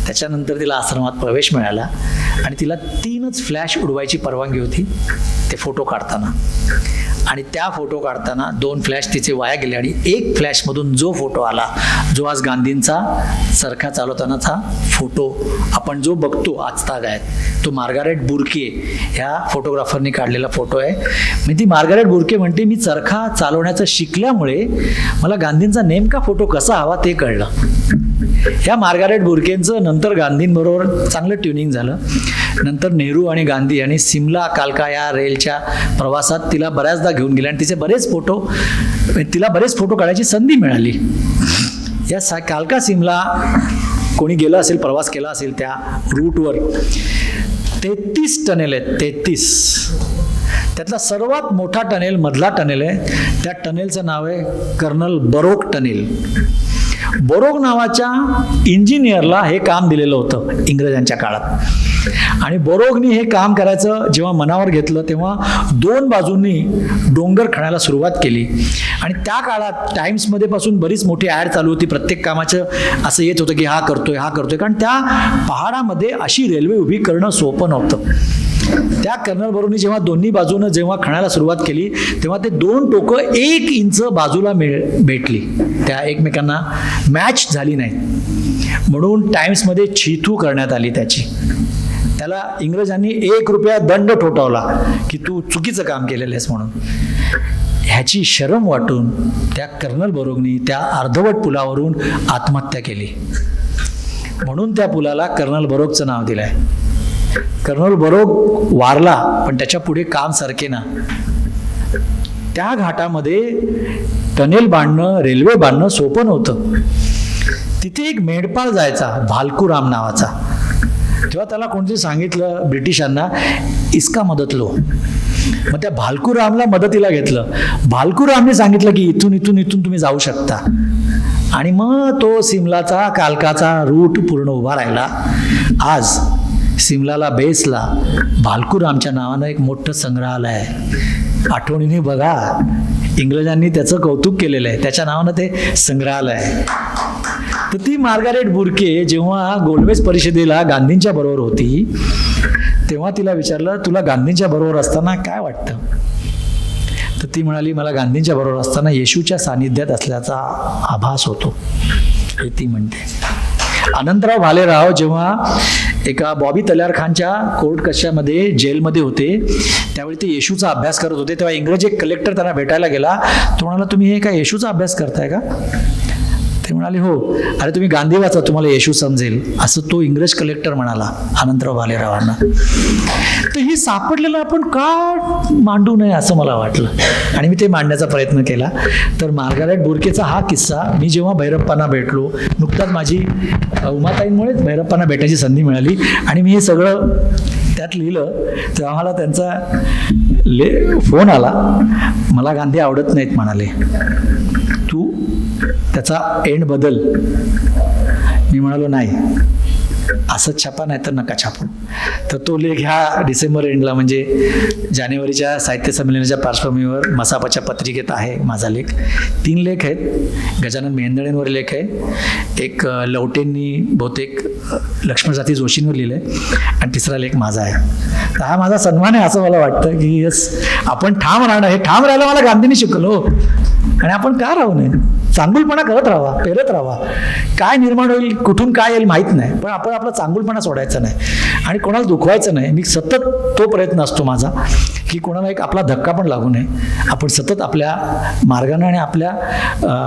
त्याच्यानंतर तिला आश्रमात प्रवेश मिळाला आणि तिला 3च फ्लॅश उडवायची परवानगी होती ते फोटो काढताना. आणि त्या फोटो काढताना 2 फ्लॅश तिचे वाया गेले आणि एक फ्लॅशमधून जो फोटो आला, जो आज गांधींचा चरखा चालवतानाचा फोटो आपण जो बघतो आजतागायत, तो मार्गारेट बुर्के ह्या फोटोग्राफरनी काढलेला फोटो आहे. मी ती मार्गारेट बुर्के म्हणते, मी चरखा चालवण्याचं शिकल्यामुळे मला गांधींचा नेमका फोटो कसा हवा ते कळलं. ह्या मार्गारेट बुर्केंचं नंतर गांधींबरोबर चांगलं ट्युनिंग झालं. नंतर नेहरू आणि गांधी यांनी सिमला कालका या रेलच्या प्रवासात तिला बऱ्याचदा घेऊन गेले आणि तिला बरेच फोटो काढायची संधी मिळाली. या कालका सिमला कोणी गेलं असेल, प्रवास केला असेल त्या रूटवर, 33 टनेल आहेत. 33. त्यातला सर्वात मोठा टनेल, मधला टनेल आहे. त्या टनेलचं नाव आहे कर्नल बरोक टनेल. बोरोग नावाच्या इंजिनियरला हे काम दिलेलं होतं इंग्रजांच्या काळात. आणि बोरोगनी हे काम करायचं जेव्हा मनावर घेतलं तेव्हा 2 बाजूंनी डोंगर खणायला सुरुवात केली. आणि त्या काळात टाइम्समध्ये पासून बरीच मोठी ॲड चालू होती. प्रत्येक कामाचं असं येत होतं की हा करतोय, कारण त्या पहाडामध्ये अशी रेल्वे उभी करणं सोपं नव्हतं. त्या कर्नल बरोनी जेव्हा दोन्ही बाजूनं जेव्हा खणायला सुरुवात केली तेव्हा ते 2 टोकं 1 इंच बाजूला भेटली, त्या एकमेकांना मॅच झाली नाही. म्हणून टाइम्समध्ये छीतू करण्यात आली त्याची. त्याला इंग्रजांनी 1 रुपया दंड ठोठावला की तू चुकीचं काम केलेलं आहेस म्हणून. ह्याची शरम वाटून त्या कर्नल बरोगनी त्या अर्धवट पुलावरून आत्महत्या केली. म्हणून त्या पुलाला कर्नल बरोगचं नाव दिलं आहे. कर्नल बरोग वारला, पण त्याच्या पुढे काम सरके ना. त्या घाटामध्ये टनेल बांधणं, रेल्वे बांधणं सोपं नव्हतं. तिथे एक मेंढपाळ जायचा, भालकूराम नावाचा. तेव्हा त्याला कोणतरी सांगितलं ब्रिटिशांना, इसका मदत लो. मग त्या भालकूरामला मदतीला घेतलं. भालकूरामने सांगितलं की इथून तुम्ही जाऊ शकता. आणि मग तो सिमलाचा कालकाचा रूट पूर्ण उभा राहिला. आज सिमलाला बेसला भालकूरामच्या नावानं एक मोठं संग्रहालय आहे. आठवणीने बघा, इंग्रजांनी त्याचं कौतुक केलेलं आहे, त्याच्या नावानं ते संग्रहालय आहे. तर ती मार्गारेट बुर्के जेव्हा गोलमेज परिषदेला गांधींच्या बरोबर होती तेव्हा तिला विचारलं, तुला गांधींच्या बरोबर असताना काय वाटतं? तर ती म्हणाली, मला गांधींच्या बरोबर असताना येशूच्या सानिध्यात असल्याचा आभास होतो, हे ती म्हणते. अनंतराव भालेराव जेव्हा एका बॉबी तल्यार खानच्या कोर्ट कशामध्ये जेलमध्ये होते त्यावेळी ते येशूचा अभ्यास करत होते. तेव्हा इंग्रजी एक कलेक्टर त्यांना भेटायला गेला. तो म्हणाला, तुम्ही हे काय येशूचा अभ्यास करताय का? ते म्हणाले, हो. अरे तुम्ही गांधी वाचा, तुम्हाला येशू समजेल, असं तो इंग्रज कलेक्टर म्हणाला अनंतराव भालेरावांना. तर ही सापडलेलं आपण का मांडू नये असं मला वाटलं आणि मी ते मांडण्याचा प्रयत्न केला. तर मार्गारेट बुर्केचा हा किस्सा मी जेव्हा भैरप्पांना भेटलो, नुकताच माझी उमाताईंमुळेच भैरप्पांना भेटायची संधी मिळाली आणि मी हे सगळं त्यात लिहिलं. तर आम्हाला त्यांचा फोन आला, मला गांधी आवडत नाहीत म्हणाले, तू त्याचा एंड बदल. मी म्हणालो, नाही, असंच छापा, नाही तर नका छापू. तर तो लेख ह्या डिसेंबर एंडला म्हणजे जानेवारीच्या साहित्य संमेलनाच्या पार्श्वभूमीवर मसापाच्या पत्रिकेत आहे माझा लेख. 3 लेख आहेत. गजानन मेहेंदळेंवर लेख आहे, एक लवटेंनी बहुतेक लक्ष्मणजाती जोशींवर लिहिलं आहे आणि 3रा लेख माझा आहे. तर हा माझा सन्मान आहे असं मला वाटतं की यस, आपण ठाम राहणं, हे ठाम राहायला मला गांधींनी शिकवलं. आणि आपण का राहू नये, चांगुलपणा करत राहावा, पेरत राहावा. काय निर्माण होईल, कुठून काय येईल माहीत नाही, पण आपण आपला चांगुलपणा सोडायचा नाही आणि कोणाला दुखवायचं नाही. मी सतत तो प्रयत्न असतो माझा की कोणाला एक आपला धक्का पण लागू नये. आपण सतत आपल्या मार्गानं आणि आपल्या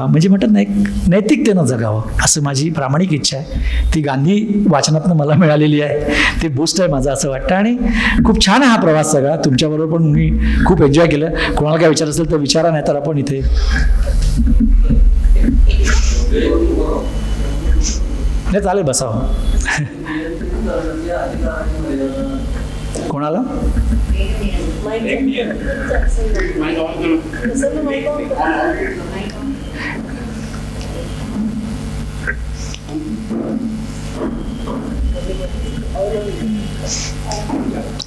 म्हणजे म्हणतात ना, एक नैतिकतेनं जगावं, असं माझी प्रामाणिक इच्छा आहे. ती गांधी वाचनातनं मला मिळालेली आहे. ते बूस्ट आहे माझं असं वाटतं. आणि खूप छान आहे हा प्रवास सगळा. तुमच्याबरोबर पण मी खूप एन्जॉय केलं. कोणाला काय विचार असेल तर विचारा, नाही तर आपण इथे नाही चालेल, बसावं. कोणाला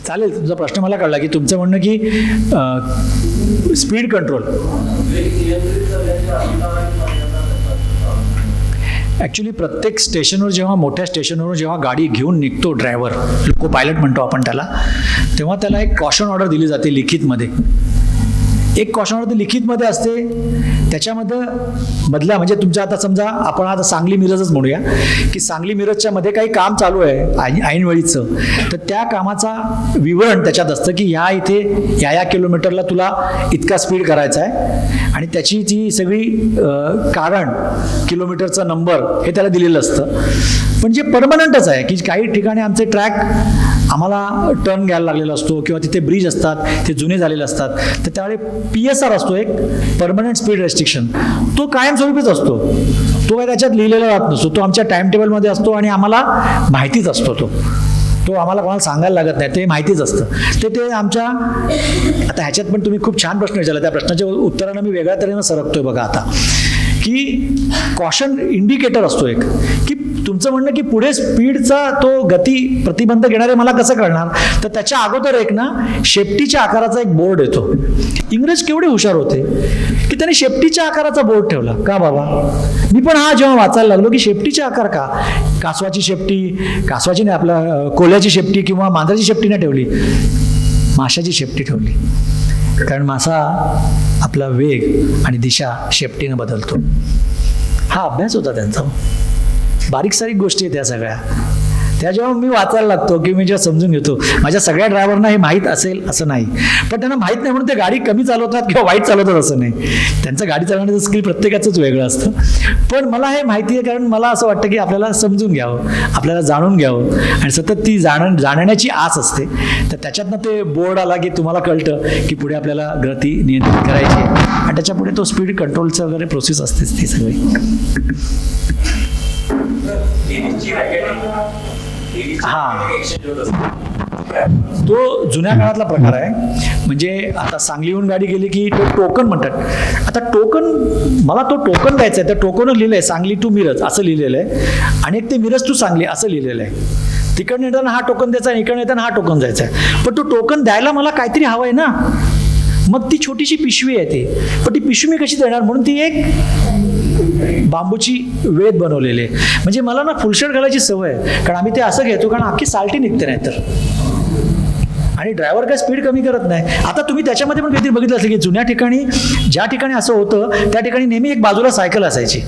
चालेल. तुमचा प्रश्न मला कळला की तुमचं म्हणणं की स्पीड कंट्रोल. ॲक्च्युली प्रत्येक स्टेशनवर जेव्हा मोठ्या स्टेशनवरून जेव्हा गाडी घेऊन निघतो ड्रायव्हर, लोको पायलट म्हणतो आपण त्याला, तेव्हा त्याला एक कॉशन ऑर्डर दिली जाते लिखितमध्ये एक कॉशनवरती लिखितमध्ये असते, त्याच्यामध्ये मधल्या म्हणजे तुमच्या आता समजा आपण आता सांगली मिरजच म्हणूया की सांगली मिरजच्या मध्ये काही काम चालू आहे ऐनवेळीचं, तर त्या कामाचा विवरण त्याच्यात असतं की ह्या इथे या किलोमीटरला तुला इतका स्पीड करायचा आहे आणि त्याची जी सगळी कारण किलोमीटरचा नंबर हे त्याला दिलेलं असतं. पण जे परमनंटच आहे की काही ठिकाणी आमचे ट्रॅक आम्हाला टर्न घ्यायला लागलेला असतो किंवा तिथे ब्रिज असतात, ते जुने झालेले असतात, तर त्यावेळी PSR असतो एक परमनंट स्पीड रेस्ट्रिक्शन, तो कायमस्वरूपीच असतो. तो काय त्याच्यात लिहिलेला राहत नसतो, तो आमच्या टाइम टेबलमध्ये असतो आणि आम्हाला माहितीच असतो. तो आम्हाला कोणाला सांगायला लागत नाही, ते माहितीच असतं. ते आमच्या आता ह्याच्यात पण तुम्ही खूप छान प्रश्न विचारला, त्या प्रश्नाच्या उत्तरानं मी वेगळ्या तऱ्हेनं सरकतोय बघा आता, की कॉशन इंडिकेटर असतो एक, की तुमचं म्हणणं की पुढे स्पीडचा तो गती प्रतिबंध घेणारे मला कसं कळणार, तर त्याच्या अगोदर एक ना शेपटीच्या आकाराचा एक बोर्ड येतो. इंग्रज केवढे हुशार होते की त्यांनी शेपटीच्या आकाराचा बोर्ड ठेवला. का बाबा, मी पण हा जेव्हा वाचायला लागलो की शेपटीचा आकार का, कासवाची नाही आपला कोल्याची शेपटी किंवा मांजराची शेपटी नाही ठेवली, माशाची शेपटी ठेवली. कारण मासा आपला वेग आणि दिशा शेपटीनं बदलतो. हा अभ्यास होता त्यांचा, बारीक सारीक गोष्टी आहेत त्या सगळ्या. त्या जेव्हा मी वाचायला लागतो की मी जेव्हा समजून घेतो, माझ्या सगळ्या ड्रायव्हरना हे माहीत असेल असं नाही, पण त्यांना माहीत नाही म्हणून ते गाडी कमी चालवतात किंवा वाईट चालवतात असं नाही. त्यांचं गाडी चालवण्याचं स्किल प्रत्येकाचंच वेगळं असतं. पण मला हे माहिती आहे कारण मला असं वाटतं की आपल्याला समजून घ्यावं, आपल्याला जाणून घ्यावं आणि सतत ती जाणण्याची आस असते. तर त्याच्यातनं ते बोर्ड आला की तुम्हाला कळतं की पुढे आपल्याला गती नियंत्रित करायची आहे आणि त्याच्यापुढे तो स्पीड कंट्रोलचं वगैरे प्रोसेस असतेच ती सगळी. हा, तो जुन्या काळातला प्रकार आहे. म्हणजे आता सांगलीहून गाडी गेली की तो टोकन म्हणतात. आता टोकन, मला तो टोकन द्यायचा आहे, त्या टोकनच लिहिलं आहे सांगली टू मिरज असं लिहिलेलं आहे आणि एक ते मिरज टू सांगली असं लिहिलेलं आहे. तिकडनं येताना हा टोकन द्यायचा आहे, इकडनं येताना हा टोकन द्यायचा आहे. पण तो टोकन द्यायला मला काहीतरी हवं आहे ना, मग ती छोटीशी पिशवी आहे ती, पण ती पिशवी मी कशी देणार, म्हणून ती एक बांबूची वेद बनवलेली आहे. म्हणजे मला ना फुलशर्ट घालायची सवय आहे, कारण आम्ही ते असं घेतो कारण अख्खी साल्टी निघते नाही तर, आणि ड्रायव्हर काय स्पीड कमी करत नाही. आता तुम्ही त्याच्यामध्ये पण काहीतरी बघितलं असेल की जुन्या ठिकाणी ज्या ठिकाणी असं होतं त्या ठिकाणी नेहमी एक बाजूला सायकल असायची.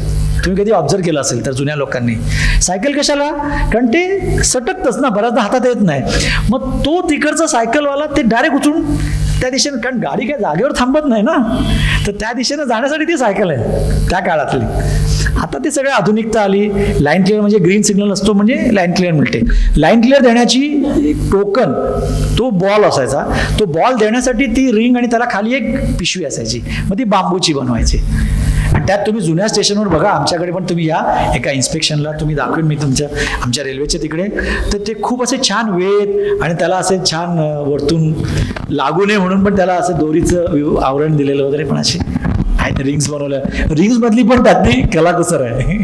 तुम्ही कधी ऑब्झर्व केलं असेल तर जुन्या लोकांनी सायकल कशाला, कारण ते सटकतच ना, बऱ्याचदा हातात येत नाही. मग तो तिकडचा सायकलवाला ते डायरेक्ट उचलून त्या दिशेने, कारण गाडी काय जागेवर थांबत नाही ना, तर त्या दिशेनं जाण्यासाठी ती सायकल आहे त्या काळातली. आता ती सगळी आधुनिकता आली. लाईन क्लिअर म्हणजे ग्रीन सिग्नल असतो म्हणजे लाईन क्लिअर मिळते. लाईन क्लिअर देण्याची टोकन तो बॉल असायचा, तो बॉल देण्यासाठी ती रिंग आणि त्याला खाली एक पिशवी असायची, मग ती बांबूची बनवायची. आणि त्यात तुम्ही जुन्या स्टेशनवर बघा, आमच्याकडे पण तुम्ही या एका इन्स्पेक्शनला, तुम्ही दाखवेन मी आमच्या रेल्वेच्या तिकडे, तर ते खूप असे छान वेध आणि त्याला असे छान वरतून लागू नये म्हणून पण त्याला असं दोरीचं आवरण दिलेलं वगैरे पण असे आहेत. रिंग्स बनवल्या, रिंग्स मधली पण त्यातली कलाकुसर आहे.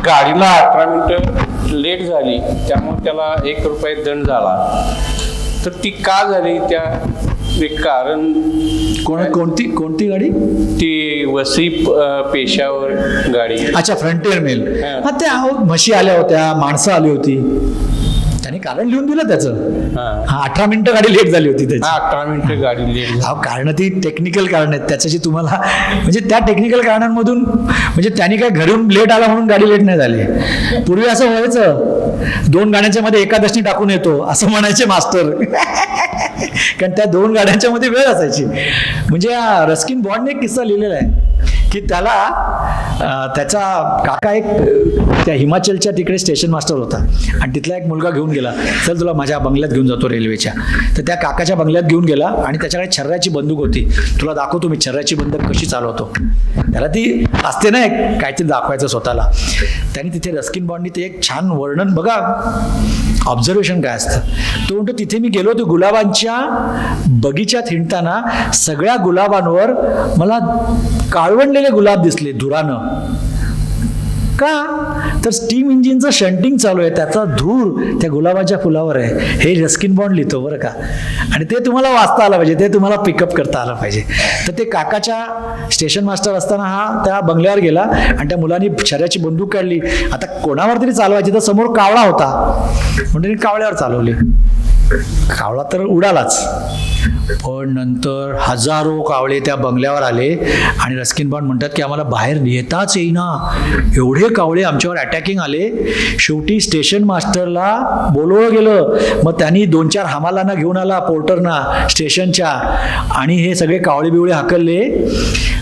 गाडीला 18 मिनिटं लेट झाली त्यामुळे त्याला ₹1 दंड झाला. तर ती का झाली, त्या एक कारण कोणती गाडी, ती वसई पेशावर गाडी. अच्छा, फ्रंटियर मेल. हा, त्या म्हशी आल्या होत्या, माणसं आली होती, त्याने कारण लिहून दिलं त्याचं. हा, 18 मिनिटं गाडी लेट झाली होती त्याची. 18 मिनिटं गाडी लेट. हा, कारण ती टेक्निकल कारण आहेत, त्याच्याशी तुम्हाला म्हणजे त्या टेक्निकल कारणांमधून म्हणजे त्यांनी काय घरून लेट आला म्हणून गाडी लेट नाही झाली. पूर्वी असं व्हायचं, 2 गाड्यांच्या मध्ये एकादशनी टाकून येतो असं म्हणायचे मास्टर, कारण त्या 2 गाड्यांच्या मध्ये वेळ असायची. म्हणजे रस्किन बॉन्डने एक किस्सा लिहिलेला आहे की त्याला त्याचा काका एक त्या हिमाचलच्या तिकडे स्टेशन मास्टर होता आणि तिथला एक मुलगा घेऊन गेला, चल तुला माझ्या बंगल्यात घेऊन जातो रेल्वेच्या. तर त्या काकाच्या बंगल्यात घेऊन गेला आणि त्याच्याकडे छर्र्याची बंदूक होती. तुला दाखवतो मी छर्र्याची बंदूक कशी चालवतो. त्याला ती असते ना काहीतरी दाखवायचं स्वतःला. त्याने तिथे रस्किन बॉन्डनी ते एक छान वर्णन बघा, ऑब्झर्वेशन काय असतं. तो म्हणतो तिथे मी गेलो होतो गुलाबांच्या बगीच्यात हिंडताना सगळ्या गुलाबांवर मला काळवंडलेले गुलाब दिसले धुरानं. का, तर स्टीम इंजिनचं शंटिंग चालू आहे, त्याचा धूर त्या गुलाबाच्या फुलावर आहे. हे रस्किन बॉन्ड लिहितो बरं का, आणि ते तुम्हाला वाचता आलं पाहिजे, ते तुम्हाला पिकअप करता आलं पाहिजे. तर ते काकाच्या स्टेशन मास्टर असताना हा त्या बंगल्यावर गेला आणि त्या मुलांनी छर्याची बंदूक काढली. आता कोणावर तरी चालवायची, तर समोर कावळा होता म्हणून कावळ्यावर चालवली. कावळा तर उडालाच. पण नंतर हजारो कावळे त्या बंगल्यावर आले आणि रस्किन बॉन्ड म्हणतात की आम्हाला बाहेर येताच येईना, एवढे कावळे आमच्यावर अटॅकिंग आले. शेवटी स्टेशन मास्टरला बोलवलं गेलं. मग त्यांनी 2-4 हमालांना घेऊन आला, पोर्टरना स्टेशनच्या, आणि हे सगळे कावळे बिवळे हाकलले.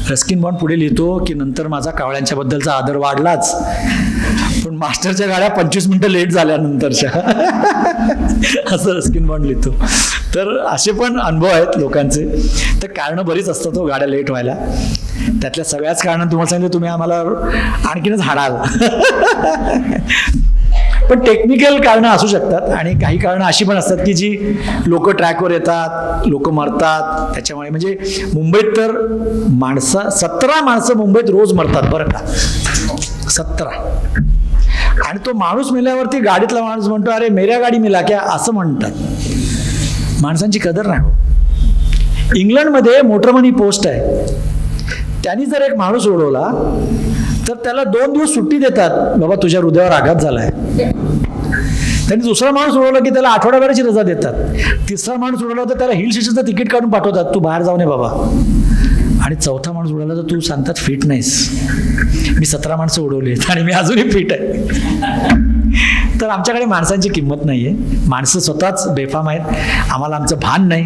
रस्किन बॉन्ड पुढे लिहितो की नंतर माझा कावळ्यांच्याबद्दलचा आदर वाढलाच, पण मास्टरच्या गाड्या 25 मिनिटं लेट झाल्यानंतरच्या असं रस्किन बॉन्ड लिहितो. तर असे पण अनुभव आहेत लोकांचे. तर कारणं बरीच असतात हो गाड्या लेट व्हायला. त्यातल्या सगळ्याच कारणांना तुम्हाला सांगितलं, तुम्ही आम्हाला आणखीनच हाडाल. पण टेक्निकल कारणं असू शकतात आणि काही कारणं अशी पण असतात की जी लोक ट्रॅकवर येतात, लोक मरतात त्याच्यामुळे. म्हणजे मुंबईत तर 17 माणसं मुंबईत रोज मरतात बरं का, 17. आणि तो माणूस मेल्यावरती गाडीतला माणूस म्हणतो अरे मेऱ्या गाडी मिला क्या, असं म्हणतात. माणसांची कदर नाही हो. इंग्लंडमध्ये मोटरमनी पोस्ट आहे. त्यांनी जर एक माणूस उडवला तर त्याला 2 दिवस सुट्टी देतात, बाबा तुझ्या हृदयावर आघात झालाय. त्यांनी दुसरा माणूस उडवला की त्याला आठवड्याभराची रजा देतात. तिसरा माणूस उडवला तर त्याला हिल स्टेशनचं तिकीट काढून पाठवतात, तू बाहेर जाऊ नये बाबा. आणि चौथा माणूस उडवला तर तू सांगतात फिट नाहीस. मी 17 माणसं उडवली आणि मी अजूनही फिट आहे. तर आमच्याकडे माणसांची किंमत नाही आहे. माणसं स्वतःच बेफाम आहेत, आम्हाला आमचं भान नाही.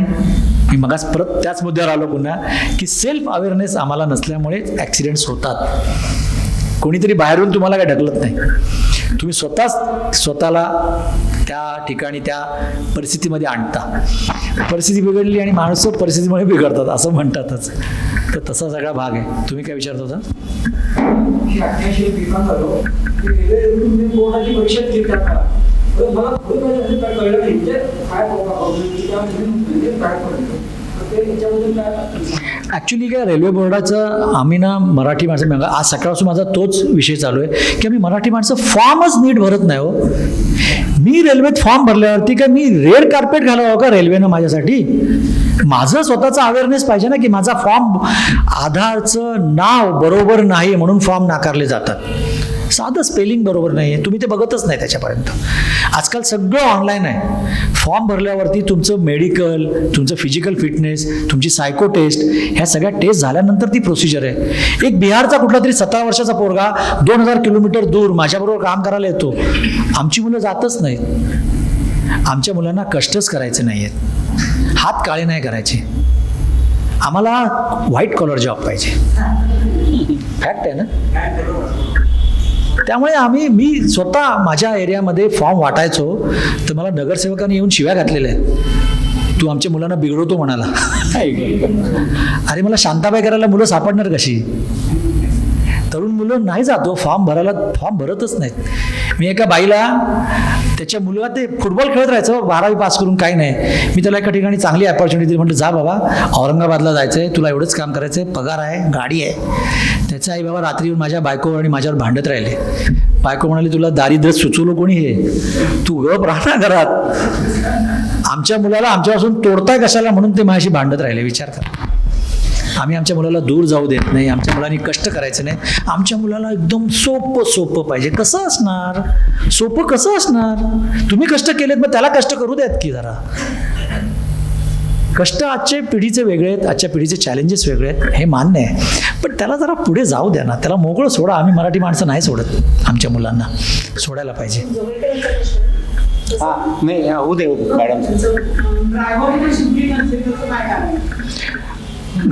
मी मगाच परत त्याच मुद्द्यावर आलो पुन्हा की सेल्फ अवेअरनेस आम्हाला नसल्यामुळे ॲक्सिडेंट्स होतात. कोणीतरी बाहेरून तुम्हाला काय ढकलत नाही, तुम्ही स्वतःला त्या ठिकाणी त्या परिस्थितीमध्ये आणता. परिस्थिती बिघडली आणि माणसं परिस्थितीमुळे बिघडतात असं म्हणतातच. तर तसा सगळा भाग आहे. तुम्ही काय विचारत होता? ॲक्च्युली काय रेल्वे बोर्डाचं आम्ही ना मराठी माणसं, आज सकाळपासून माझा तोच विषय चालू आहे की आम्ही मराठी माणसं फॉर्मच नीट भरत नाही हो. मी रेल्वेत फॉर्म भरल्यावरती काय मी रेड कार्पेट घालावं का रेल्वेनं माझ्यासाठी? माझं स्वतःचा अवेअरनेस पाहिजे ना की माझा फॉर्म आधारचं नाव बरोबर नाही म्हणून फॉर्म नाकारले जातात. साधं स्पेलिंग बरोबर नाही आहे, तुम्ही ते बघतच नाही त्याच्यापर्यंत. आजकाल सगळं ऑनलाईन आहे. फॉर्म भरल्यावरती तुमचं मेडिकल, तुमचं फिजिकल फिटनेस, तुमची सायको टेस्ट, ह्या सगळ्या टेस्ट झाल्यानंतर ती प्रोसिजर आहे. एक बिहारचा कुठला तरी 17 वर्षाचा पोरगा 2000 किलोमीटर दूर माझ्याबरोबर काम करायला येतो. आमची मुलं जातच नाहीत. आमच्या मुलांना कष्टच करायचे नाही आहेत, हात काळे नाही करायचे. आम्हाला व्हाईट कॉलर जॉब पाहिजे. फॅक्ट आहे ना. त्यामुळे मी स्वतः माझ्या एरियामध्ये फॉर्म वाटायचो तर मला नगरसेवकांनी येऊन शिव्या घातलेल्या आहेत, तू आमच्या मुलांना बिघडवतो म्हणाला. अरे मला शांताबाई करायला मुलं सापडणार कशी? तरुण मुलं नाही जातो फॉर्म भरायला, फॉर्म भरतच नाहीत. मी एका बाईला, त्याच्या मुलगा ते फुटबॉल खेळत राहायचं 12वी पास करून, काही नाही. मी त्याला एका ठिकाणी चांगली अपॉर्च्युनिटी दिली. म्हटलं जा बाबा, औरंगाबादला जायचं आहे, तुला एवढंच काम करायचं आहे, पगार आहे, गाडी आहे. त्याचा आई बाबा रात्री येऊन माझ्या बायको आणि माझ्यावर भांडत राहिले. बायको म्हणाली तुला दारिद्र्य सुचवलं कोणी? हे तू गप राहा ना घरात. आमच्या मुलाला आमच्यापासून तोडताय कशाला म्हणून ते माझ्याशी भांडत राहिले. विचार करा. आम्ही आमच्या मुलाला दूर जाऊ देत नाही, आमच्या मुलांनी कष्ट करायचं नाही. आमच्या मुलाला एकदम सोपं पाहिजे. कसं असणार? सोपं कसं असणार? तुम्ही कष्ट केलेत मग त्याला कष्ट करू द्यात की जरा. कष्ट आजच्या पिढीचे वेगळे आहेत, आजच्या पिढीचे चॅलेंजेस वेगळे आहेत, हे मान्य आहे. पण त्याला जरा पुढे जाऊ द्या ना, त्याला मोकळं सोडा. आम्ही मराठी माणसं नाही सोडत, आमच्या मुलांना सोडायला पाहिजे. नाही होऊ दे मॅडम.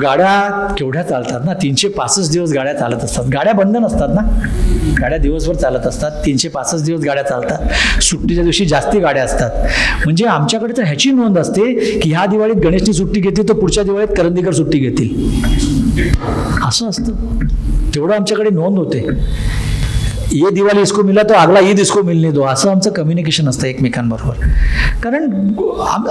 गाड्या केवढ्या चालतात ना, 365 दिवस गाड्या चालत असतात. गाड्या बंद नसतात ना, गाड्या दिवसभर चालत असतात. 365 दिवस गाड्या चालतात. सुट्टीच्या दिवशी जास्ती गाड्या असतात. म्हणजे आमच्याकडे तर ह्याची नोंद असते की ह्या दिवाळीत गणेशनी सुट्टी घेतली तर पुढच्या दिवाळीत करंदीकर सुट्टी घेतील, असं असतं. तेवढं आमच्याकडे नोंद होते. ये दिवाळी इसको मिला तो अगला ईद इसको मिलने दो, असं आमचं कम्युनिकेशन असतं एकमेकांबरोबर. कारण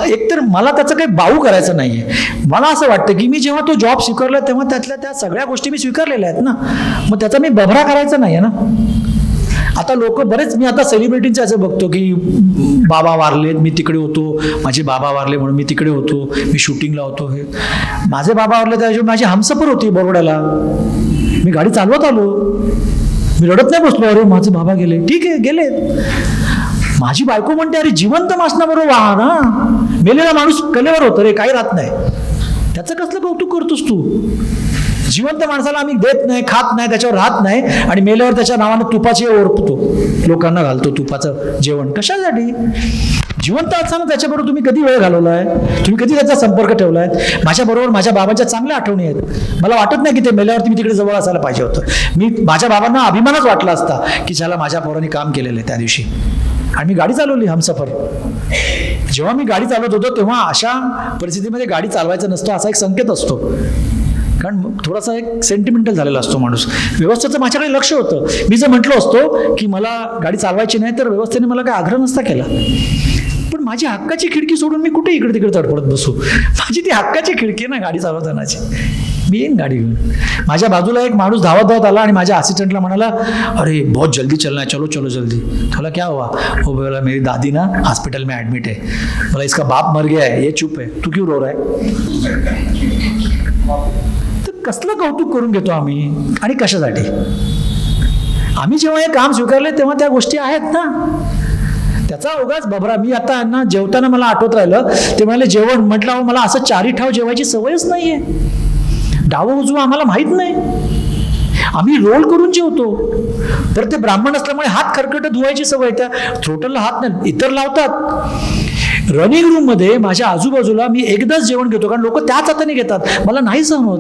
एकतर मला त्याचं काही बाऊ करायचं नाही आहे. मला असं वाटतं की मी जेव्हा तो जॉब स्वीकारला तेव्हा त्यातल्या त्या सगळ्या गोष्टी मी स्वीकारलेल्या आहेत ना, मग त्याचा मी बभरा करायचा नाही आहे ना. आता लोक बरेच, मी आता सेलिब्रिटींचे असं बघतो की बाबा वारलेत, मी तिकडे होतो, माझे बाबा वारले म्हणून मी तिकडे होतो, मी शूटिंगला होतो. हे माझे बाबा वारले त्याच्यावर माझी हमसफर होती बरोड्याला, मी गाडी चालवत आलो, मी रडत नाही बसलो अरे माझे बाबा गेले. ठीक आहे गेले. माझी बायको म्हणते अरे जिवंत मासनाबरोबर वाहा ना, मेलेला माणूस कलेवर होतं रे, काही राहत नाही. त्याचं कसलं कौतुक करतोस तू? जिवंत माणसाला आम्ही देत नाही, खात नाही, त्याच्यावर राहत नाही, आणि मेल्यावर त्याच्या नावानं तुपाचे ओरपतो, लोकांना घालतो तुपाचं जेवण. कशासाठी? जिवंत असताना त्याच्याबरोबर तुम्ही कधी वेळ घालवलाय? तुम्ही कधी त्याचा संपर्क ठेवलाय? माझ्याबरोबर माझ्या बाबांच्या चांगल्या आठवणी आहेत. मला वाटत नाही की ते मेल्यावरती मी तिकडे जवळ असायला पाहिजे होतं. मी माझ्या बाबांना अभिमानच वाटला असता की ज्याला माझ्या पोरांनी काम केलेलं आहे त्या दिवशी. आणि मी गाडी चालवली हमसफर. जेव्हा मी गाडी चालवत होतो तेव्हा अशा परिस्थितीमध्ये गाडी चालवायचं नसतो असा एक संकेत असतो, कारण थोडासा एक सेंटिमेंटल झालेला असतो माणूस. व्यवस्थेचं माझ्याकडे लक्ष होतं. मी जर म्हटलो असतो की मला गाडी चालवायची नाही तर व्यवस्थेने मला काय आग्रह नसता केला. पण माझी हक्काची खिडकी सोडून मी कुठे इकडे तिकडे तडफडत बसू? माझी ती हक्काची खिडकी ना गाडी चालवतानाची. मी येईन गाडी घेऊन. माझ्या बाजूला एक माणूस धावत धावत आला आणि माझ्या असिस्टंटला म्हणाला, अरे बहुत जल्दी चलना है, चलो चलो जल्दी. बोला क्या हुआ? वो बोला मेरी दादी ना हॉस्पिटल में एडमिट है. बोला इसका बाप मर गया है, ये चुप है, तू क्यों रो रहा है? तर कसलं कौतुक करून घेतो आम्ही आणि कशासाठी? आम्ही जेव्हा हे काम स्वीकारले तेव्हा त्या गोष्टी आहेत ना. त्याचा उगाच बबरा. मी आता ना जेवताना मला आठवत राहिलं, ते म्हणाले जेवण. म्हटलं अहो मला असं चारी ठाव जेवायची सवयच नाहीये. डावं उजवं आम्हाला माहीत नाही. आम्ही रोल करून जेवतो. तर ते ब्राह्मण असल्यामुळे हात खरकट धुवायची सवय. त्या थ्रोटलला हात नाही, इतर लावतात. रनिंग रूममध्ये माझ्या आजूबाजूला मी एकदाच जेवण घेतो, कारण लोक त्याच हाताने घेतात. मला नाही सहन होत.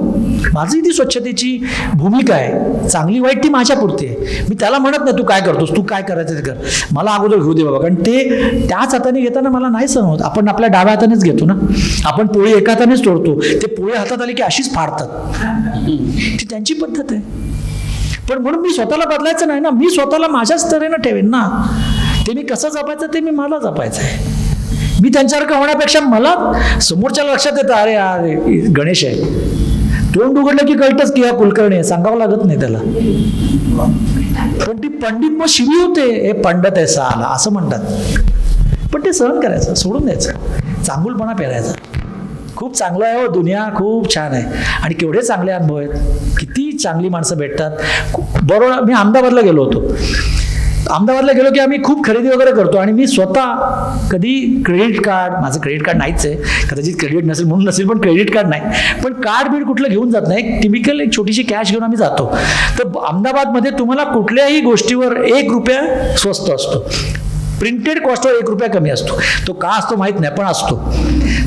माझी ती स्वच्छतेची भूमिका आहे, चांगली वाईट ती माझ्यापुरती आहे. मी त्याला म्हणत नाही तू काय करतोस, तू काय करायचं ते कर, मला अगोदर घेऊ दे बाबा. कारण ते त्याच हाताने घेताना मला नाही सहन होत. आपण आपल्या डाव्या हातानेच घेतो ना. आपण पोळी एका हातानेच तोडतो. ते पोळी हातात आली की अशीच फाडतात. ती त्यांची पद्धत आहे. पण म्हणून मी स्वतःला बदलायचं नाही ना. मी स्वतःला माझ्याच तऱ्हेनं ठेवेन ना. ते मी कसं जपायचं ते मी मला जपायचं आहे. मी त्यांच्यासारखं होण्यापेक्षा मला समोरच्या लक्षात येतं, अरे अरे गणेश आहे. तोंड उघडलं की कळतंच की हा कुलकर्णी आहे, सांगावं लागत नाही त्याला. पण ती पंडित मग शिवी होते, हे पंडित आहे साला असं म्हणतात. पण ते सहन करायचं, सोडून द्यायचं, चांगुलपणा पेरायचा. खूप चांगलं आहे हो, दुनिया खूप छान आहे. आणि केवढे चांगले अनुभव आहेत, किती चांगली माणसं भेटतात. बरोबर. मी अहमदाबादला गेलो होतो. अहमदाबादला गेलो की आम्ही खूप खरेदी वगैरे करतो. आणि मी स्वतः कधी क्रेडिट कार्ड, माझं क्रेडिट कार्ड नाहीच आहे, कदाचित क्रेडिट नसेल म्हणून नसेल, पण क्रेडिट कार्ड नाही. पण कार्ड बीड कुठलं घेऊन जात नाही. टिपिकल एक छोटीशी कॅश घेऊन आम्ही जातो. तर अहमदाबादमध्ये तुम्हाला कुठल्याही गोष्टीवर 1 रुपया स्वस्त असतो. प्रिंटेड कॉस्टवर 1 रुपया कमी असतो. तो का असतो माहीत नाही, पण असतो.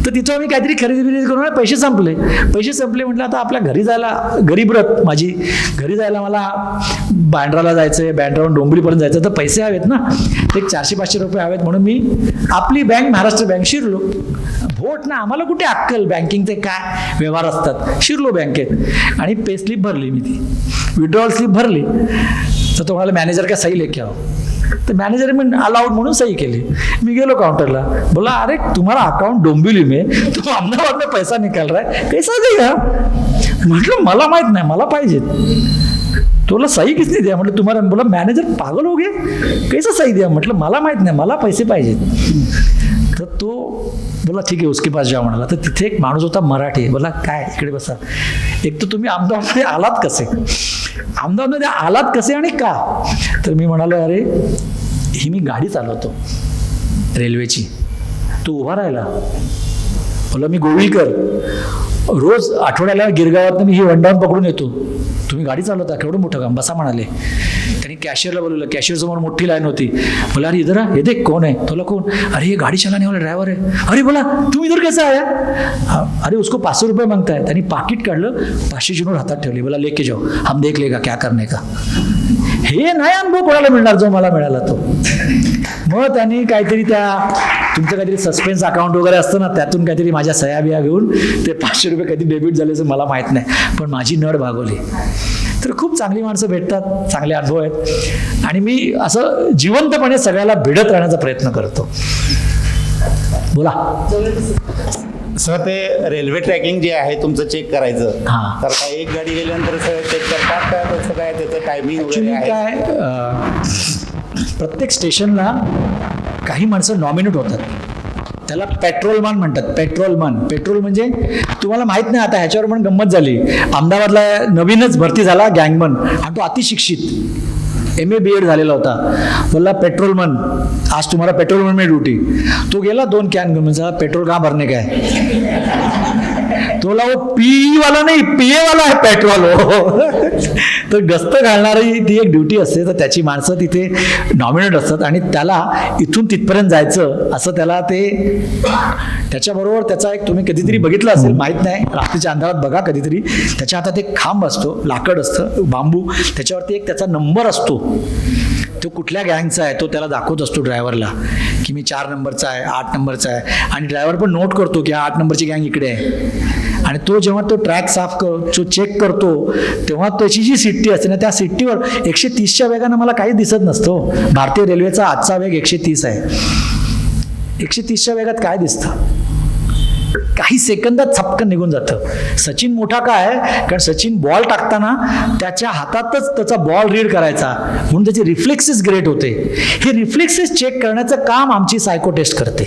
तर तिथं आम्ही काहीतरी खरेदी करून पैसे संपले म्हटलं आता आपल्या घरी जायला, गरीब रथ माझी, घरी जायला मला बँड्राला जायचं आहे, बँड्रावरून डोंबिवलीपर्यंत जायचं, तर पैसे हवेत ना. एक 400-500 रुपये हवेत. म्हणून मी आपली बँक महाराष्ट्र बँक शिरलो. भोट ना, आम्हाला कुठे अक्कल, बँकिंगचे काय व्यवहार असतात. शिरलो बँकेत आणि पे स्लिप भरली. मी ती विड्रॉल स्लिप भरली. तर तो म्हणाला मॅनेजर का सही लेके आओ. तर मॅनेजर मी अलाउड म्हणून सही केली. मी गेलो काउंटरला. बोला अरे तुम्हाला अकाउंट डोंबिवली में, तुम अहमदाबाद में पैसा निकाल रहा है, कैसा देगा? म्हटलं मला माहित नाही, मला पाहिजे. तुला सही किसने दिया? म्हटलं तुम्हाला. बोला मॅनेजर पागल हो गए, कैसा सही दिया? म्हटलं मला माहित नाही, मला पैसे पाहिजेत. तर तो बोला ठीक आहे उसके पास जाऊ म्हणाला. तर तिथे एक माणूस होता मराठी. बोला काय इकडे बसा, एक तर तुम्ही अहमदाबादमध्ये आलात कसे, अहमदाबादमध्ये आलात कसे आणि का? तर मी म्हणालो अरे ही मी गाडी चालवतो रेल्वेची, तू उभा राहिला. बोला मी गोळीकर, रोज आठवड्याला गिरगावात मी ही वनडाऊन पकडून येतो, तुम्ही गाडी चालवता, केवढं मोठं काम, बसा म्हणाले. त्यांनी कॅशियरला बोलवलं. कॅशियर समोर मोठी लाईन होती. बोला अरे इधर ये देख कौन है? तुला कोण? अरे ये गाडी चलाने वाला ड्रायव्हर है. अरे बोला तुम इधर कैसा आया? अरे उसको 500 रुपये मांगता है. त्यांनी पाकिट काढलं, 500ची नोट हातात ठेवली. बोला लेके जाओ, हम देख लेगा क्या करने का. हे नाही अनुभव कोणाला मिळणार जो मला मिळाला तो. मग त्यांनी काहीतरी तुमचं काहीतरी सस्पेन्स अकाउंट वगैरे असतं ना, त्यातून काहीतरी माझ्या सह्या बिया घेऊन ते 500 रुपये कधी डेबिट झाल्याचं मला माहीत नाही, पण माझी नड भागवली. तर खूप चांगली माणसं भेटतात, चांगले अनुभव आहेत. आणि मी असं जिवंतपणे सगळ्याला भिडत राहण्याचा प्रयत्न करतो. बोला सर, ते रेल्वे ट्रॅकिंग जे आहे तुमचं चेक करायचं, हां. तर काय एक गाडी गेल्यानंतर सगळं चेक करतात का? तसं काय त्याचं टायमिंग ॲक्च्युली वगैरे आहे? काय प्रत्येक स्टेशनला काही माणसं नॉमिनेट होतात. त्याला पेट्रोलमॅन म्हणतात. पेट्रोल म्हणजे तुम्हाला माहित नाही, आता ह्याच्यावर पण गंमत झाली. अहमदाबादला नवीनच भरती झाला गँगमन, आणि तो अतिशिक्षित MA BEd झालेला होता. बोलला पेट्रोलमन, आज तुम्हाला पेट्रोलमन में ड्यूटी. तो गेला 2 कॅन घेऊन, म्हणजे पेट्रोल कहाँ भरने का है. तो पीवाला नाही, पियेवाला आहे पेट्रोल हो. तर गस्त घालणारी ती एक ड्युटी असते, तर त्याची माणसं तिथे नॉमिनेट असतात आणि त्याला इथून तिथपर्यंत जायचं असं त्याला ते, त्याच्याबरोबर त्याचा एक, तुम्ही कधीतरी बघितलं असेल माहीत नाही, रात्रीच्या अंधारात बघा कधीतरी, त्याच्या हातात एक खांब असतो, लाकड असतं, बांबू, त्याच्यावरती एक त्याचा नंबर असतो, तो कुठल्या गँगचा आहे तो त्याला दाखवत असतो ड्रायव्हरला, की मी 4 नंबरचा आहे, 8 नंबरचा आहे, आणि ड्रायव्हर पण नोट करतो की 8 नंबरची गँग इकडे आहे. आणि तो जेव्हा तो ट्रॅक साफ जो चेक करतो तेव्हा त्याची जी सिट्टी असते ना, त्या सिट्टीवर 130च्या वेगानं मला काहीच दिसत नसतो. भारतीय रेल्वेचा आजचा वेग 130 आहे. 130च्या वेगात काय दिसतं? काही सेकंदात छपकन निघून जातं. सचिन मोठा काय, कारण सचिन बॉल टाकताना त्याच्या हातातच त्याचा बॉल रीड करायचा, म्हणून त्याचे रिफ्लेक्सेस ग्रेट होते. हे रिफ्लेक्सेस चेक करण्याचं काम आमची सायको टेस्ट करते,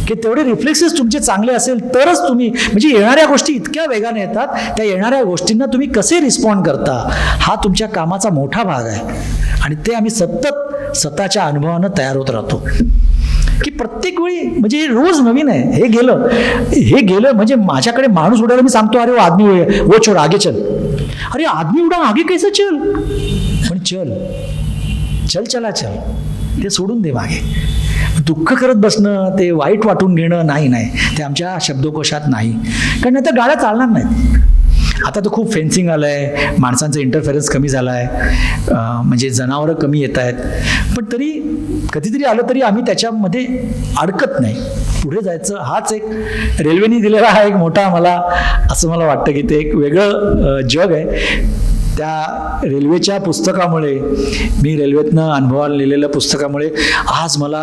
की तेवढे रिफ्लेक्सेस तुमचे चांगले असेल तरच तुम्ही, म्हणजे येणाऱ्या गोष्टी इतक्या वेगाने येतात, त्या येणाऱ्या गोष्टींना तुम्ही कसे रिस्पॉन्ड करता, हा तुमच्या कामाचा मोठा भाग आहे. आणि ते आम्ही सतत स्वतःच्या अनुभवानं तयार होत राहतो, की प्रत्येक वेळी, म्हणजे हे रोज नवीन आहे. हे गेलं म्हणजे माझ्याकडे माणूस उडाला, मी सांगतो अरे वो आदमी वो छोड़ आगे चल, अरे आदमी उडा आगे कैसे चल, पण चल चला चल, ते सोडून दे मागे. दुःख करत बसणं, ते वाईट वाटून घेणं, नाही, ते आमच्या शब्दकोशात नाही, कारण आता गाड्या चालणार नाहीत. आता तर खूप फेन्सिंग आलं आहे, माणसांचं इंटरफेरन्स कमी झाला आहे, म्हणजे जनावरं कमी येत आहेत, पण तरी कधीतरी आलं तरी आम्ही त्याच्यामध्ये अडकत नाही, पुढे जायचं. हाच एक रेल्वेने दिलेला हा एक मोठा, मला असं मला वाटतं की ते एक वेगळं जग आहे. त्या रेल्वेच्या पुस्तकामुळे, मी रेल्वेतनं अनुभवाला लिहिलेल्या पुस्तकामुळे आज मला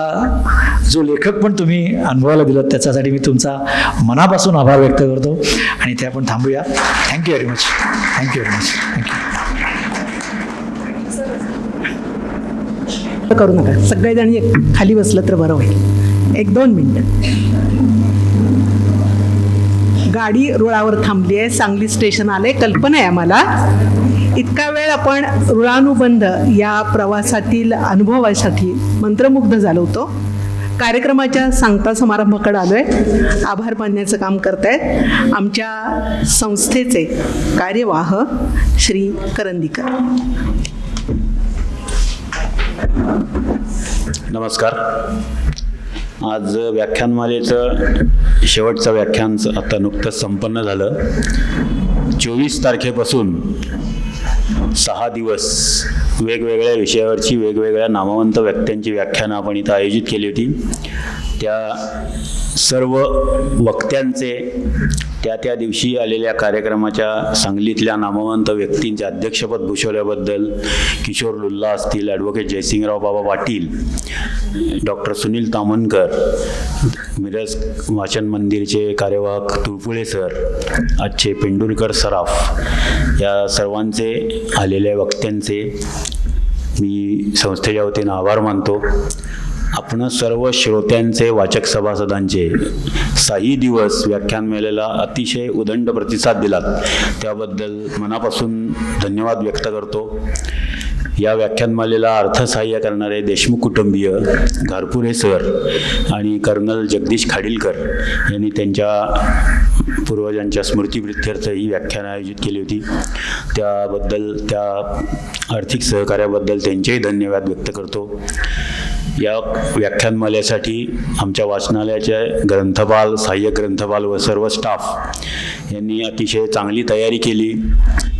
जो लेखक पण तुम्ही अनुभवाला दिलात, त्याच्यासाठी मी तुमचा मनापासून आभार व्यक्त करतो. आणि ते आपण थांबूया. Thank you very much. Thank you very much. Thank you. करू नका, सगळेजण खाली बसलं तर बरं होईल. 1-2 मिनिटं. गाडी रुळावर थांबली आहे, सांगली स्टेशन आले. कल्पना आहे आम्हाला, इतका वेळ आपण ऋणानुबंध या प्रवासातील अनुभवासाठी मंत्रमुग्ध झालो होतो. कार्यक्रमाच्या सांगता समारंभाकडे आलोय. आभार मानण्याचं काम करतायत आमच्या संस्थेचे कार्यवाह श्री करंदीकर. नमस्कार. आज व्याख्यानमालेचं शेवटचं व्याख्यान आता नुकतंच संपन्न झालं. 24 तारखेपासून 6 दिवस वेगवेगळ्या विषयावरची वेगवेगळ्या नामवंत व्यक्त्यांची व्याख्यानं आपण इथं आयोजित केली होती. त्या सर्व वक्त्यांचे त्या दिवशी आलेल्या कार्यक्रमाच्या सांगलीतल्या नामवंत व्यक्तींचे अध्यक्षपद भूषवल्याबद्दल किशोर लुल्ला असतील, ॲडव्होकेट जयसिंगराव बाबा पाटील, डॉक्टर सुनील तामणकर, मिरज वाचन मंदिरचे कार्यवाहक तुळपुळे सर, आजचे पेंडुरकर सराफ, या सर्वांचे आलेल्या वक्त्यांचे मी संस्थेच्या वतीनं आभार मानतो. आपण सर्व श्रोत्यांचे, वाचक सभासदांचे 6 दिवस व्याख्यानमालेला अतिशय उदंड प्रतिसाद दिलात, त्याबद्दल मनापासून धन्यवाद व्यक्त करतो. या व्याख्यानमालेला अर्थसहाय्य करणारे देशमुख कुटुंबीय, घारपुरे सर आणि कर्नल जगदीश खाडीलकर यांनी त्यांच्या पूर्वजांच्या स्मृतिप्रित्यर्थ ही व्याख्यान आयोजित केली होती. त्याबद्दल, त्या आर्थिक सहकार्याबद्दल त्यांचेही धन्यवाद व्यक्त करतो. या व्याख्यानमालेसाठी आमच्या वाचनालयाचे ग्रंथपाल, सहाय्यक ग्रंथपाल व सर्व स्टाफ यांनी अतिशय चांगली तयारी केली,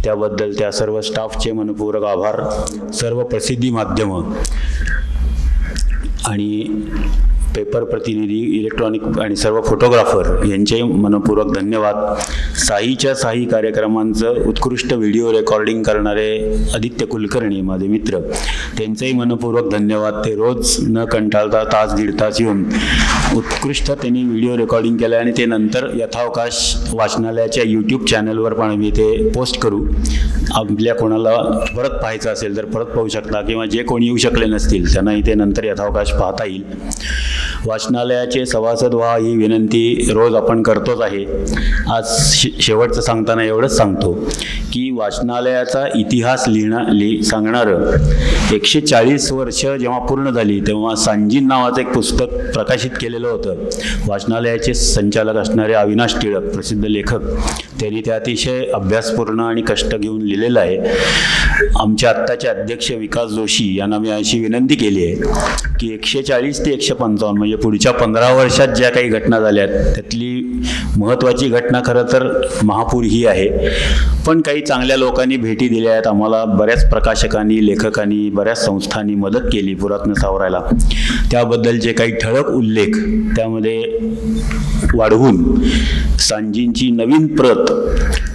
त्याबद्दल त्या सर्व स्टाफचे मनपूर्वक आभार. सर्व प्रसिद्धी माध्यमं आणि पेपर प्रतिनिधी, इलेक्ट्रॉनिक आणि सर्व फोटोग्राफर यांचे मनपूर्वक धन्यवाद. साहीच्या साही कार्यक्रमांचं उत्कृष्ट व्हिडिओ रेकॉर्डिंग करणारे आदित्य कुलकर्णी माझे मित्र, त्यांचेही मनपूर्वक धन्यवाद. ते रोज न कंटाळता 1-1.5 तास येऊन उत्कृष्ट त्यांनी व्हिडिओ रेकॉर्डिंग केलं आणि ते नंतर यथावकाश वाचनालयाच्या यूट्यूब चॅनलवर पण आम्ही ते पोस्ट करू. आपल्या कोणाला परत पाहायचं असेल तर परत पाहू शकता, किंवा जे कोणी येऊ शकले नसतील त्यांनाही ते नंतर यथावकाश पाहता येईल. वाचनालयाचे सभासद व्हा ही विनंती रोज आपण करतोच आहे. आज शेवटचं सांगताना एवढंच सांगतो की वाचनालयाचा इतिहास सांगणारं 140 वर्ष जेव्हा पूर्ण झाली तेव्हा सांजीन नावाचं एक पुस्तक प्रकाशित केलेलं होतं. वाचनालयाचे संचालक असणारे अविनाश टिळक, प्रसिद्ध लेखक, त्यांनी ते अतिशय अभ्यासपूर्ण आणि कष्ट घेऊन लिहिलेलं आहे. आमच्या आत्ताचे अध्यक्ष विकास जोशी यांना मी अशी विनंती केली आहे की 140 ते 155 म्हणजे पुढच्या 15 वर्षात ज्या काही घटना झाल्यात त्यातली महत्त्वाची घटना खरं तर महापूर ही आहे. पण काही चांगल्या लोकांनी भेटी दिल्या आहेत आम्हाला, बऱ्याच प्रकाशकांनी, लेखकांनी, बऱ्याच संस्थांनी मदत केली पुरातन सावरायला. त्याबद्दलचे काही ठळक उल्लेख त्यामध्ये वाढवून सांजींची नवीन प्रत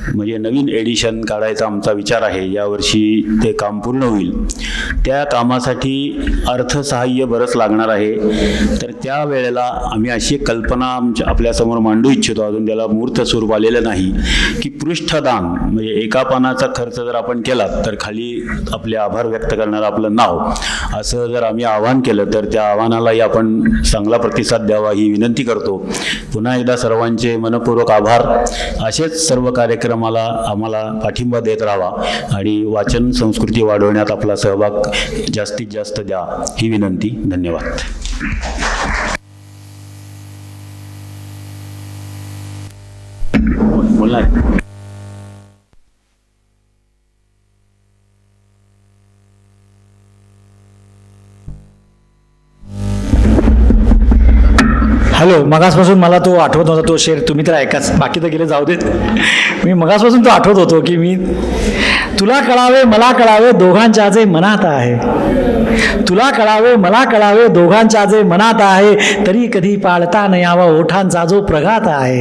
म्हणजे नवीन एडिशन काढायचा आमचा विचार आहे. यावर्षी ते काम पूर्ण होईल. त्या कामासाठी अर्थसहाय्य बरंच लागणार आहे. तर त्या वेळेला आम्ही अशी कल्पना आपल्यासमोर मांडू इच्छितो, अजून त्याला मूर्त स्वरूप आलेलं नाही, की पृष्ठदान म्हणजे एका पानाचा खर्च जर आपण केला तर खाली आपले आभार व्यक्त करणारं आपलं नाव, असं जर आम्ही आवाहन केलं तर त्या आव्हानालाही आपण चांगला प्रतिसाद द्यावा ही विनंती करतो. पुन्हा एकदा सर्वांचे मनपूर्वक आभार. असेच सर्व कार्यक्रमाला आम्हाला पाठिंबा देत राहावा आणि वाचन संस्कृती वाढवण्यात आपला सहभाग जास्तीत जास्त द्या ही विनंती. धन्यवाद. बोला. हॅलो, मगासपासून मला तो आठवत नव्हता, तो शेर तुम्ही तर ऐकाच, बाकी तर गेले जाऊ देत. मी मगासपासून तो आठवत होतो की मी तुला कळावे मला कळावे दोघांच्या जे मनात आहे, तुला कळावे मला कळावे दोघांच्या जे मनात आहे, तरी कधी पाळता न यावा ओठांचा जो प्रघात आहे.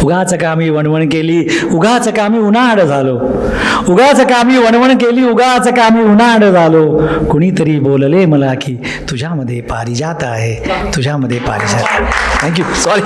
उगाच कामी वणवण केली उगाच कामी उन्हाळ झालो, उगाच कामी वणवण केली उगाच कामी उन्हाळ झालो, कुणीतरी बोलले मला की तुझ्यामध्ये पारिजात आहे, तुझ्यामध्ये पारिजात. थँक्यू. सॉरी.